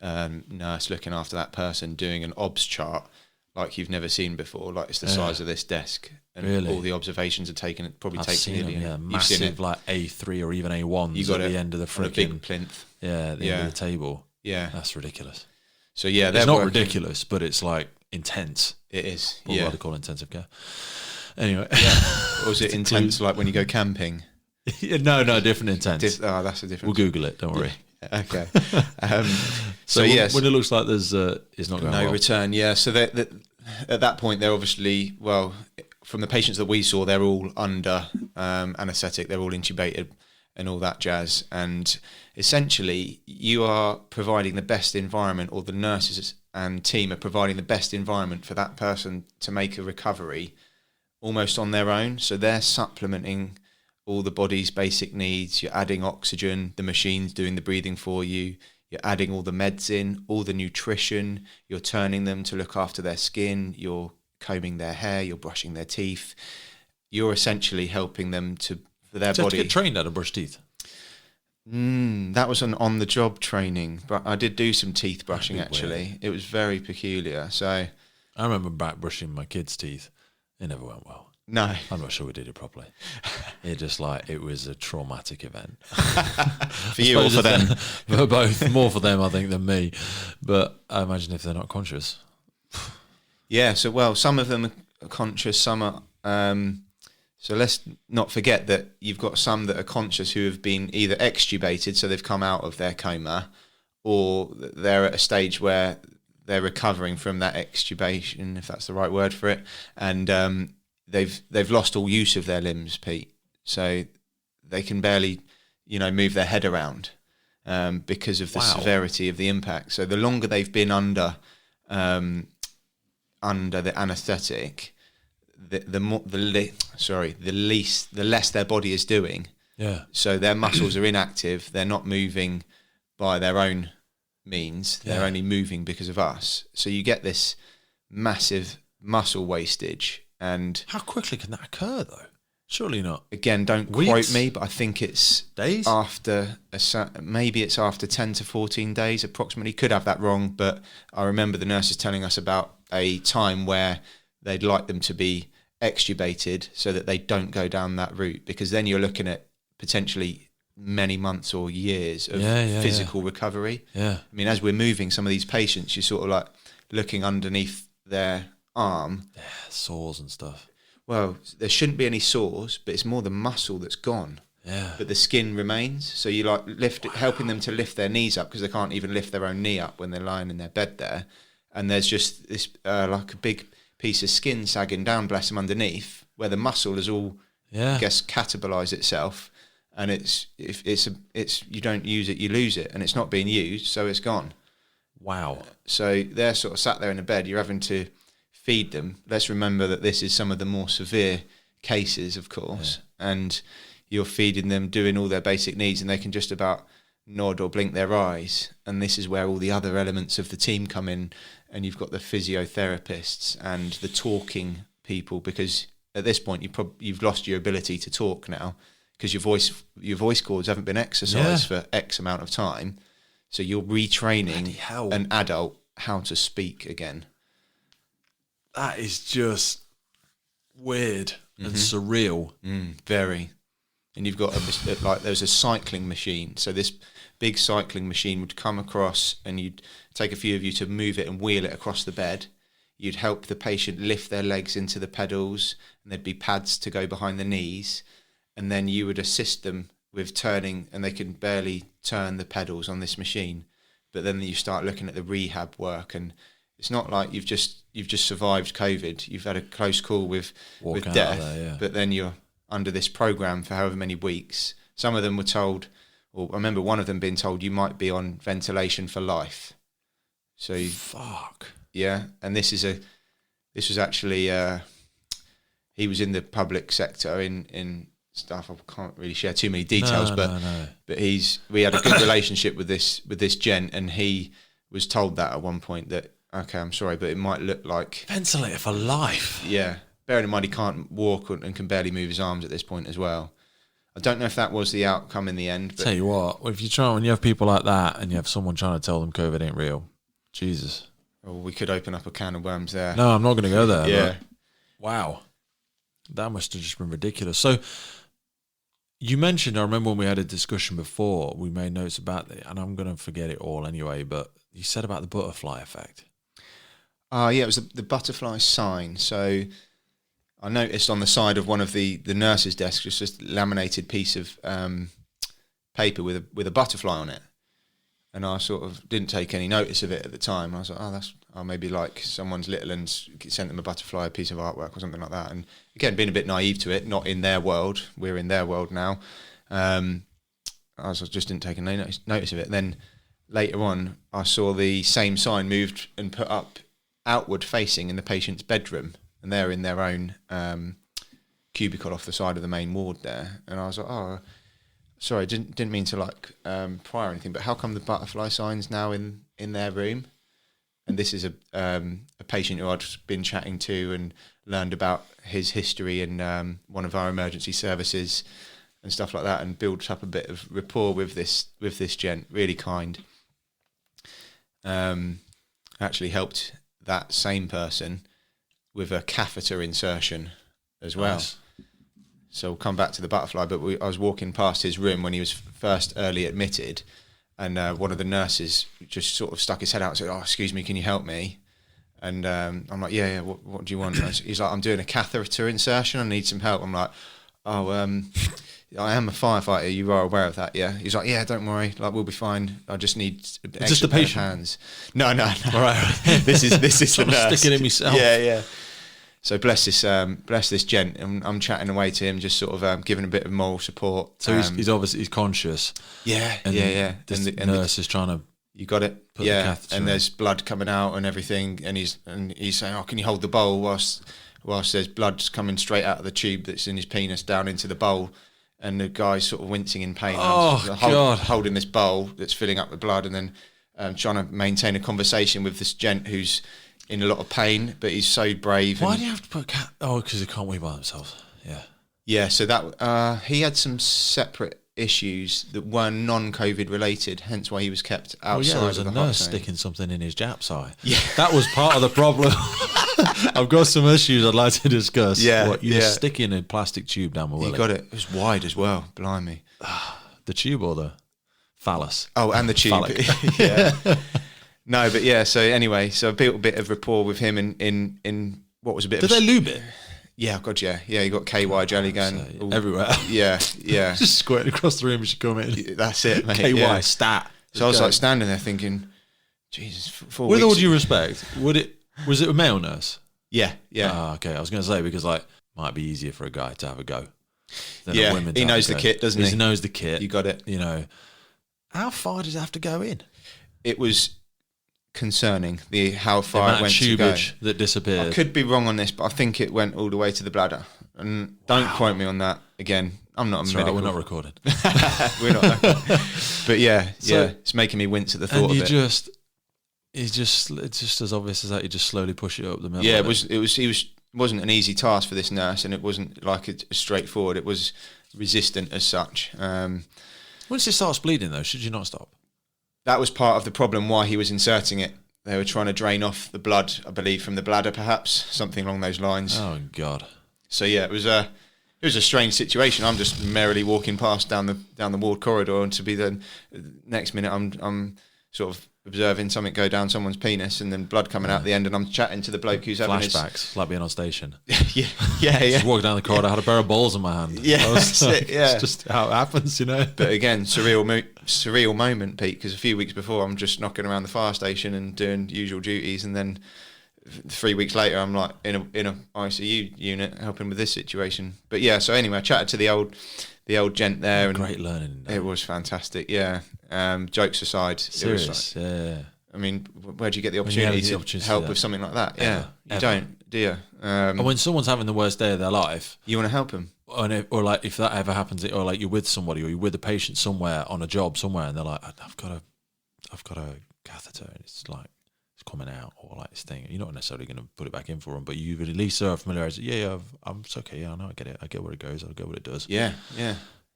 nurse looking after that person, doing an obs chart like you've never seen before. Like it's the size of this desk, and all the observations are taken. It probably takes nearly. Massive, you've seen it, like A3 or even A1s. You got at the end of the freaking big plinth. Yeah, at the end of the table. Yeah, that's ridiculous. So yeah, it's not ridiculous, but it's like intense. It is. What do they call intensive care? Anyway, or is it intense like when you go camping? No, different intense. That's a different. We'll Google it. Don't worry. Okay. So yes, when it looks like there's it's not going no well. return. Yeah. So at that point, they're obviously, well, from the patients that we saw, they're all under anaesthetic. They're all intubated and all that jazz. And essentially, you are providing the best environment, or the nurses and team are providing the best environment for that person to make a recovery almost on their own. So they're supplementing all the body's basic needs. You're adding oxygen, the machine's doing the breathing for you. You're adding all the meds in, all the nutrition. You're turning them to look after their skin. You're combing their hair. You're brushing their teeth. You're essentially helping them for their body. Did you get trained how to brush teeth? That was an on-the-job training, but I did do some teeth brushing actually. Weird. It was very peculiar. So I remember back brushing my kids' teeth. It never went well. No. I'm not sure we did it properly. It was a traumatic event. For you or for them? For both. More for them, I think, than me. But I imagine if they're not conscious. Yeah, so, well, some of them are conscious, some are... so let's not forget that you've got some that are conscious who have been either extubated, so they've come out of their coma, or they're at a stage where they're recovering from that extubation, if that's the right word for it, and... They've lost all use of their limbs, Pete. So they can barely, move their head around because of the severity of the impact. So the longer they've been under the anaesthetic, the less their body is doing. Yeah. So their muscles are inactive. They're not moving by their own means. They're only moving because of us. So you get this massive muscle wastage. And how quickly can that occur, though? Surely not. Again, don't quote me, but I think it's days. Maybe it's after 10 to 14 days, approximately. Could have that wrong, but I remember the nurses telling us about a time where they'd like them to be extubated so that they don't go down that route, because then you're looking at potentially many months or years of physical recovery. Yeah. I mean, as we're moving some of these patients, you're sort of like looking underneath their arm. Yeah, sores and stuff. Well, there shouldn't be any sores, but it's more the muscle that's gone. Yeah. But the skin remains. So you helping them to lift their knees up, because they can't even lift their own knee up when they're lying in their bed there. And there's just this like a big piece of skin sagging down, bless them, underneath, where the muscle has all, I guess, catabolized itself. And it's you don't use it, you lose it, and it's not being used, so it's gone. Wow. So they're sort of sat there in the bed. You're having to feed them. Let's remember that this is some of the more severe cases, of course, and you're feeding them, doing all their basic needs, and they can just about nod or blink their eyes. And this is where all the other elements of the team come in, and you've got the physiotherapists and the talking people, because at this point you've lost your ability to talk now, because your voice cords haven't been exercised for X amount of time. So you're retraining an adult how to speak again. That is just weird and surreal. Very. And you've got there's a cycling machine. So this big cycling machine would come across, and you'd take a few of you to move it and wheel it across the bed. You'd help the patient lift their legs into the pedals, and there'd be pads to go behind the knees. And then you would assist them with turning, and they can barely turn the pedals on this machine. But then you start looking at the rehab work, and it's not like you've just survived COVID. You've had a close call with death, but then you're under this program for however many weeks. Some of them were told, or I remember one of them being told, you might be on ventilation for life. So fuck. Yeah, and this is This was actually he was in the public sector in stuff. I can't really share too many details, but we had a good relationship with this gent, and he was told that at one point that, okay, I'm sorry, but it might look like ventilator for life. Yeah, bearing in mind he can't walk and can barely move his arms at this point as well. I don't know if that was the outcome in the end. But tell you what, if you try, when you have people like that and you have someone trying to tell them COVID ain't real, Jesus. Well, we could open up a can of worms there. No, I'm not going to go there. Yeah. Wow. That must have just been ridiculous. So you mentioned, I remember when we had a discussion before, we made notes about it, and I'm going to forget it all anyway, but you said about the butterfly effect. Yeah, it was the butterfly sign. So I noticed on the side of one of the nurse's desks just a laminated piece of paper with a butterfly on it. And I sort of didn't take any notice of it at the time. I was like, maybe like someone's little and sent them a butterfly, a piece of artwork or something like that. And again, being a bit naive to it, not in their world. We're in their world now. I just didn't take any notice of it. Then later on, I saw the same sign moved and put up outward facing in the patient's bedroom. And they're in their own cubicle off the side of the main ward there. And I was like, sorry, didn't mean to pry or anything, but how come the butterfly sign's now in their room? And this is a patient who I'd been chatting to and learned about his history in one of our emergency services and stuff like that, and built up a bit of rapport with this gent. Really kind. Actually helped that same person with a catheter insertion as well. Nice. So we'll come back to the butterfly, but I was walking past his room when he was first early admitted, and one of the nurses just sort of stuck his head out and said, excuse me, can you help me? And I'm like, yeah, what do you want? He's like, I'm doing a catheter insertion, I need some help. I'm like, I am a firefighter, you are aware of that, yeah? He's like, yeah, don't worry, we'll be fine. I just need extra pair of hands. No. All right. This is the nurse. Stick it in myself. Yeah. So bless this gent, and I'm chatting away to him, just sort of giving a bit of moral support. So he's obviously conscious. Yeah. The nurse is trying to. You got it. Put the catheter in. There's blood coming out and everything, and he's saying, can you hold the bowl whilst there's blood coming straight out of the tube that's in his penis down into the bowl, and the guy's sort of wincing in pain. God! Holding this bowl that's filling up with blood, and then trying to maintain a conversation with this gent who's in a lot of pain, but he's so brave. Why do you have to put because they can't wee by themselves. Yeah, so that he had some separate issues that were non-COVID related, hence why he was kept outside. There was a nurse sticking something in his Jap's eye. Yeah, that was part of the problem. I've got some issues I'd like to discuss. Yeah, you're sticking a plastic tube down my willy. You got it. It was wide as well. Blimey. The tube or the phallus? Oh, and the tube. Yeah. No, but yeah. So anyway, I built a bit of rapport with him in what was a bit. Did they lube it? Yeah, God, yeah. You got KY jelly going everywhere. Yeah. Just squirting across the room as you come in. That's it, mate. KY stat. So I was standing there thinking, Jesus, 4 with weeks. all due respect, was it a male nurse? Yeah. Okay. I was going to say, because might be easier for a guy to have a go than a woman. He knows the kit, doesn't he? He knows the kit. You got it. How far does it have to go in? It was concerning how far it went to go. That disappeared. I could be wrong on this, but I think it went all the way to the bladder. And don't quote me on that. Again, I'm not a medical. Right, we're not recording. We're not. But it's making me wince at the thought of it. It's just as obvious as that. You just slowly push it up the middle. Yeah, it wasn't an easy task for this nurse, and it wasn't straightforward. It was resistant as such. Once it starts bleeding, though, should you not stop? That was part of the problem why he was inserting it. They were trying to drain off the blood, I believe, from the bladder, perhaps something along those lines. Oh God! So yeah, it was a strange situation. I'm just merrily walking past down the ward corridor, and to be the next minute, I'm sort of observing something go down someone's penis, and then blood coming out the end, and I'm chatting to the bloke who's having flashbacks, like being on station. yeah. Just walking down the corridor, I had a barrel of balls in my hand. Yeah, that's it. Yeah, it's just how it happens, But again, surreal moment, Pete, because a few weeks before I'm just knocking around the fire station and doing usual duties, and then 3 weeks later I'm like in a ICU unit helping with this situation. But yeah, so anyway, I chatted to the old gent there, and great learning. It was fantastic. Yeah, jokes aside, serious. I mean, where do you get the opportunity to help with something like that? Yeah, you don't. dear. And when someone's having the worst day of their life, You want to help them. or like if that ever happens, or like you're with somebody, or you're with a patient somewhere on a job somewhere, and they're like, I've got a catheter, and it's like it's coming out, or like this thing. You're not necessarily going to put it back in for them, but you've at least familiarised. It's okay. Yeah, I know, I get it. I get where it goes. I get what it does. Yeah.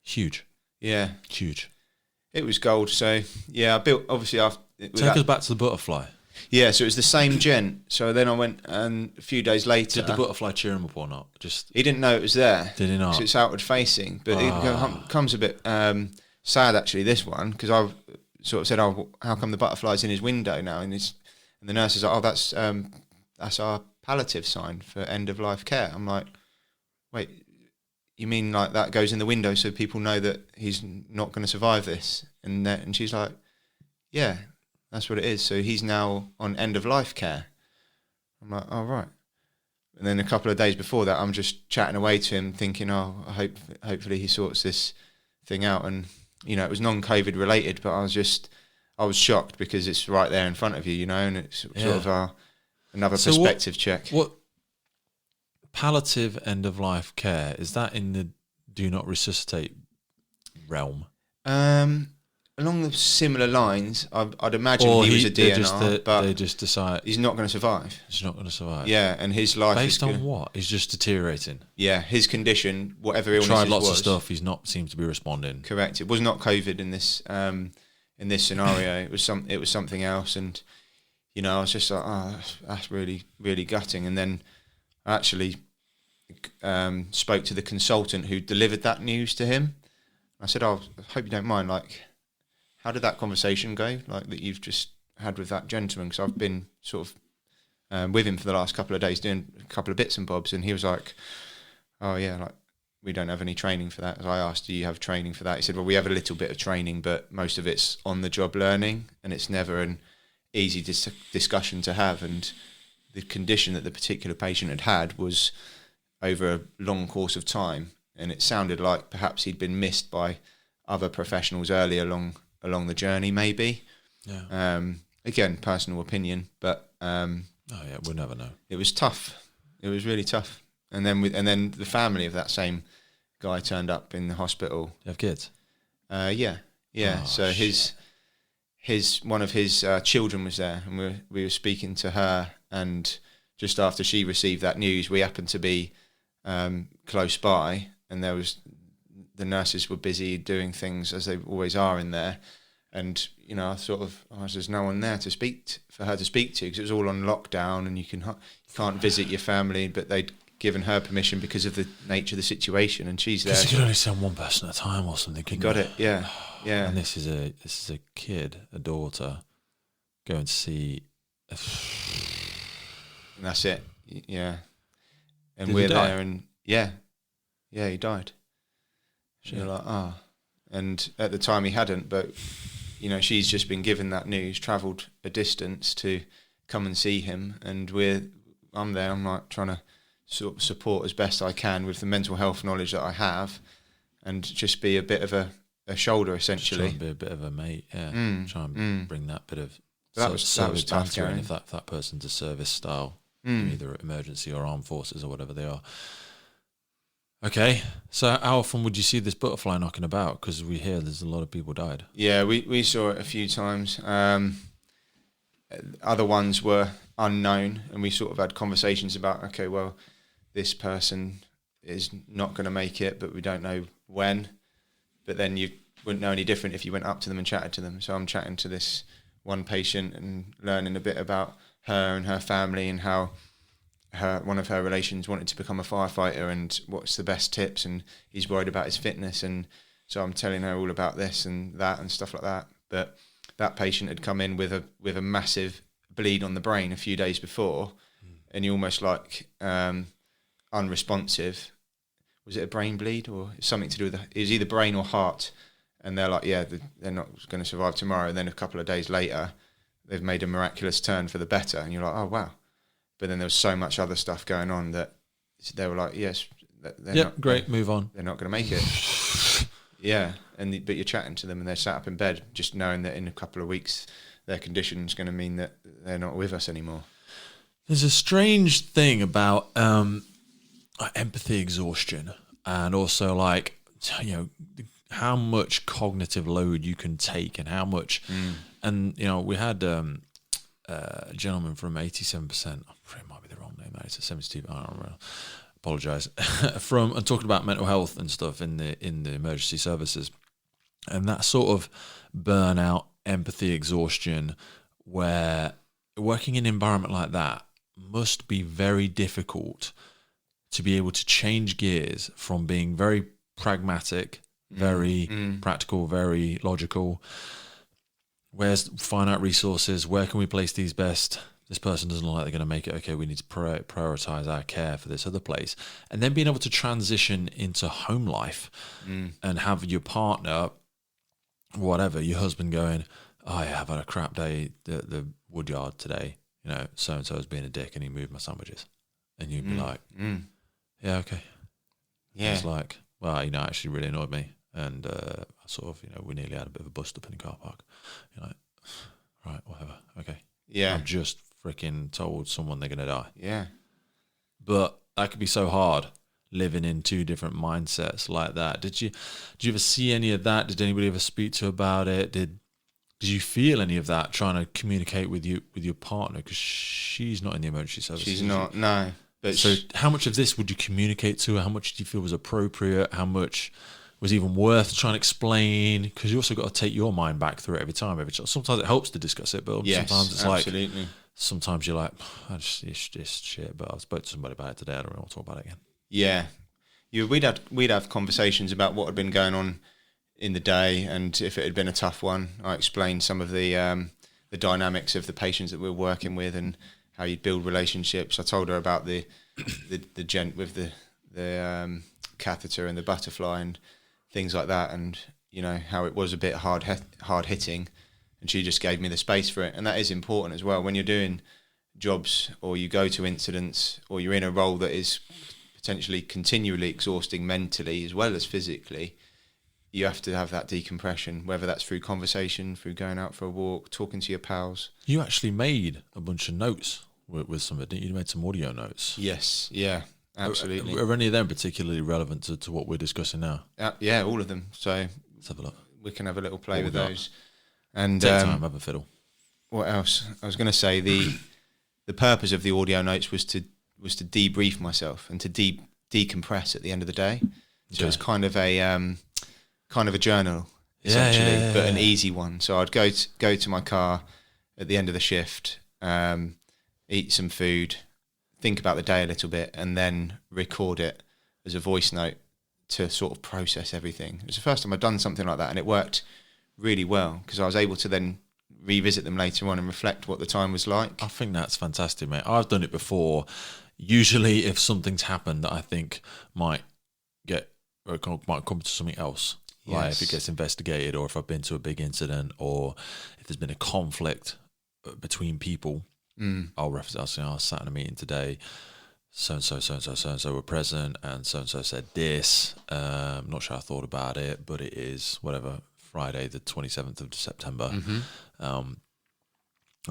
Huge. Yeah. Huge. It was gold. So yeah, I built obviously after. Take us back to the butterfly. Yeah, so it was the same gent. So then I went, and a few days later, Did the butterfly cheer him up or not? Just he didn't know it was there. Did he not? 'Cause it's outward facing, but it comes a bit sad actually. This one, because I sort of said, "Oh, how come the butterfly's in his window now?" And the nurse is like, "Oh, that's our palliative sign for end of life care." I'm like, "Wait, you mean like that goes in the window so people know that he's not going to survive this?" And she's like, "Yeah, that's what it is. So he's now on end of life care." I'm like, "Oh, right." And then a couple of days before that, I'm just chatting away to him, thinking, "Oh, hopefully he sorts this thing out." And it was non-COVID related, but I was shocked because it's right there in front of you, and it's sort of another perspective check. What palliative end of life care is that in the do not resuscitate realm? Along the similar lines, I'd imagine he was a DNR, but they just decide he's not going to survive. He's not going to survive. Yeah, and his life based on what? He's just deteriorating. Yeah, his condition, whatever illness tried lots of stuff. He's not seemed to be responding. Correct. It was not COVID in this scenario. It was something else, and I was just like, "Oh, that's really, really gutting." And then I actually spoke to the consultant who delivered that news to him. I said, "Oh, I hope you don't mind. Like, how did that conversation go? Like that you've just had with that gentleman?" Because I've been sort of with him for the last couple of days doing a couple of bits and bobs, and he was like, "Oh yeah, like we don't have any training for that." As I asked, "Do you have training for that?" He said, "Well, we have a little bit of training, but most of it's on the job learning, and it's never an easy discussion to have." And the condition that the particular patient had was over a long course of time, and it sounded like perhaps he'd been missed by other professionals early along the journey, maybe. Yeah. Again, personal opinion, but we'll never know. It was tough. It was really tough. And then the family of that same guy turned up in the hospital. You have kids? Yeah. Oh, so his one of his children was there, and we were speaking to her, and just after she received that news, we happened to be close by, and the nurses were busy doing things as they always are in there, and I sort of there's no one there for her to speak to, because it was all on lockdown, and you can't visit your family, but they'd given her permission because of the nature of the situation, and she's there. Because you could only send one person at a time or something. You got it, yeah. And this is a kid, a daughter, going to see. And that's it, yeah. And Did we're he die? there, and yeah, he died. You're like, and at the time he hadn't, but she's just been given that news, travelled a distance to come and see him, and I'm there. I'm like trying to sort of support as best I can with the mental health knowledge that I have, and just be a bit of a shoulder essentially. Just try and be a bit of a mate, yeah. Try and bring that bit of that was tough. And if that person's a service style, either emergency or armed forces or whatever they are. Okay, so how often would you see this butterfly knocking about? Because we hear there's a lot of people died. Yeah, we saw it a few times. Other ones were unknown, and we sort of had conversations about, okay, well, this person is not going to make it, but we don't know when. But then you wouldn't know any different if you went up to them and chatted to them. So I'm chatting to this one patient and learning a bit about her and her family, and how one of her relations wanted to become a firefighter, and what's the best tips, and he's worried about his fitness, and so I'm telling her all about this and that and stuff like that. But that patient had come in with a massive bleed on the brain a few days before, and he almost like unresponsive. Was it a brain bleed or something to do with it was either brain or heart? And they're like, yeah, they're not going to survive tomorrow. And then a couple of days later, they've made a miraculous turn for the better, and you're like, oh wow. But then there was so much other stuff going on that they were like, yes, move on. They're not going to make it. Yeah, but you're chatting to them, and they're sat up in bed, just knowing that in a couple of weeks their condition's going to mean that they're not with us anymore. There's a strange thing about empathy exhaustion, and also like, you know, how much cognitive load you can take, and how much. And you know, we had a gentleman from 87%. I'm afraid it might be the wrong name. It's a 72. I don't remember. Apologise. From and talking about mental health and stuff in the emergency services, and that sort of burnout, empathy exhaustion, where working in an environment like that must be very difficult to be able to change gears from being very pragmatic, very practical, very logical. Where's finite resources? Where can we place these best? This person doesn't look like they're going to make it. Okay, we need to prioritize our care for this other place. And then being able to transition into home life and have your partner, whatever, your husband going, oh yeah, I've had a crap day at the woodyard today. You know, so-and-so is being a dick and he moved my sandwiches. And you'd be like, yeah, okay. Yeah. It's like, well, you know, it actually really annoyed me. And I sort of, you know, we nearly had a bit of a bust up in the car park. You're like, right, whatever, okay. Yeah. I've just freaking told someone they're going to die. Yeah. But that could be so hard, living in two different mindsets like that. Did you ever see any of that? Did anybody ever speak to you about it? Did you feel any of that trying to communicate with your partner? Because she's not in the emergency service. She's not, no. But so how much of this would you communicate to her? How much do you feel was appropriate? How much was even worth trying to explain? Because you also got to take your mind back through it every time. Sometimes it helps to discuss it, but sometimes it's absolutely. Like, sometimes you're like, it's shit, but I spoke to somebody about it today. I don't really want to talk about it again. Yeah. We'd have conversations about what had been going on in the day, and if it had been a tough one, I explained some of the dynamics of the patients that we were working with and how you'd build relationships. I told her about the gent with the catheter and the butterfly and things like that, and you know how it was a bit hard hitting, and she just gave me the space for it. And that is important as well when you're doing jobs or you go to incidents or you're in a role that is potentially continually exhausting mentally as well as physically. You have to have that decompression, whether that's through conversation, through going out for a walk, talking to your pals. You actually made a bunch of notes with some of it, didn't you? You made some audio notes. Yes, yeah, absolutely. Are any of them particularly relevant to what we're discussing now? Yeah, all of them. So let's have a look. We can have a little play with those. And take time, have a fiddle. What else? I was going to say the purpose of the audio notes was to debrief myself and to decompress at the end of the day. So it's kind of a journal essentially, but an easy one. So I'd go to my car at the end of the shift, eat some food, think about the day a little bit, and then record it as a voice note to sort of process everything. It was the first time I'd done something like that, and it worked really well because I was able to then revisit them later on and reflect what the time was like. I think that's fantastic, mate. I've done it before. Usually if something's happened that I think might come to something else, like if it gets investigated, or if I've been to a big incident, or if there's been a conflict between people, I'll reference it. I'll say, I was sat in a meeting today, so-and-so were present, and so-and-so said this. I'm not sure I thought about it, but it is, whatever, Friday the 27th of September. And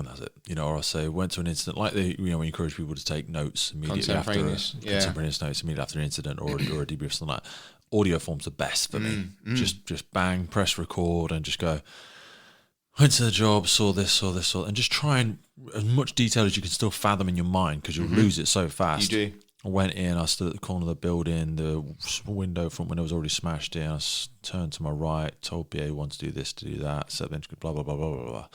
that's it. You know, or I'll say, went to an incident, like when you encourage people to take notes immediately after contemporaneous notes immediately after an incident or a debrief, something like that. Audio form's the best for me. Just bang, press record, and just go, went to the job, saw this, and just try and as much detail as you can still fathom in your mind, because you'll lose it so fast. You do. I went in, I stood at the corner of the building, the front window was already smashed in. I turned to my right, told PA one to do this, to do that, set the blah, blah, blah, blah, blah, blah.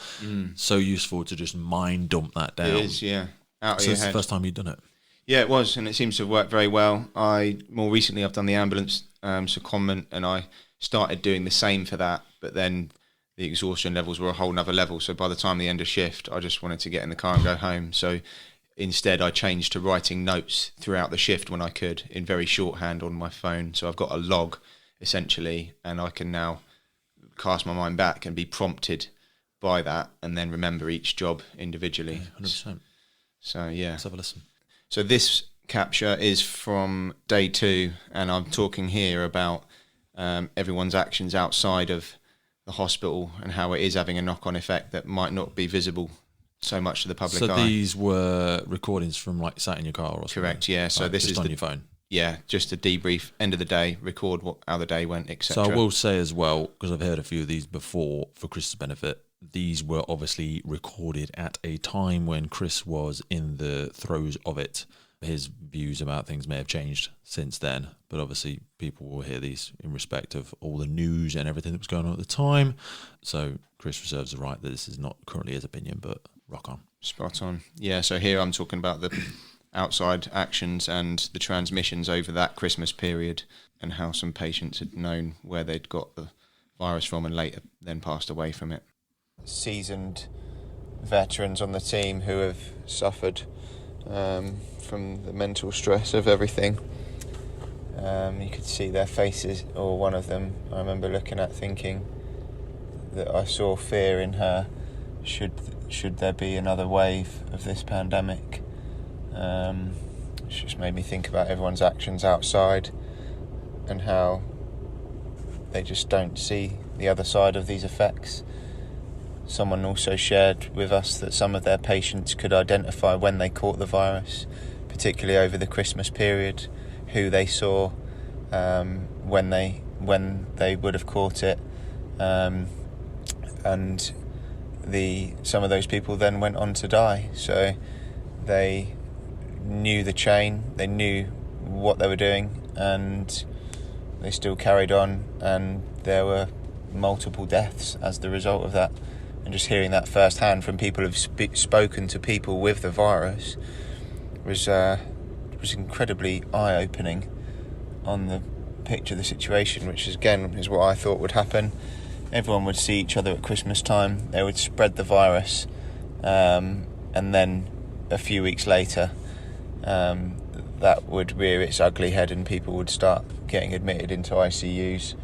So useful to just mind dump that down. It is, yeah. Out of so your it's head. the first time you've done it? Yeah, it was, and it seems to have worked very well. More recently I've done the ambulance secondment, and I started doing the same for that, but then the exhaustion levels were a whole nother level. So by the time the end of shift, I just wanted to get in the car and go home. So instead, I changed to writing notes throughout the shift when I could, in very shorthand on my phone. So I've got a log, essentially, and I can now cast my mind back and be prompted by that, and then remember each job individually. 100%. So, yeah. Let's have a listen. So this capture is from day 2, and I'm talking here about everyone's actions outside of the hospital and how it is having a knock-on effect that might not be visible so much to the public so eye. these were recordings from like sat in your car or something? Correct, yeah. So this just is on your phone. Yeah, just a debrief, end of the day, record how the day went, etc. So I will say as well, because I've heard a few of these before for Chris's benefit, these were obviously recorded at a time when Chris was in the throes of it. His views about things may have changed since then, but obviously people will hear these in respect of all the news and everything that was going on at the time. So Chris reserves the right that this is not currently his opinion, but rock on. Spot on. Yeah, so here I'm talking about the outside actions and the transmissions over that Christmas period and how some patients had known where they'd got the virus from and later then passed away from it. Seasoned veterans on the team who have suffered from the mental stress of everything. You could see their faces, or one of them I remember looking at thinking that I saw fear in her should there be another wave of this pandemic. It just made me think about everyone's actions outside and how they just don't see the other side of these effects. Someone also shared with us that some of their patients could identify when they caught the virus, particularly over the Christmas period, who they saw when they would have caught it, and some of those people then went on to die. So they knew the chain, they knew what they were doing, and they still carried on, and there were multiple deaths as the result of that. And just hearing that firsthand from people who've spoken to people with the virus was incredibly eye-opening on the picture of the situation, which is what I thought would happen. Everyone would see each other at Christmas time, they would spread the virus, and then a few weeks later that would rear its ugly head and people would start getting admitted into ICUs.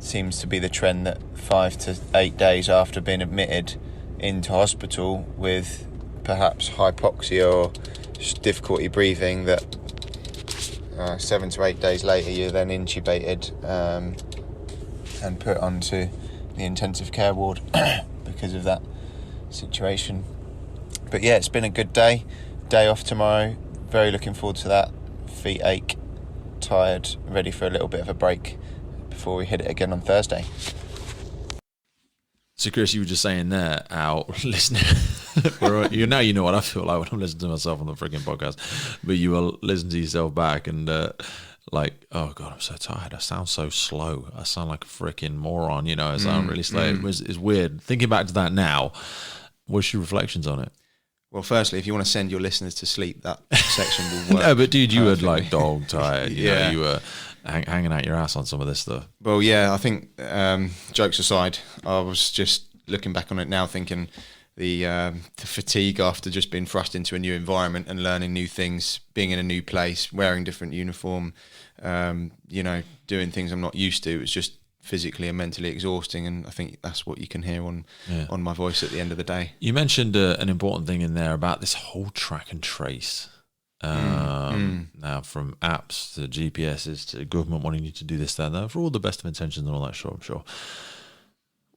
Seems to be the trend that 5 to 8 days after being admitted into hospital with perhaps hypoxia or just difficulty breathing, that 7 to 8 days later you're then intubated and put onto the intensive care ward because of that situation. But yeah, it's been a good day off tomorrow, very looking forward to that. Feet ache, tired, ready for a little bit of a break before we hit it again on Thursday. So Chris, you were just saying there how listening, you know what I feel like when I'm listening to myself on the freaking podcast, but you will listen to yourself back and like, oh God, I'm so tired. I sound so slow. I sound like a freaking moron, I sound really slow. It's weird. Thinking back to that now, what's your reflections on it? Well, firstly, if you want to send your listeners to sleep, that section will work. No, but dude, you perfectly. were like dog tired. Yeah. You were hanging out your ass on some of this stuff. Well, yeah, I think jokes aside, I was just looking back on it now thinking the fatigue after just being thrust into a new environment and learning new things, being in a new place, wearing different uniform, doing things I'm not used to. It's just physically and mentally exhausting, and I think that's what you can hear on my voice at the end of the day. You mentioned an important thing in there about this whole track and trace. Now, from apps to GPSs to government wanting you to do this, that, and that, for all the best of intentions and all that, I'm sure.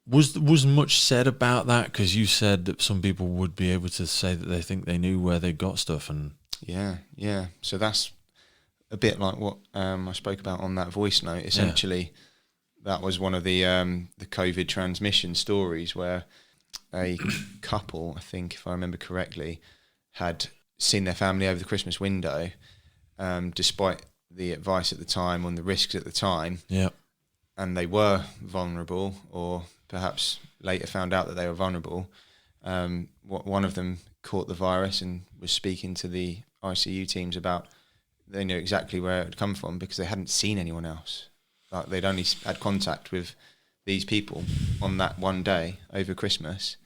Was much said about that? Because you said that some people would be able to say that they think they knew where they got stuff, and yeah. So that's a bit like what I spoke about on that voice note. Essentially, that was one of the COVID transmission stories where a couple, I think, if I remember correctly, had seen their family over the Christmas window, despite the advice at the time on the risks at the time. Yeah. And they were vulnerable, or perhaps later found out that they were vulnerable. One of them caught the virus and was speaking to the ICU teams about they knew exactly where it had come from because they hadn't seen anyone else. Like they'd only had contact with these people on that one day over Christmas,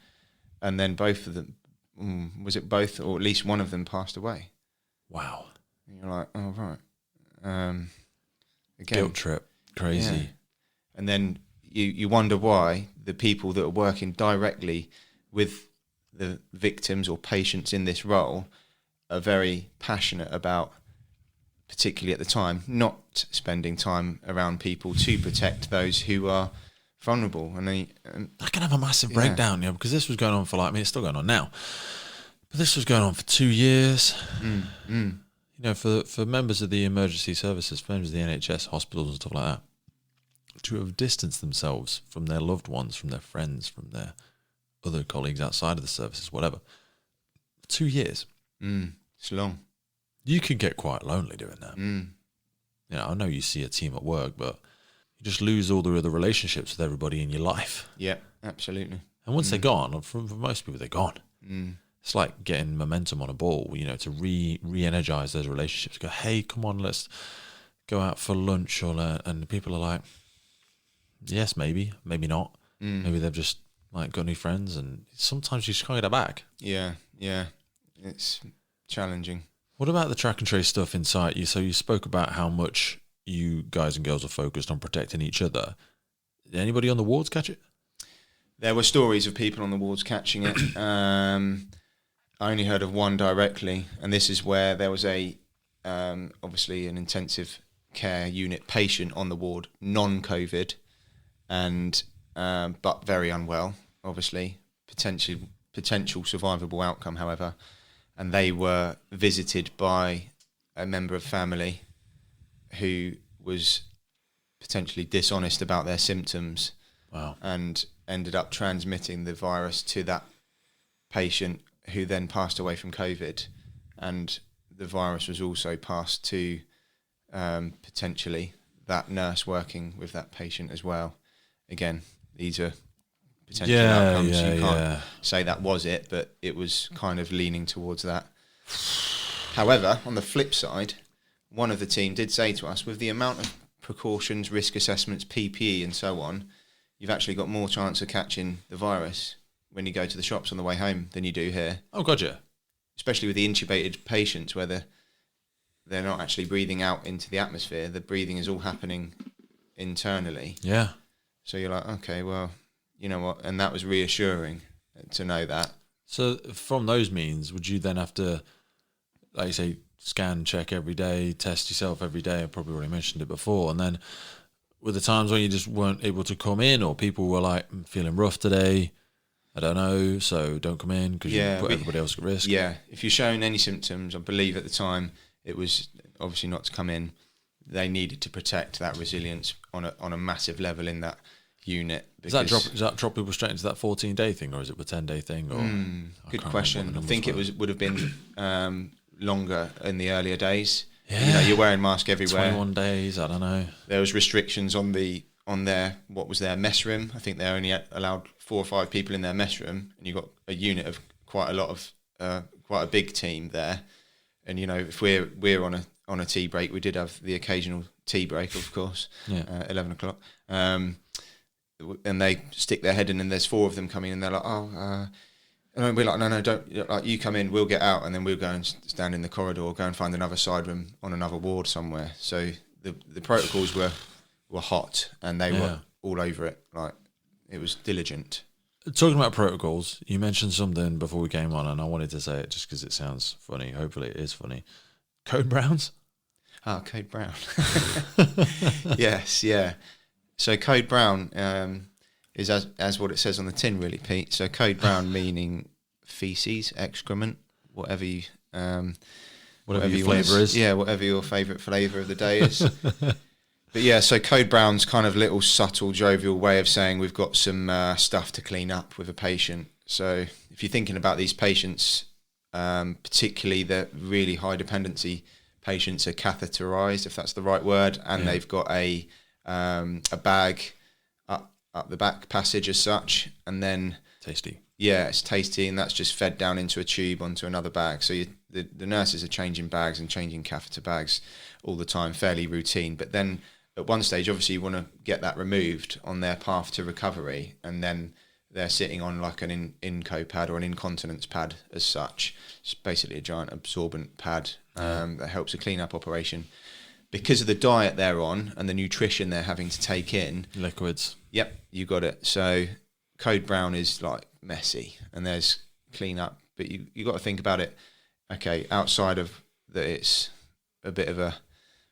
and then both of them, was it both or at least one of them passed away? Wow. And you're like, oh right. Again, guilt trip, crazy. Yeah. And then you wonder why the people that are working directly with the victims or patients in this role are very passionate about, particularly at the time, not spending time around people to protect those who are vulnerable, and that can have a massive breakdown, because this was going on for it's still going on now, but this was going on for 2 years. For members of the emergency services, members of the NHS, hospitals and stuff like that, to have distanced themselves from their loved ones, from their friends, from their other colleagues outside of the services, whatever, 2 years. It's long. You can get quite lonely doing that. I know you see a team at work, but you just lose all the other relationships with everybody in your life. Yeah, absolutely. And once they're gone, for most people, they're gone. It's like getting momentum on a ball, to re-energize those relationships. Go, hey, come on, let's go out for lunch, and people are like, yes, maybe not. Maybe they've just got new friends, and sometimes you just can't get it back. Yeah, it's challenging. What about the track and trace stuff inside you? So you spoke about how much you guys and girls are focused on protecting each other. Did anybody on the wards catch it? There were stories of people on the wards catching it. I only heard of one directly, and this is where there was obviously an intensive care unit patient on the ward, non-COVID, and but very unwell, obviously, potential survivable outcome, however, and they were visited by a member of family who was potentially dishonest about their symptoms. Wow. And ended up transmitting the virus to that patient, who then passed away from COVID, and the virus was also passed to potentially that nurse working with that patient as well. Again, these are potential outcomes. You can't say that was it, but it was kind of leaning towards that. However, on the flip side, one of the team did say to us, with the amount of precautions, risk assessments, PPE and so on, you've actually got more chance of catching the virus when you go to the shops on the way home than you do here. Oh, God, yeah. Especially with the intubated patients, where they're not actually breathing out into the atmosphere. The breathing is all happening internally. Yeah. So you're like, okay, well, you know what? And that was reassuring to know that. So from those means, would you then have to, like you say, scan, check every day, test yourself every day? I probably already mentioned it before. And then were the times when you just weren't able to come in, or people were like, I'm feeling rough today, I don't know, so don't come in because you put everybody else at risk? Yeah, if you're showing any symptoms, I believe at the time it was obviously not to come in. They needed to protect that resilience on a massive level in that unit. Does that drop people straight into that 14-day thing, or is it a 10-day thing? Or good question. I think it would have been longer in the earlier days. Yeah. You're wearing masks everywhere. 21 days, I don't know. There was restrictions on their what was their mess room. I think they only allowed 4 or 5 people in their mess room, and you got a unit of quite a big team there. And if we're on a tea break, we did have the occasional tea break, of course, 11 o'clock. And they stick their head in, and there's 4 of them coming, and they're like, and we're like, no, don't. Like, you come in, we'll get out, and then we'll go and stand in the corridor, or go and find another side room on another ward somewhere. So the protocols were hot, and they were all over it. Like, it was diligent. Talking about protocols, you mentioned something before we came on, and I wanted to say it just because it sounds funny. Hopefully it is funny. Code Browns? Code Brown. Yes, yeah. So Code Brown is as what it says on the tin, really, Pete. So Code Brown meaning feces, excrement, whatever your flavour is. Yeah, whatever your favourite flavour of the day is. But yeah, so Code Brown's kind of little subtle, jovial way of saying we've got some stuff to clean up with a patient. So if you're thinking about these patients, particularly the really high dependency patients are catheterized, if that's the right word, and they've got a bag up the back passage as such, and then tasty. Yeah, it's tasty, and that's just fed down into a tube onto another bag. So the nurses are changing bags and changing catheter bags all the time, fairly routine. But then at one stage, obviously, you want to get that removed on their path to recovery, and then they're sitting on like an inco pad or an incontinence pad as such. It's basically a giant absorbent pad that helps a clean-up operation. Because of the diet they're on and the nutrition they're having to take in. Liquids. Yep, you got it. So Code Brown is like messy, and there's clean-up. But you got to think about it, okay, outside of that it's a bit of a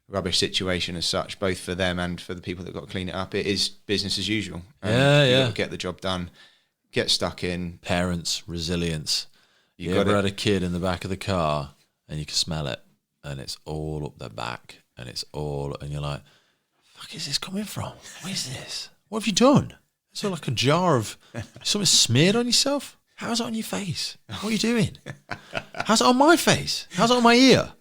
rubbish situation as such, both for them and for the people that got to clean it up. It is business as usual. You got to get the job done, get stuck in. Parents, resilience. You ever had a kid in the back of the car and you can smell it and it's all up their back and you're like, fuck is this coming from? What is this? What have you done? It's all like a jar of something smeared on yourself. How's it on your face? What are you doing? How's it on my face? How's it on my ear?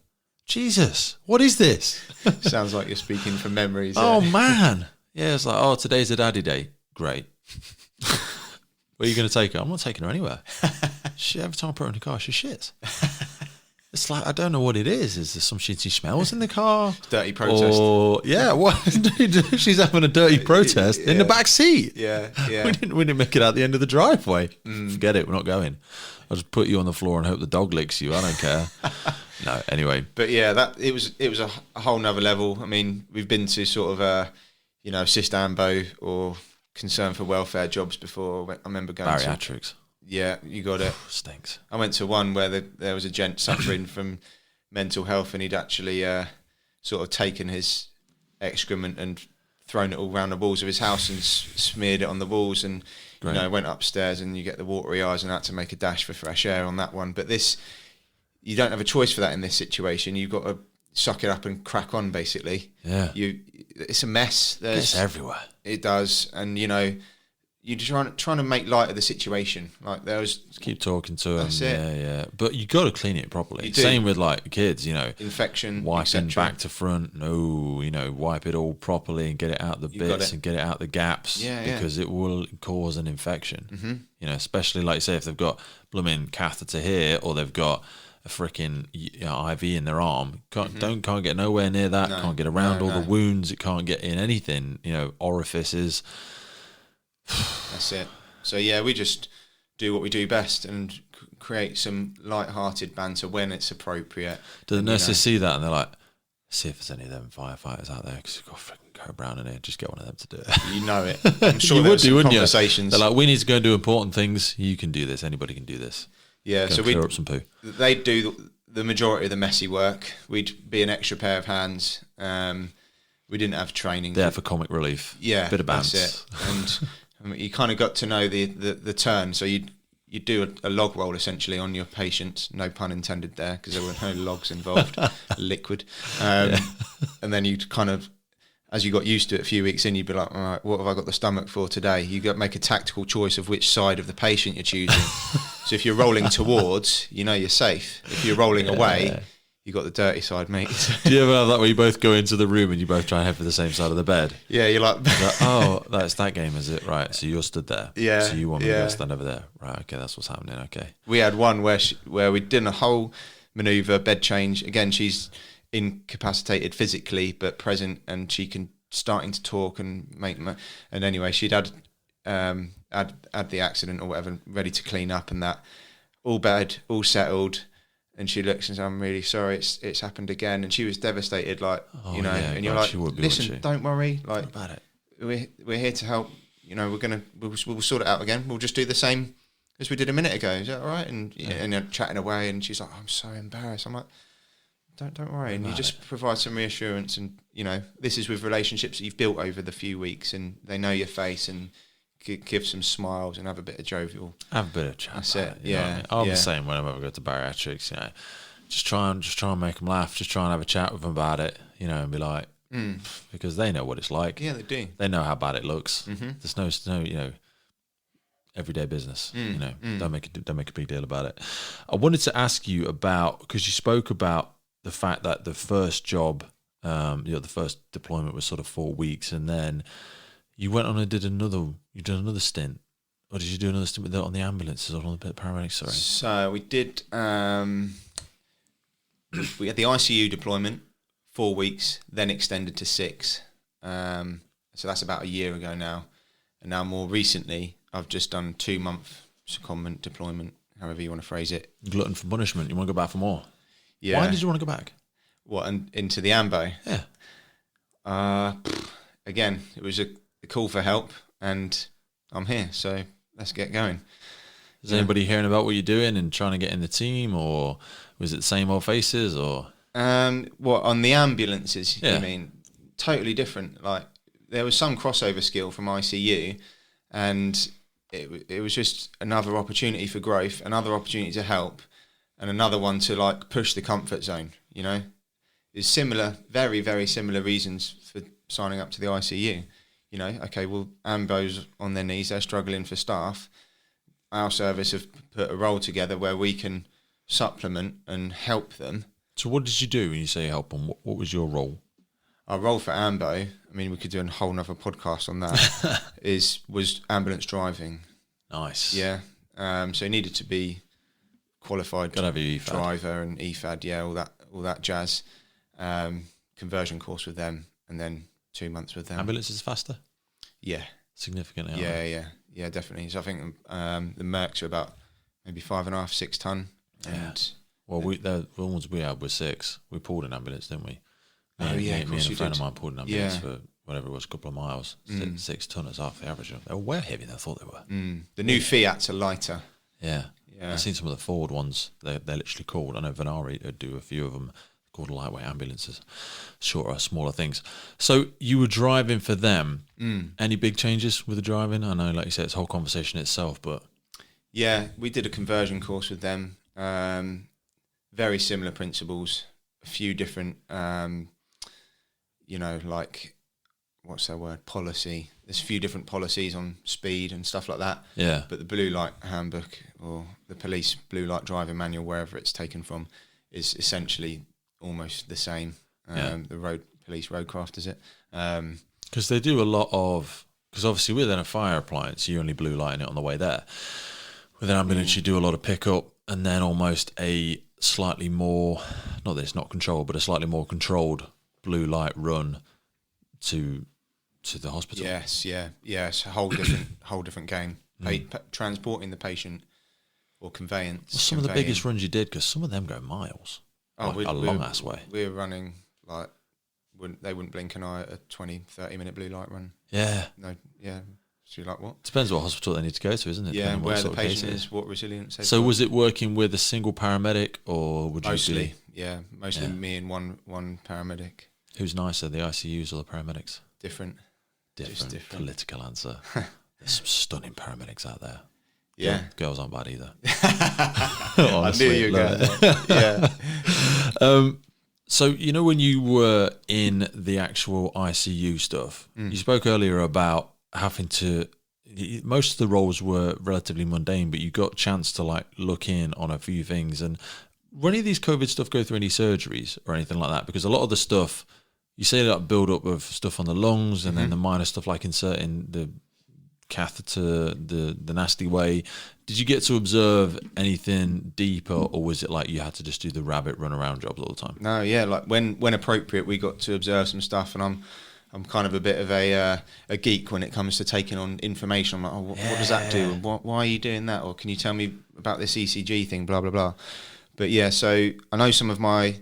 Jesus, what is this? Sounds like you're speaking from memories. Oh, man. Yeah, it's like, today's a daddy day. Great. Where are you going to take her? I'm not taking her anywhere. Every time I put her in the car, she shits. It's like, I don't know what it is. Is there some shitty smells in the car? Dirty protest. Or, yeah, what? She's having a dirty protest in the back seat. Yeah. We didn't make it out the end of the driveway. Forget it, we're not going. I'll just put you on the floor and hope the dog licks you. I don't care. No, anyway. But yeah, it was a whole nother level. I mean, we've been to sort of assist ambo or concern for welfare jobs before. I remember going bariatrics. Yeah, you got it. Stinks. I went to one where there was a gent suffering from mental health, and he'd actually sort of taken his excrement and thrown it all around the walls of his house and smeared it on the walls, and went upstairs, and you get the watery eyes, and had to make a dash for fresh air on that one. But this, you don't have a choice for that in this situation. You've got to suck it up and crack on, basically. Yeah. It's a mess. It's everywhere. It does, and you're trying to make light of the situation. Like just keep talking to them. That's it. Yeah. But you got to clean it properly. Same with like kids, infection, wiping back to front. No, wipe it all properly and get it out the bits and get it out the gaps. Because it will cause an infection. Mm-hmm. Especially like say if they've got blooming catheter here or they've got a freaking IV in their arm. Can't get nowhere near that. Can't get around all the wounds. It can't get in anything. Orifices. That's it. So yeah, we just do what we do best and create some light-hearted banter when it's appropriate. Do the nurses see that and they're like, see if there's any of them firefighters out there because you've got freaking Go Brown in here. Just get one of them to do it. You know it. I'm sure you would do, wouldn't conversations. You? They're like, we need to go and do important things. You can do this. Anybody can do this. Yeah. So clear up some poo. They'd do the majority of the messy work. We'd be an extra pair of hands. We didn't have training. There for comic relief. Yeah. Bit of bounce. That's it. And you kind of got to know the turn. So you do a log roll essentially on your patients. No pun intended there, because there were no logs involved. Liquid. And then you'd kind of, as you got used to it a few weeks in, you'd be like, all right, what have I got the stomach for today? You got to make a tactical choice of which side of the patient you're choosing. So if you're rolling towards, you're safe. If you're rolling away, you got the dirty side, mate. Do you ever have that where you both go into the room and you both try and head for the same side of the bed? Yeah, you're like, oh, that's that game, is it? Right, so you're stood there. Yeah. So you want me to go stand over there. Right, okay, that's what's happening, okay. We had one where we did a whole manoeuvre, bed change. Again, she's incapacitated physically, but present, and she can starting to talk and and anyway, she'd had the accident or whatever, ready to clean up and that. All bed, all settled. And she looks and says, I'm really sorry, it's happened again. And she was devastated, like, and you're like, listen, don't worry. Like, about it. We're here to help. We'll sort it out again. We'll just do the same as we did a minute ago. Is that all right? And and you're chatting away, and she's like, I'm so embarrassed. I'm like, don't worry. And you just provide some reassurance. And, this is with relationships that you've built over the few weeks, and they know your face, and give some smiles and have a bit of jovial. Have a bit of chat. That's it. Yeah. I'm the same whenever I go to bariatrics. Just try and make them laugh. Just try and have a chat with them about it. And be like, because they know what it's like. Yeah, they do. They know how bad it looks. Mm-hmm. There's no everyday business. Don't make a big deal about it. I wanted to ask you about, because you spoke about the fact that the first job, the first deployment was sort of 4 weeks, and then you went on and did another stint, or did you do another stint on the ambulances or on the paramedics? Sorry. So we did. We had the ICU deployment, 4 weeks, then extended to 6. So that's about a year ago now, and now more recently, I've just done 2-month secondment deployment, however you want to phrase it. Glutton for punishment. You want to go back for more? Yeah. Why did you want to go back? What, into the ambo? Yeah. Again, it was a call for help, and I'm here, so let's get going. Is anybody hearing about what you're doing and trying to get in the team, or was it the same old faces, or? What, on the ambulances, Yeah. you mean? Totally different. Like, there was some crossover skill from ICU, and it was just another opportunity for growth, another opportunity to help, and another one to, like, push the comfort zone, you know? It's similar, very, very similar reasons for signing up to the ICU. You know, okay, well, AMBO's on their knees, they're struggling for staff. Our service have put a role together where we can supplement and help them. So what did you do when you say help them? What was your role? Our role for AMBO, I mean, we could do a whole nother podcast on that, was ambulance driving. Nice. Yeah. So you needed to be qualified Gotta have your EFAD. driver and EFAD, yeah, all that jazz. Conversion course with them, and then 2 months with them. Ambulance is faster? Yeah. Significantly. Yeah, definitely. So I think the Mercs are about maybe 5.5, 6 ton. Yeah. And Well, the ones we had were 6. We pulled an ambulance, didn't we? Oh, yeah, of me course and a you friend did. of mine pulled an ambulance Yeah. for whatever it was, a couple of miles. 6 ton is half the average. They were way heavier than I thought they were. the new Fiats are lighter. Yeah. Yeah. I've seen some of the Ford ones. They're literally called. I know Venari do a few of them called lightweight ambulances, shorter, smaller things. So you were driving for them. Any big changes with the driving? I know, like you said, it's a whole conversation itself, but Yeah, we did a conversion course with them. Very similar principles. A few different, like, what's their word? Policy. There's a few different policies on speed and stuff like that. yeah. But the blue light handbook or the police blue light driving manual, wherever it's taken from, is essentially almost the same. The police roadcraft, is it? Because they do a lot of, because obviously within a fire appliance, you only blue lighting it on the way there. With an ambulance, you do a lot of pickup and then almost a slightly more, not that it's not controlled, but a slightly more controlled blue light run to the hospital. Yes, yeah. It's a whole different game. Transporting the patient or conveyance. What's some of the biggest runs you did? Because some of them go miles. Oh, a long ass way. We're running like, they wouldn't blink an eye at a 20, 30 minute blue light run. Yeah. No, yeah. So you're like, what? Depends what hospital they need to go to, isn't it? Yeah, Depending what where the sort of case patient it is, what resilience they've So got. was it working with a single paramedic or would you Mostly, be, mostly me and one paramedic. who's nicer, the ICUs or the paramedics? Different. Different political answer. There's some stunning paramedics out there. Yeah. Girls aren't bad either. I knew you were going there. Yeah. So, you know, when you were in the actual ICU stuff, you spoke earlier about having to, most of the roles were relatively mundane, but you got a chance to like look in on a few things. And will any of these COVID stuff go through any surgeries or anything like that? Because a lot of the stuff, you say that build up of stuff on the lungs and then the minor stuff like inserting the catheter the nasty way. Did you get to observe anything deeper, or was it like you had to just do the rabbit run around jobs all the time? No, yeah, like when appropriate, we got to observe some stuff, and I'm kind of a bit of a geek when it comes to taking on information. I'm like, what does that do? Why are you doing that? Or can you tell me about this ECG thing? Blah blah blah. But yeah, so I know some of my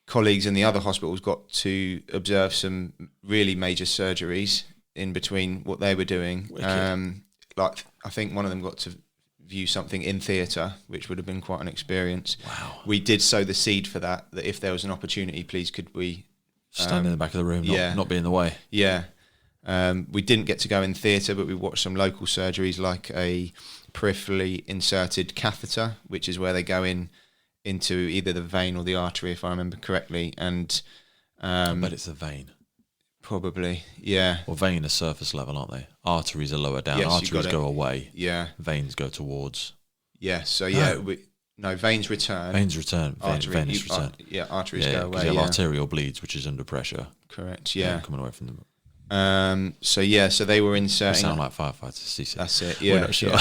colleagues in the other hospitals got to observe some really major surgeries in between what they were doing. Like I think one of them got to view something in theatre, which would have been quite an experience. Wow. We did sow the seed for that if there was an opportunity, please could we Stand in the back of the room, not be in the way. Yeah. We didn't get to go in theatre, but we watched some local surgeries like a peripherally inserted catheter, which is where they go into either the vein or the artery, if I remember correctly. And I bet it's the vein. Probably, yeah. Well, vein are surface level, aren't they? Arteries are lower down. Yes, you Arteries got it. go away. Yeah. Veins go towards. Yeah, so No. veins return. Veins return. Veins return. Arteries go Yeah, away. you have Yeah. arterial bleeds, which is under pressure. Correct, yeah. Coming away from them. So they were They inserting... sound like firefighters. CC. That's it, We're yeah. not sure.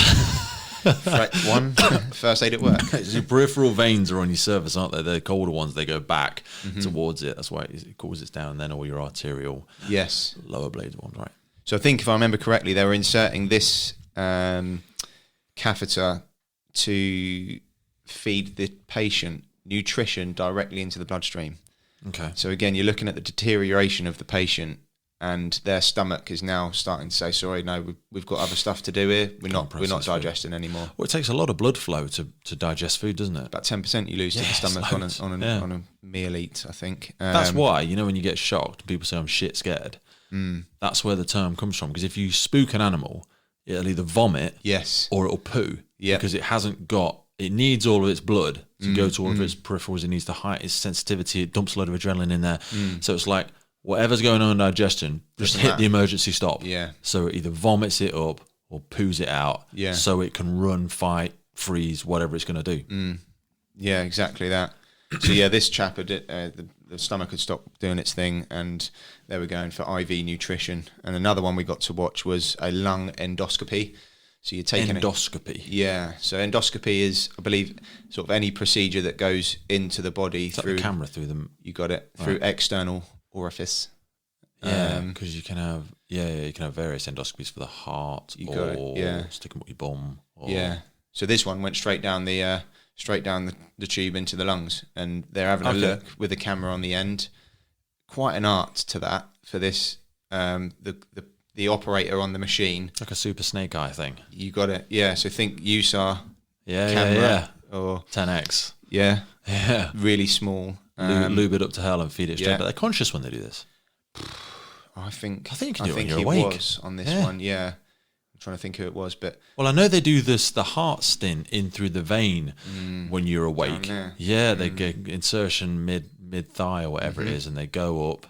One, first aid at work. So your peripheral veins are on your surface, aren't they? The colder ones, they go back Mm-hmm. towards it. That's why it cools it down. And then all your arterial Yes. lower blade ones, right? So I think if I remember correctly, they were inserting this catheter to feed the patient nutrition directly into the bloodstream. Okay. So again, you're looking at the deterioration of the patient and their stomach is now starting to say, sorry, no, we've got other stuff to do here. We're not digesting anymore. Well, it takes a lot of blood flow to digest food, doesn't it? About 10% you lose to the stomach on a meal eat, I think. That's why, when you get shocked, people say I'm shit scared. That's where the term comes from. Because if you spook an animal, it'll either vomit or it'll poo. Yeah. Because it needs all of its blood to go to all of its peripherals. It needs to height its sensitivity. It dumps a lot of adrenaline in there. So it's like, whatever's going on in digestion, just hit the emergency stop. Yeah. So it either vomits it up or poos it out. Yeah. So it can run, fight, freeze, whatever it's going to do. Yeah, exactly that. So yeah, this chap had the stomach had stopped doing its thing, and they were going for IV nutrition. And another one we got to watch was a lung endoscopy. So you're taking endoscopy. So endoscopy is, I believe, sort of any procedure that goes into the body through the camera through them. You got it through external orifice. Yeah, because you can have various endoscopies for the heart, stick them up your bum. So this one went straight down the tube into the lungs, and they're having a look with the camera on the end. Quite an art to that for this. The operator on the machine, like a Super Snake Eye thing. You got it. Yeah. So think USAR camera or 10x. Yeah. Really small. Lube it up to hell and feed it straight. But they're conscious when they do this. I think you can do it when you're awake. Was on this one. Yeah. I'm trying to think who it was, but I know they do the heart stint in through the vein when you're awake. Yeah, they get insertion mid thigh or whatever it is, and they go up,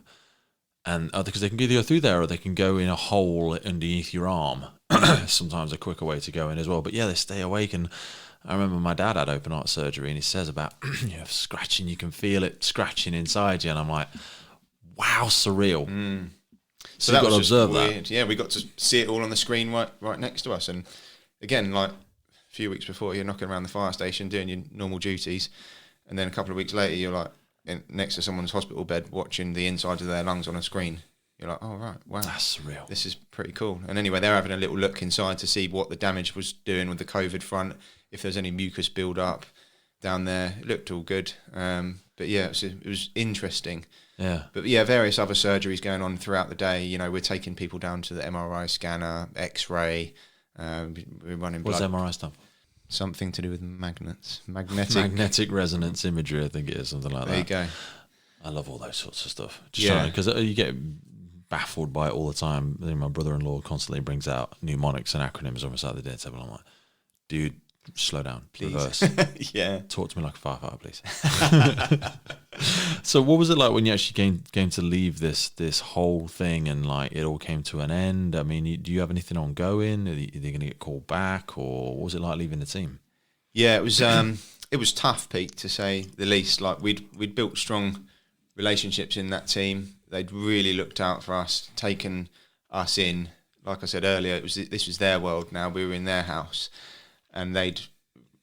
and because they can either go through there or they can go in a hole underneath your arm. Sometimes a quicker way to go in as well. But yeah, they stay awake. And I remember my dad had open heart surgery, and he says about scratching, you can feel it scratching inside you, and I'm like, wow, surreal. So you've got to observe that. Yeah, we got to see it all on the screen right next to us. And again, like a few weeks before, you're knocking around the fire station doing your normal duties, and then a couple of weeks later, you're like next to someone's hospital bed watching the inside of their lungs on a screen. You're like, oh, right, wow. That's surreal. This is pretty cool. And anyway, they're having a little look inside to see what the damage was doing with the COVID front, if there's any mucus build up down there. It looked all good. But yeah, it was interesting. Yeah. But yeah, various other surgeries going on throughout the day. We're taking people down to the MRI scanner, X-ray. We're running blood. What's MRI stuff? Something to do with magnets. Magnetic resonance imagery, I think it is, something like that. There you go. I love all those sorts of stuff. Because you get baffled by it all the time. I think my brother-in-law constantly brings out mnemonics and acronyms almost out of the dinner table. I'm like, dude, slow down, please. Reverse. Yeah. Talk to me like a firefighter, please. So what was it like when you actually came to leave this whole thing, and like it all came to an end? I mean, do you have anything ongoing? Are you going to get called back, or what was it like leaving the team? Yeah, it was tough, Pete, to say the least. Like we'd built strong relationships in that team. They'd really looked out for us, taken us in. Like I said earlier, this was their world now. We were in their house, and they'd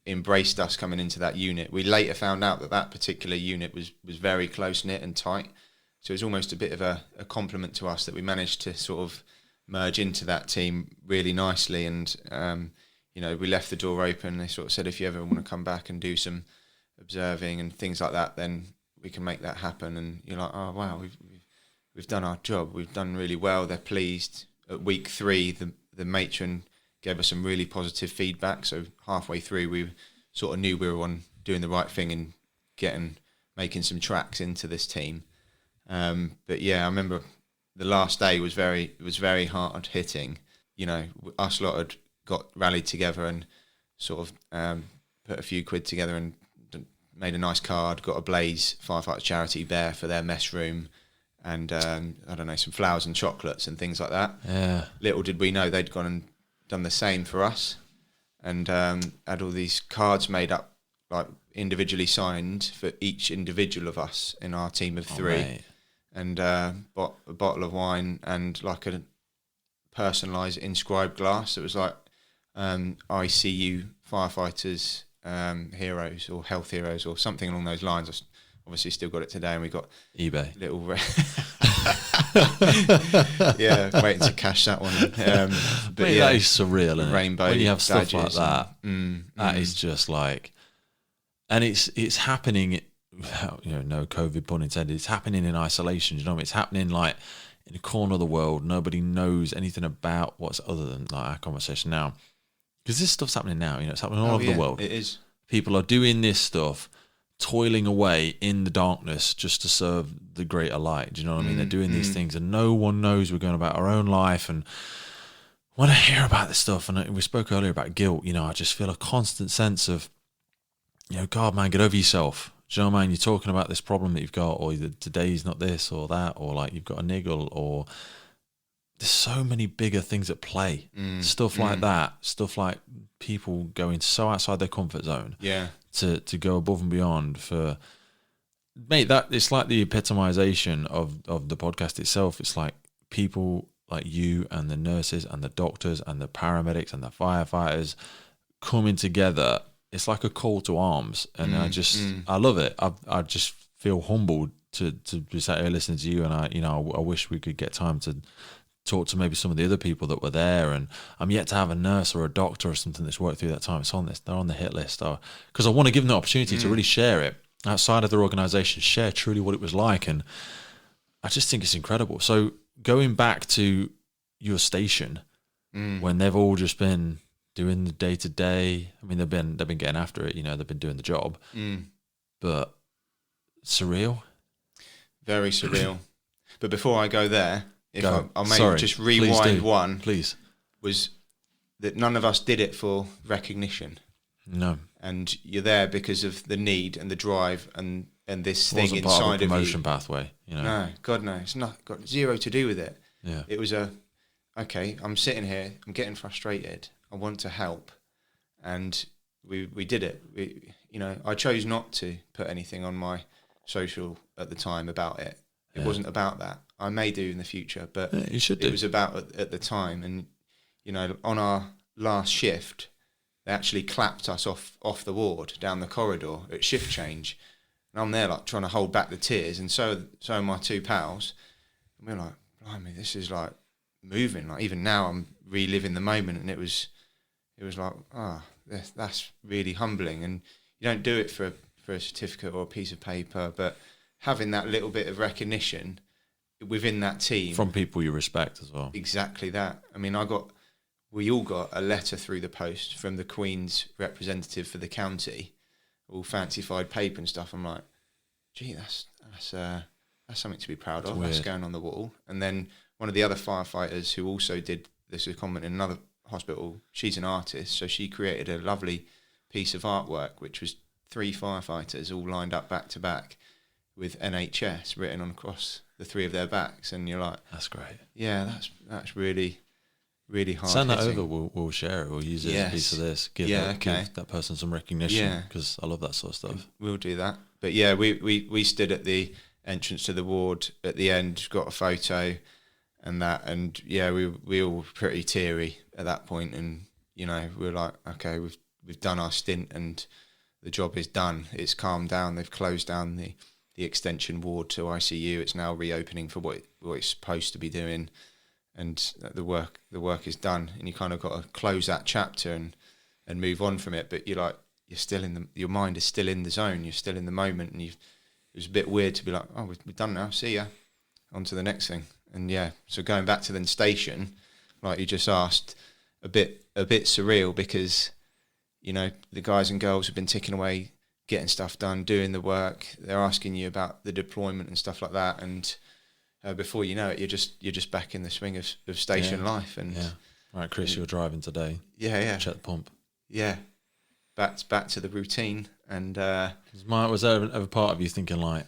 embraced us coming into that unit. We later found out that particular unit was very close-knit and tight. So it was almost a bit of a compliment to us that we managed to sort of merge into that team really nicely. And, we left the door open. They sort of said, if you ever want to come back and do some observing and things like that, then we can make that happen. And you're like, oh, wow, we've done our job. We've done really well. They're pleased. At week 3, the matron gave us some really positive feedback. So halfway through, we sort of knew we were doing the right thing and making some tracks into this team. But yeah, I remember the last day was very hard hitting. Us lot had got rallied together and sort of put a few quid together and made a nice card, got a Blaze Firefighters charity bear for their mess room, and some flowers and chocolates and things like that. Yeah. Little did we know they'd gone and done the same for us, and had all these cards made up, like individually signed for each individual of us in our team of 3, mate. And a bottle of wine and like a personalised inscribed glass. It was like ICU firefighters, heroes or health heroes or something along those lines. I obviously still got it today, and we got eBay. Little yeah, waiting to cash that one. But mate, that is surreal, isn't it? Rainbow when you have stuff like badges that. That is just like, and it's happening. No COVID pun intended. It's happening in isolation. It's happening like in a corner of the world. Nobody knows anything about what's other than like our conversation now. Because this stuff's happening now, you know, it's happening all over the world. It is. People are doing this stuff, toiling away in the darkness just to serve the greater light. Do you know what I mean? They're doing these things and no one knows. We're going about our own life. And when I hear about this stuff, and we spoke earlier about guilt, you know, I just feel a constant sense of, you know, God, man, get over yourself. Do you know what I mean? You're talking about this problem that you've got, or today's not this or that, or like you've got a niggle, or there's so many bigger things at play. Stuff like that, stuff like people going so outside their comfort zone to go above and beyond for, mate, that it's like the epitomization of the podcast itself. It's like people like you and the nurses and the doctors and the paramedics and the firefighters coming together. It's like a call to arms, and I love it. I just feel humbled to be sat here listening to you, and I wish we could get time to talk to maybe some of the other people that were there. And I'm yet to have a nurse or a doctor or something that's worked through that time. They're on the hit list, because I want to give them the opportunity to really share it outside of their organisation, share truly what it was like, and I just think it's incredible. So going back to your station, when they've all just been doing the day to day. I mean, they've been getting after it. You know, they've been doing the job, but surreal, very surreal. But before I go there, I may just rewind one. Please, was that none of us did it for recognition. No, and you're there because of the need and the drive and this thing wasn't inside part of a promotion of you. pathway. You know, No, God no, it's not got zero to do with it. Yeah, it was okay. I'm sitting here. I'm getting frustrated. I want to help, and we did it. I chose not to put anything on my social at the time about it. It wasn't about that. I may do in the future, but you should do. It was about at the time. And on our last shift, they actually clapped us off the ward down the corridor at shift change, and I'm there like trying to hold back the tears, and so are my two pals. And we're like, blimey, this is like moving. Like even now, I'm reliving the moment, and it was like, that's really humbling. And you don't do it for a certificate or a piece of paper, but having that little bit of recognition within that team from people you respect as well. Exactly that. I mean, we all got a letter through the post from the Queen's representative for the county, all fancified paper and stuff. I'm like, gee, that's something to be proud of. That's going on the wall. And then one of the other firefighters who also did this comment in another hospital, she's an artist, so she created a lovely piece of artwork, which was 3 firefighters all lined up back to back with NHS written on across the 3 of their backs. And you're like, that's great. Yeah, that's really, really hard. Send that over. We'll share it. We'll use it as a piece of this. Give that person some recognition, because I love that sort of stuff. We'll do that. But yeah, we stood at the entrance to the ward at the end, got a photo and that, and yeah, we all were pretty teary at that point, and we were like, okay, we've done our stint and the job is done. It's calmed down. They've closed down the extension ward to ICU. It's now reopening for what it's supposed to be doing, and the work is done. And you kind of got to close that chapter and move on from it. But you're still your mind is still in the zone. You're still in the moment, and it was a bit weird to be like, oh, we're done now. See ya. On to the next thing. And yeah, so going back to the station, like you just asked, a bit surreal, because the guys and girls have been ticking away, getting stuff done, doing the work. They're asking you about the deployment and stuff like that, and before you know it, you're just back in the swing of station life. And right, Chris, you're driving today. Yeah. Check the pump. Yeah, back to the routine. And was there ever part of you thinking like,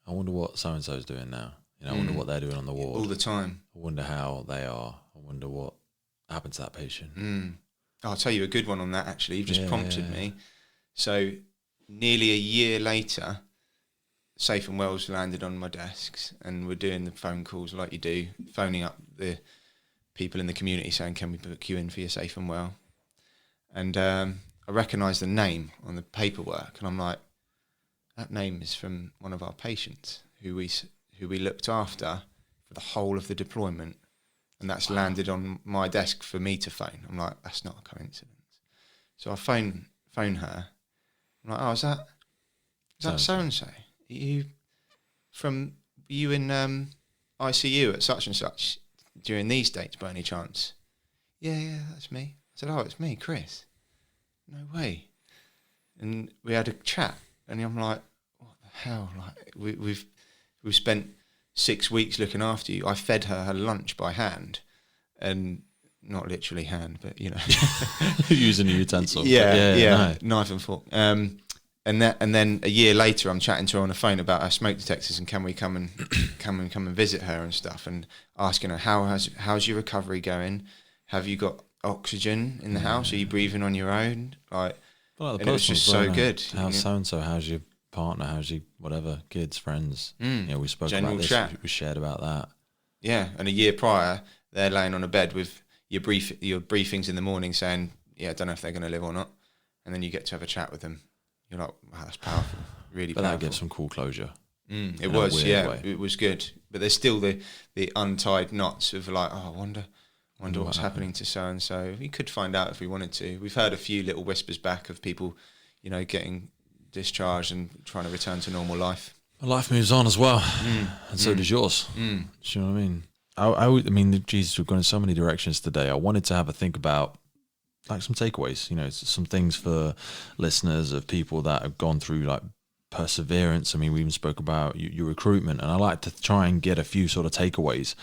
I wonder what so and so's doing now? I wonder what they're doing on the ward. All the time. I wonder how they are. I wonder what happened to that patient. I'll tell you a good one on that, actually. You've just prompted me. So nearly a year later, Safe and Well's landed on my desks, and we're doing the phone calls like you do, phoning up the people in the community saying, can we book you in for your Safe and Well? And I recognised the name on the paperwork, and I'm like, that name is from one of our patients who we looked after for the whole of the deployment, and that's landed on my desk for me to phone. I'm like, that's not a coincidence. So I phone her. I'm like, oh, is that so and so? You in ICU at such and such during these dates by any chance? Yeah, that's me. I said, oh, it's me, Chris. No way. And we had a chat, and I'm like, what the hell? Like we've spent 6 weeks looking after you. I fed her lunch by hand, and not literally hand, but using a utensil. Yeah, knife and fork. And then a year later, I'm chatting to her on the phone about her smoke detectors and can we come and visit her and stuff, and asking her how's your recovery going? Have you got oxygen in the house? Are you breathing on your own? Like, and it was just so good. How's so and so? How's your partner? How's your whatever kids, friends? We spoke General about this. Chat. We shared about that. Yeah, and a year prior, they're laying on a bed with your briefings in the morning saying, I don't know if they're going to live or not, and then you get to have a chat with them. You're like, wow, that's powerful, really but powerful. that gives some cool closure. It was, it was good. But there's still the untied knots of like, oh, I wonder what's happening to so and so. We could find out if we wanted to. We've heard a few little whispers back of people, getting discharged and trying to return to normal life. Life moves on as well, and so does yours. Do you know what I mean? I mean, Jesus, we've gone in so many directions today. I wanted to have a think about like some takeaways, some things for listeners of people that have gone through like perseverance. I mean, we even spoke about your recruitment, and I like to try and get a few sort of takeaways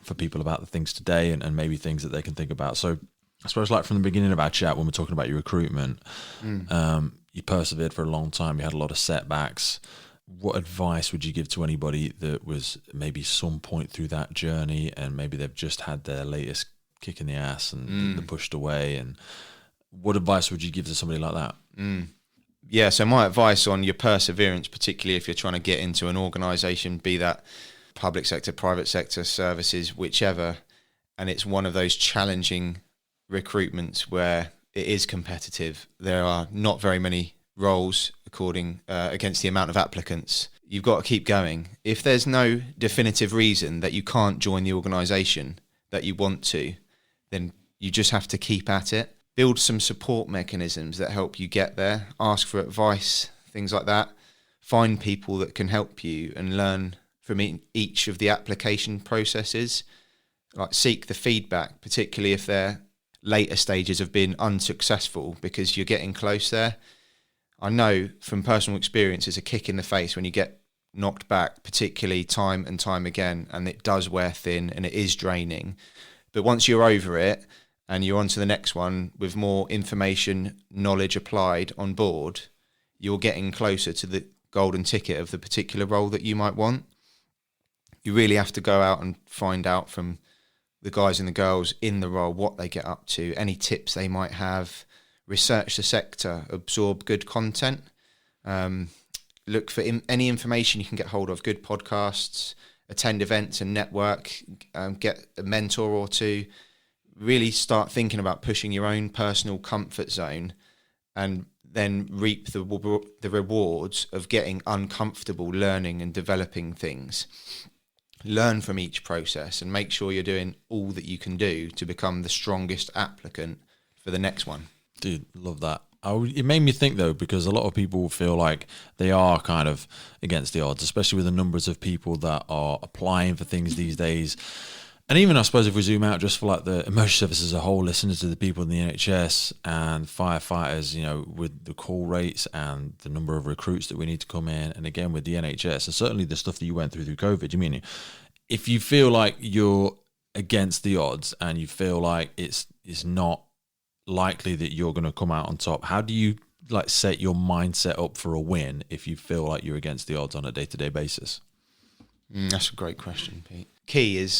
for people about the things today and maybe things that they can think about. So I suppose like from the beginning of our chat, when we're talking about your recruitment, you persevered for a long time. You had a lot of setbacks. What advice would you give to anybody that was maybe some point through that journey and maybe they've just had their latest kick in the ass and they're pushed away? And what advice would you give to somebody like that? Yeah, so my advice on your perseverance, particularly if you're trying to get into an organisation, be that public sector, private sector, services, whichever, and it's one of those challenging recruitments where it is competitive. There are not very many roles against the amount of applicants. You've got to keep going. If there's no definitive reason that you can't join the organisation that you want to, then you just have to keep at it. Build some support mechanisms that help you get there. Ask for advice, things like that. Find people that can help you and learn from each of the application processes. Like, seek the feedback, particularly if their later stages have been unsuccessful, because you're getting close there. I know from personal experience it's a kick in the face when you get knocked back, particularly time and time again, and it does wear thin and it is draining. But once you're over it and you're on to the next one with more information, knowledge applied on board, you're getting closer to the golden ticket of the particular role that you might want. You really have to go out and find out from the guys and the girls in the role what they get up to, any tips they might have. Research the sector, absorb good content, look for any information you can get hold of, good podcasts, attend events and network, get a mentor or two. Really start thinking about pushing your own personal comfort zone and then reap the rewards of getting uncomfortable, learning and developing things. Learn from each process and make sure you're doing all that you can do to become the strongest applicant for the next one. Dude, love that. It made me think though, because a lot of people feel like they are kind of against the odds, especially with the numbers of people that are applying for things these days. And even I suppose if we zoom out just for like the emergency service as a whole, listening to the people in the NHS and firefighters, with the call rates and the number of recruits that we need to come in, and again with the NHS and certainly the stuff that you went through COVID, if you feel like you're against the odds and you feel like it's not likely that you're going to come out on top, how do you like set your mindset up for a win if you feel like you're against the odds on a day-to-day basis? That's a great question, Pete. Key is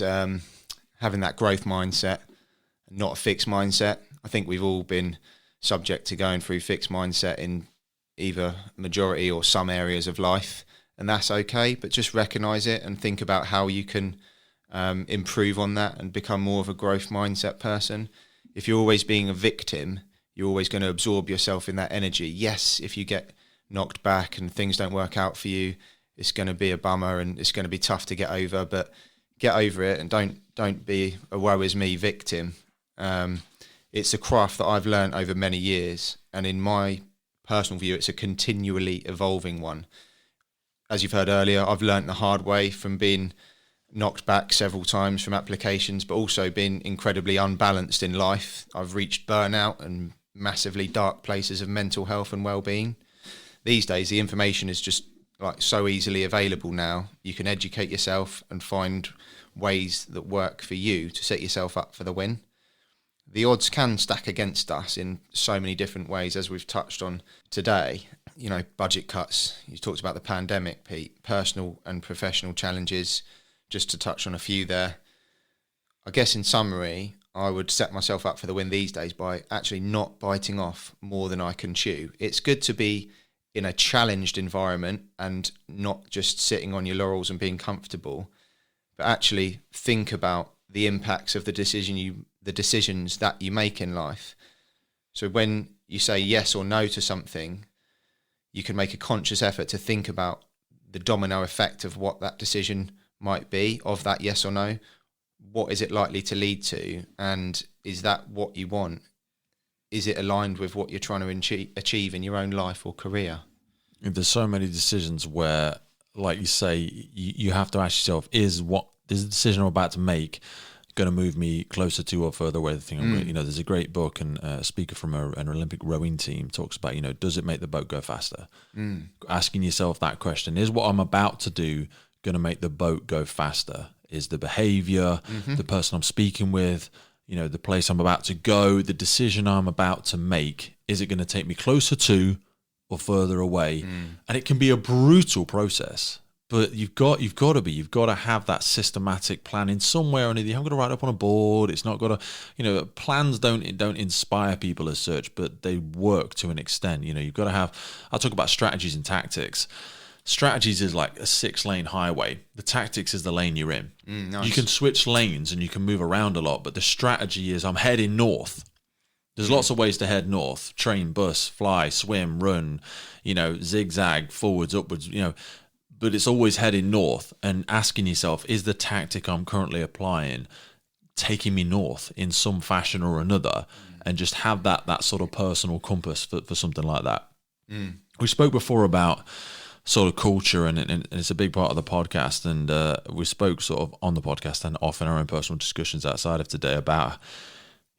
having that growth mindset, not a fixed mindset. I think we've all been subject to going through fixed mindset in either majority or some areas of life, and that's okay, but just recognize it and think about how you can improve on that and become more of a growth mindset person. If you're always being a victim, you're always going to absorb yourself in that energy. Yes, if you get knocked back and things don't work out for you, it's going to be a bummer and it's going to be tough to get over, but get over it and don't be a woe is me victim. It's a craft that I've learned over many years, and in my personal view, it's a continually evolving one. As you've heard earlier, I've learned the hard way from being knocked back several times from applications, but also been incredibly unbalanced in life. I've reached burnout and massively dark places of mental health and well-being. These days, the information is just like so easily available now. You can educate yourself and find ways that work for you to set yourself up for the win. The odds can stack against us in so many different ways, as we've touched on today. You know, budget cuts. You talked about the pandemic, Pete. Personal and professional challenges, just to touch on a few there. I guess in summary, I would set myself up for the win these days by actually not biting off more than I can chew. It's good to be in a challenged environment and not just sitting on your laurels and being comfortable, but actually think about the impacts of the decisions that you make in life. So when you say yes or no to something, you can make a conscious effort to think about the domino effect of what that decision might be, of that yes or no. What is it likely to lead to? And is that what you want? Is it aligned with what you're trying to achieve in your own life or career? There's so many decisions where, like you say, you have to ask yourself, is the decision I'm about to make going to move me closer to or further away? There's a great book, and a speaker from an Olympic rowing team talks about, does it make the boat go faster? Asking yourself that question, is what I'm about to do going to make the boat go faster? Is the behavior, the person I'm speaking with, the place I'm about to go, the decision I'm about to make, is it going to take me closer to or further away? And it can be a brutal process, but you've got to have that systematic planning somewhere or another. You haven't got to write it up on a board. It's not got to, plans don't inspire people as such, but they work to an extent. You've got to have, I'll talk about strategies and tactics. Strategies is like a 6-lane highway. The tactics is the lane you're in. Nice. You can switch lanes and you can move around a lot, but the strategy is I'm heading north. There's lots of ways to head north: train, bus, fly, swim, run, zigzag, forwards, upwards, but it's always heading north, and asking yourself, is the tactic I'm currently applying taking me north in some fashion or another? And just have that sort of personal compass for something like that. We spoke before about sort of culture, and it's a big part of the podcast, and we spoke sort of on the podcast and off in our own personal discussions outside of today about,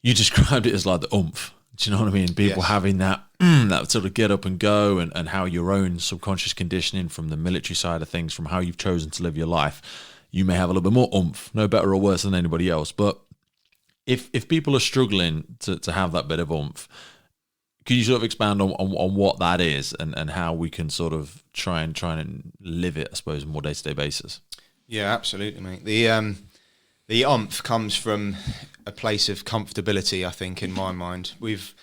you described it as like the oomph. Do you know what I mean? People having that that sort of get up and go, and how your own subconscious conditioning from the military side of things, from how you've chosen to live your life, you may have a little bit more oomph, no better or worse than anybody else. But if people are struggling to have that bit of oomph, could you sort of expand on what that is, and how we can sort of try and live it, I suppose, on a more day-to-day basis? Yeah, absolutely, mate. The oomph comes from a place of comfortability, I think, in my mind. We've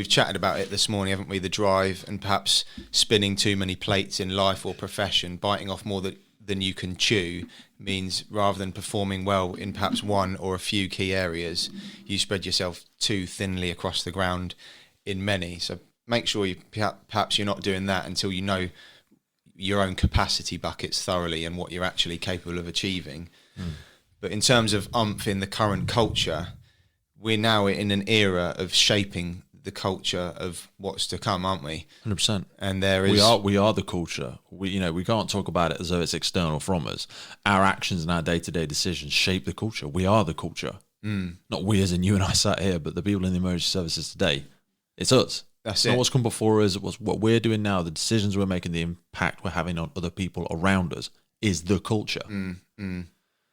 chatted about it this morning, haven't we? The drive, and perhaps spinning too many plates in life or profession, biting off more than you can chew, means rather than performing well in perhaps one or a few key areas, you spread yourself too thinly across the ground in many. So make sure perhaps you're not doing that until you know your own capacity buckets thoroughly and what you're actually capable of achieving. But in terms of oomph in the current culture, we're now in an era of shaping the culture of what's to come, aren't we? 100%. And there is, we are the culture. We can't talk about it as though it's external from us. Our actions and our day-to-day decisions shape the culture. We are the culture. Not we as in you and I sat here, but the people in the emergency services today. It's us. That's not it. What's come before us. It was what we're doing now. The decisions we're making, the impact we're having on other people around us is the culture.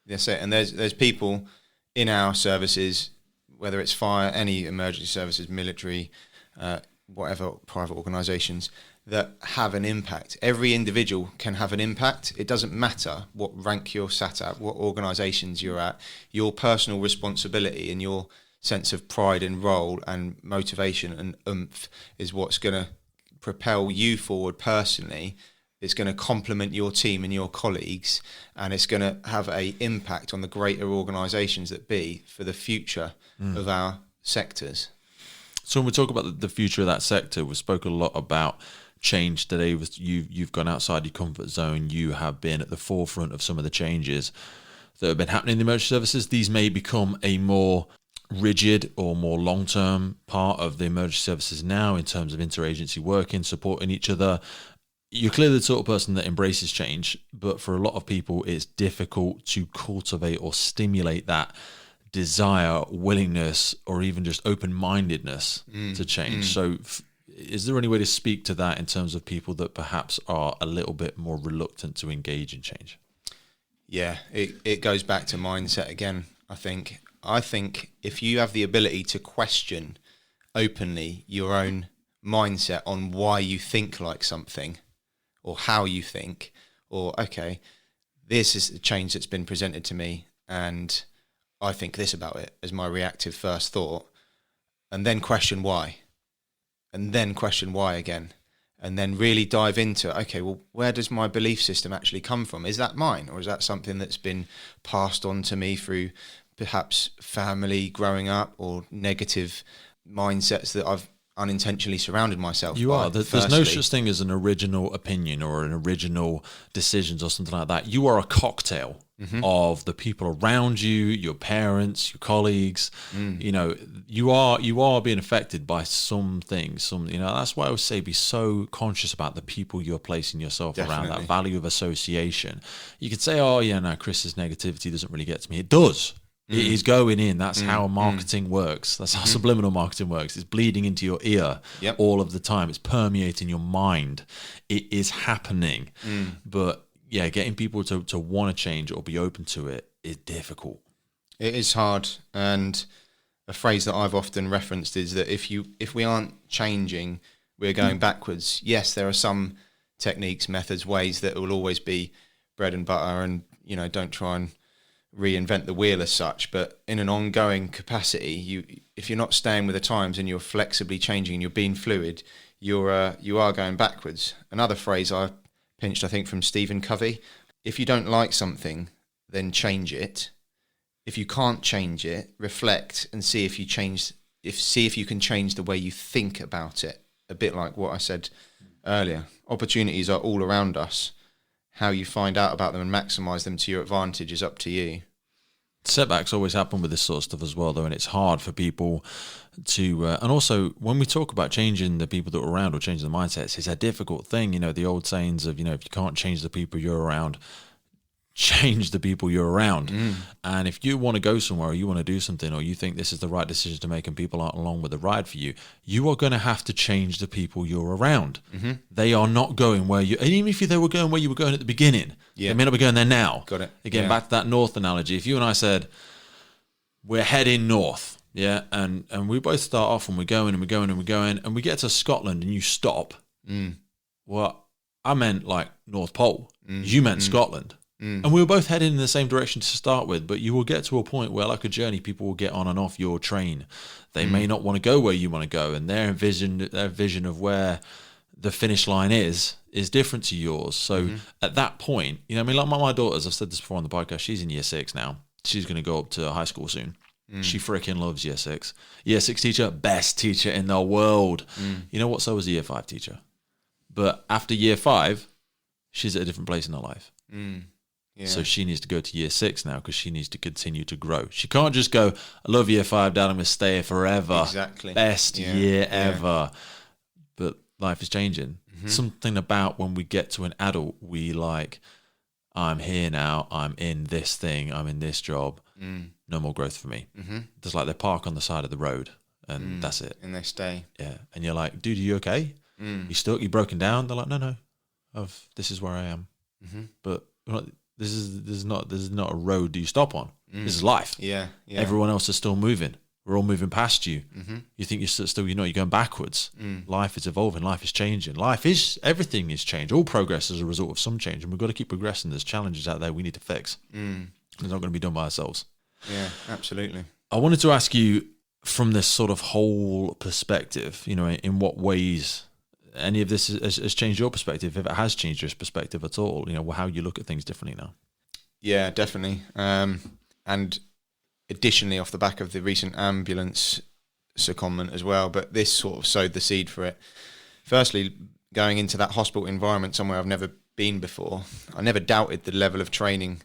That's it. And there's people in our services, whether it's fire, any emergency services, military, whatever, private organisations, that have an impact. Every individual can have an impact. It doesn't matter what rank you're sat at, what organisations you're at. Your personal responsibility and your sense of pride and role and motivation and oomph is what's going to propel you forward personally. It's going to complement your team and your colleagues, and it's going to have an impact on the greater organisations that be for the future of our sectors. So when we talk about the future of that sector, we spoke a lot about change today. You've gone outside your comfort zone. You have been at the forefront of some of the changes that have been happening in the emergency services. These may become a more rigid or more long-term part of the emergency services now, in terms of interagency working, supporting each other. you're clearly the sort of person that embraces change, but for a lot of people, it's difficult to cultivate or stimulate that desire, willingness, or even just open-mindedness to change. So is there any way to speak to that in terms of people that perhaps are a little bit more reluctant to engage in change? Yeah, it goes back to mindset again, I think. I think if you have the ability to question openly your own mindset on why you think like something, or how you think, or, okay, this is the change that's been presented to me, and I think this about it as my reactive first thought, and then question why, and then question why again, and then really dive into, okay, well, where does my belief system actually come from? Is that mine, or is that something that's been passed on to me through perhaps family growing up, or negative mindsets that I've unintentionally surrounded myself by? There's no such thing as an original opinion or an original decisions or something like that. You are a cocktail of the people around you, your parents, your colleagues. You know, you are being affected by some things. That's why I always say be so conscious about the people you're placing yourself around, that value of association. You could say, oh yeah, no, Chris's negativity doesn't really get to me. It does. It is going in. That's how marketing works. That's how subliminal marketing works. It's bleeding into your ear all of the time. It's permeating your mind. It is happening. But yeah, getting people to want to change or be open to it is difficult. It is hard. And a phrase that I've often referenced is that if we aren't changing, we're going backwards. Yes, there are some techniques, methods, ways that will always be bread and butter, and don't try and reinvent the wheel as such, but in an ongoing capacity, if you're not staying with the times and you're flexibly changing and you're being fluid, you are going backwards. Another phrase I pinched, I think, from Stephen Covey: if you don't like something, then change it. If you can't change it, reflect and see if you can change the way you think about it. A bit like what I said earlier. Opportunities are all around us. How you find out about them and maximise them to your advantage is up to you. Setbacks always happen with this sort of stuff as well, though, and it's hard for people to... and also, when we talk about changing the people that are around or changing the mindsets, it's a difficult thing. The old sayings of, if you can't change the people you're around, change the people you're around. And if you want to go somewhere, or you want to do something, or you think this is the right decision to make and people aren't along with the ride for you, you are going to have to change the people you're around. They are not going where you... And even if they were going where you were going at the beginning, they may not be going there now. Got it. Again, back to that north analogy. If you and I said, we're heading north, and we both start off and we're going and we're going and we're going, and we get to Scotland and you stop. Well, I meant like North Pole. You meant Scotland. And we were both heading in the same direction to start with, but you will get to a point where, like a journey, people will get on and off your train. They may not want to go where you want to go, and their vision of where the finish line is different to yours. So at that point, like my daughters, I've said this before on the podcast, she's in year 6 now. She's going to go up to high school soon. She freaking loves year 6. Year 6 teacher, best teacher in the world. You know what? So was a year 5 teacher. But after year 5, she's at a different place in her life. Yeah. So she needs to go to year 6 now because she needs to continue to grow. She can't just go, I love year 5, Dad, I'm going to stay here forever. Exactly. Best year ever. But life is changing. Something about when we get to an adult, we like, I'm here now, I'm in this thing, I'm in this job. No more growth for me. Just like they park on the side of the road and that's it. And they stay. Yeah. And you're like, dude, are you okay? You broken down? They're like, no. This is where I am. But this is not a road you stop on. This is life. Yeah. Everyone else is still moving. We're all moving past you. You think you're still, you're going backwards. Life is evolving. Life is changing. Everything is change. All progress is a result of some change, and we've got to keep progressing. There's challenges out there we need to fix. It's not going to be done by ourselves. Yeah, absolutely. I wanted to ask you, from this sort of whole perspective, in what ways any of this has changed your perspective, if it has changed your perspective at all, how you look at things differently now. Yeah, definitely. And additionally, off the back of the recent ambulance secondment as well, but this sort of sowed the seed for it. Firstly, going into that hospital environment, somewhere I've never been before, I never doubted the level of training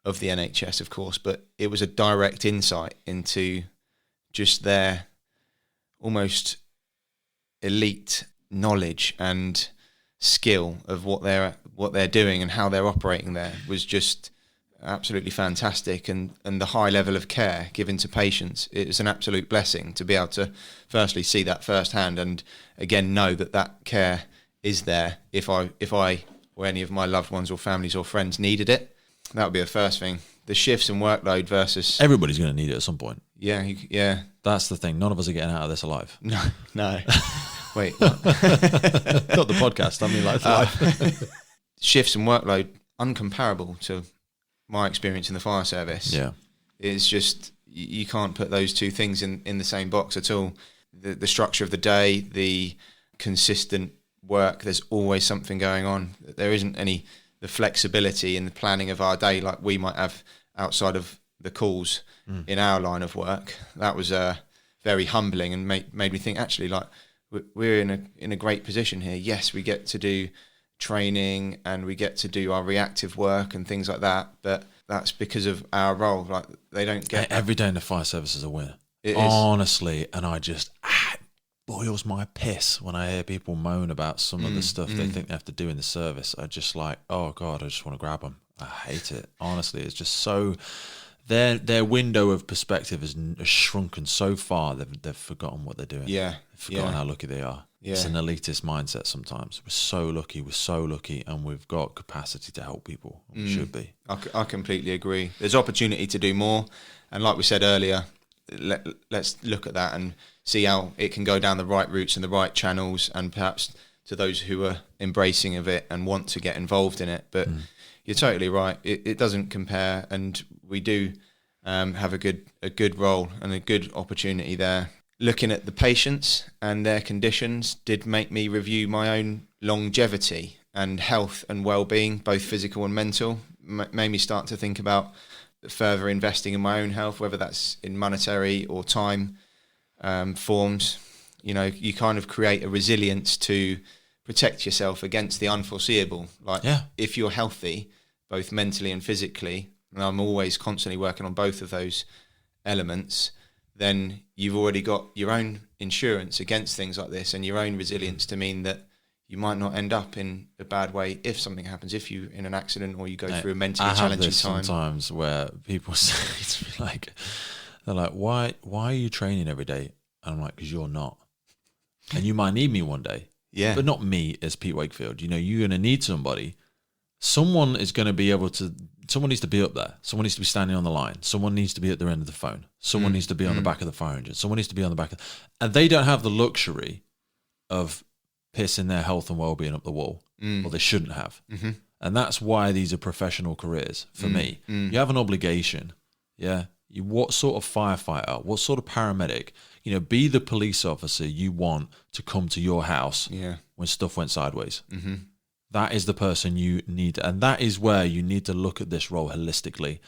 of the NHS, of course, but it was a direct insight into just their almost elite knowledge and skill of what they're doing and how they're operating there was just absolutely fantastic, and the high level of care given to patients. It was an absolute blessing to be able to firstly see that firsthand, and again know that care is there if I or any of my loved ones or families or friends needed it. That would be the first thing. The shifts and workload versus... Everybody's going to need it at some point. Yeah. That's the thing. None of us are getting out of this alive. No. Wait. What? Not the podcast. I mean, like life. Shifts and workload, uncomparable to my experience in the fire service. Yeah. It's just, you can't put those two things in the same box at all. The structure of the day, the consistent work, there's always something going on. There isn't the flexibility in the planning of our day like we might have outside of the calls in our line of work. That was very humbling and made me think, actually, like, we're in a great position here. Yes, we get to do training and we get to do our reactive work and things like that, but that's because of our role. Like, they don't get every day in the fire service is a winner. It is. Honestly, and I just it boils my piss when I hear people moan about some of the stuff they think they have to do in the service. I just like, oh God, I just want to grab them. I hate it. Honestly, it's just so... Their window of perspective has shrunken so far, they've forgotten what they're doing. Yeah. They've forgotten how lucky they are. Yeah. It's an elitist mindset sometimes. We're so lucky, and we've got capacity to help people. We should be. I completely agree. There's opportunity to do more, and like we said earlier, let's look at that and see how it can go down the right routes and the right channels, and perhaps to those who are embracing of it and want to get involved in it. But you're totally right. It doesn't compare, and we do have a good role and a good opportunity there. Looking at the patients and their conditions did make me review my own longevity and health and well-being, both physical and mental. Made me start to think about further investing in my own health, whether that's in monetary or time forms. You know, you kind of create a resilience to protect yourself against the unforeseeable. Like, if you're healthy, both mentally and physically, and I'm always constantly working on both of those elements, then you've already got your own insurance against things like this and your own resilience to mean that you might not end up in a bad way if something happens, if you're in an accident or you go through a mentally challenging time. Sometimes where people say to me, like, they're like, why are you training every day? And I'm like, because you're not. And you might need me one day. Yeah. But not me as Pete Wakefield. You know, you're going to need somebody. Someone is going to be able to... Someone needs to be up there. Someone needs to be standing on the line. Someone needs to be at the end of the phone. Someone needs to be on the back of the fire engine. Someone needs to be on the back of... And they don't have the luxury of pissing their health and well-being up the wall. Or they shouldn't have. And that's why these are professional careers for me. You have an obligation. Yeah. What sort of firefighter, what sort of paramedic, you know, be the police officer you want to come to your house when stuff went sideways. That is the person you need, and that is where you need to look at this role holistically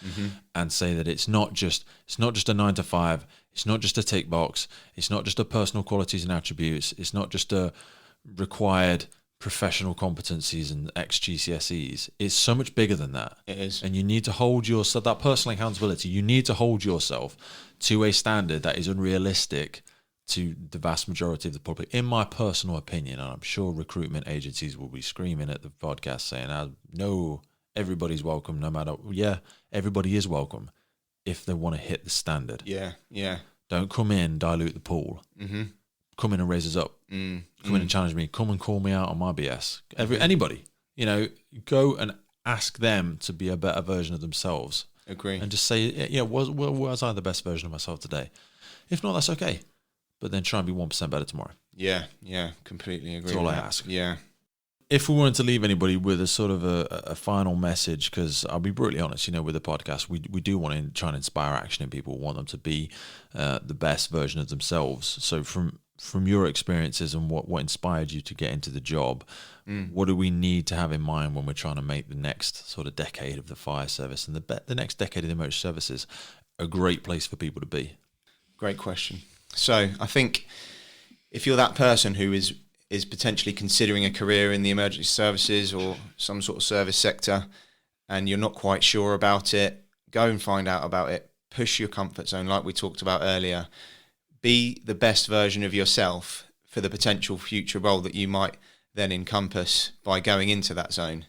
and say that it's not just a 9 to 5, it's not just a tick box, it's not just a personal qualities and attributes, it's not just a required professional competencies and ex-GCSEs. It's so much bigger than that. It is. And you need to hold yourself, that personal accountability, you need to hold yourself to a standard that is unrealistic to the vast majority of the public, in my personal opinion. And I'm sure recruitment agencies will be screaming at the podcast saying, no, everybody's welcome no matter... Yeah, everybody is welcome if they want to hit the standard. Yeah. Don't come in, dilute the pool. Come in and raise us up. Come in and challenge me. Come and call me out on my BS. Anybody, you know, go and ask them to be a better version of themselves. Agree. And just say, was I the best version of myself today? If not, that's okay. But then try and be 1% better tomorrow. Yeah, completely agree. That's all I ask. Yeah. If we wanted to leave anybody with a sort of a final message, because I'll be brutally honest, you know, with the podcast, we do want to try and inspire action in people, want them to be the best version of themselves. So from your experiences and what inspired you to get into the job, what do we need to have in mind when we're trying to make the next sort of decade of the fire service and the next decade of the emergency services a great place for people to be? Great question. So I think if you're that person who is potentially considering a career in the emergency services or some sort of service sector and you're not quite sure about it, go and find out about it. Push your comfort zone like we talked about earlier. Be the best version of yourself for the potential future role that you might then encompass by going into that zone.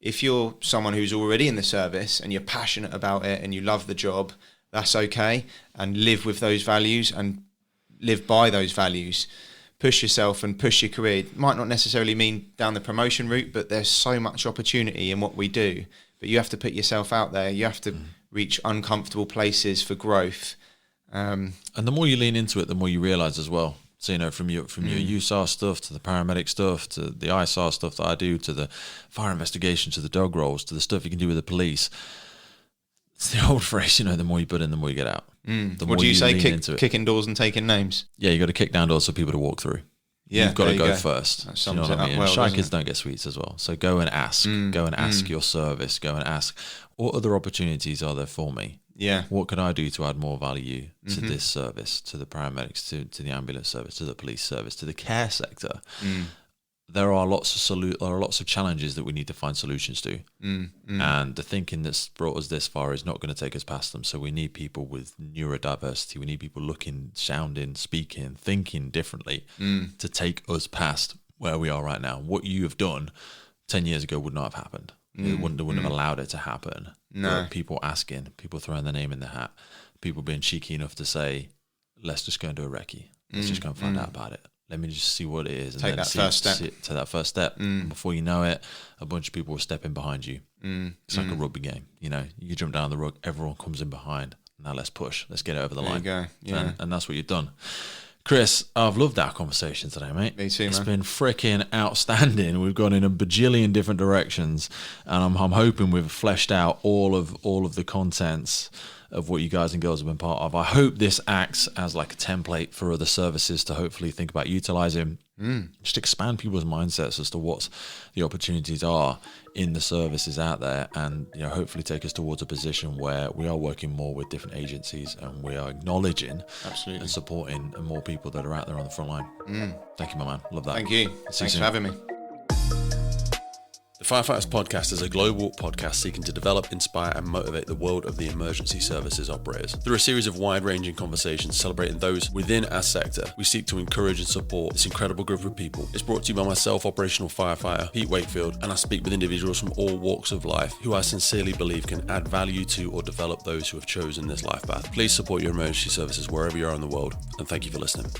If you're someone who's already in the service and you're passionate about it and you love the job, that's okay, and live with those values and live by those values. Push yourself and push your career. It might not necessarily mean down the promotion route, but there's so much opportunity in what we do. But you have to put yourself out there. You have to reach uncomfortable places for growth. And the more you lean into it, the more you realise as well. So, from your USAR stuff to the paramedic stuff to the ISAR stuff that I do to the fire investigation to the dog rolls to the stuff you can do with the police. It's the old phrase, the more you put in, the more you get out. What do you say? Kicking doors and taking names? Yeah, you got to kick down doors for people to walk through. Yeah, you've got to go first. That sums it up well, Shy kids don't get sweets as well. So go and ask. Go and ask your service. Go and ask, what other opportunities are there for me? Yeah. What could I do to add more value to this service, to the paramedics, to the ambulance service, to the police service, to the care sector? There are lots of challenges that we need to find solutions to. And the thinking that's brought us this far is not going to take us past them. So we need people with neurodiversity. We need people looking, sounding, speaking, thinking differently to take us past where we are right now. What you have done 10 years ago would not have happened. It wouldn't have allowed it to happen. No. But people asking, people throwing their name in the hat, people being cheeky enough to say, let's just go and do a recce. Let's just go and find out about it. Let me just see what it is. And take that first step. Take that first step. And before you know it, a bunch of people are stepping behind you. It's like a rugby game. You jump down the rug, everyone comes in behind. Now let's push. Let's get it over the line. There you go. Yeah. And that's what you've done. Chris, I've loved our conversation today, mate. Me too, man. It's been freaking outstanding. We've gone in a bajillion different directions, and I'm hoping we've fleshed out all of the contents of what you guys and girls have been part of. I hope this acts as like a template for other services to hopefully think about utilizing. Just expand people's mindsets as to what the opportunities are in the services out there, and hopefully take us towards a position where we are working more with different agencies and we are acknowledging and supporting more people that are out there on the front line. Thank you, my man. Love that. Thank you. Thanks for having me. The Firefighters Podcast is a global podcast seeking to develop, inspire and motivate the world of the emergency services operators. Through a series of wide-ranging conversations celebrating those within our sector, we seek to encourage and support this incredible group of people. It's brought to you by myself, operational firefighter Pete Wakefield, and I speak with individuals from all walks of life who I sincerely believe can add value to or develop those who have chosen this life path. Please support your emergency services wherever you are in the world, and thank you for listening.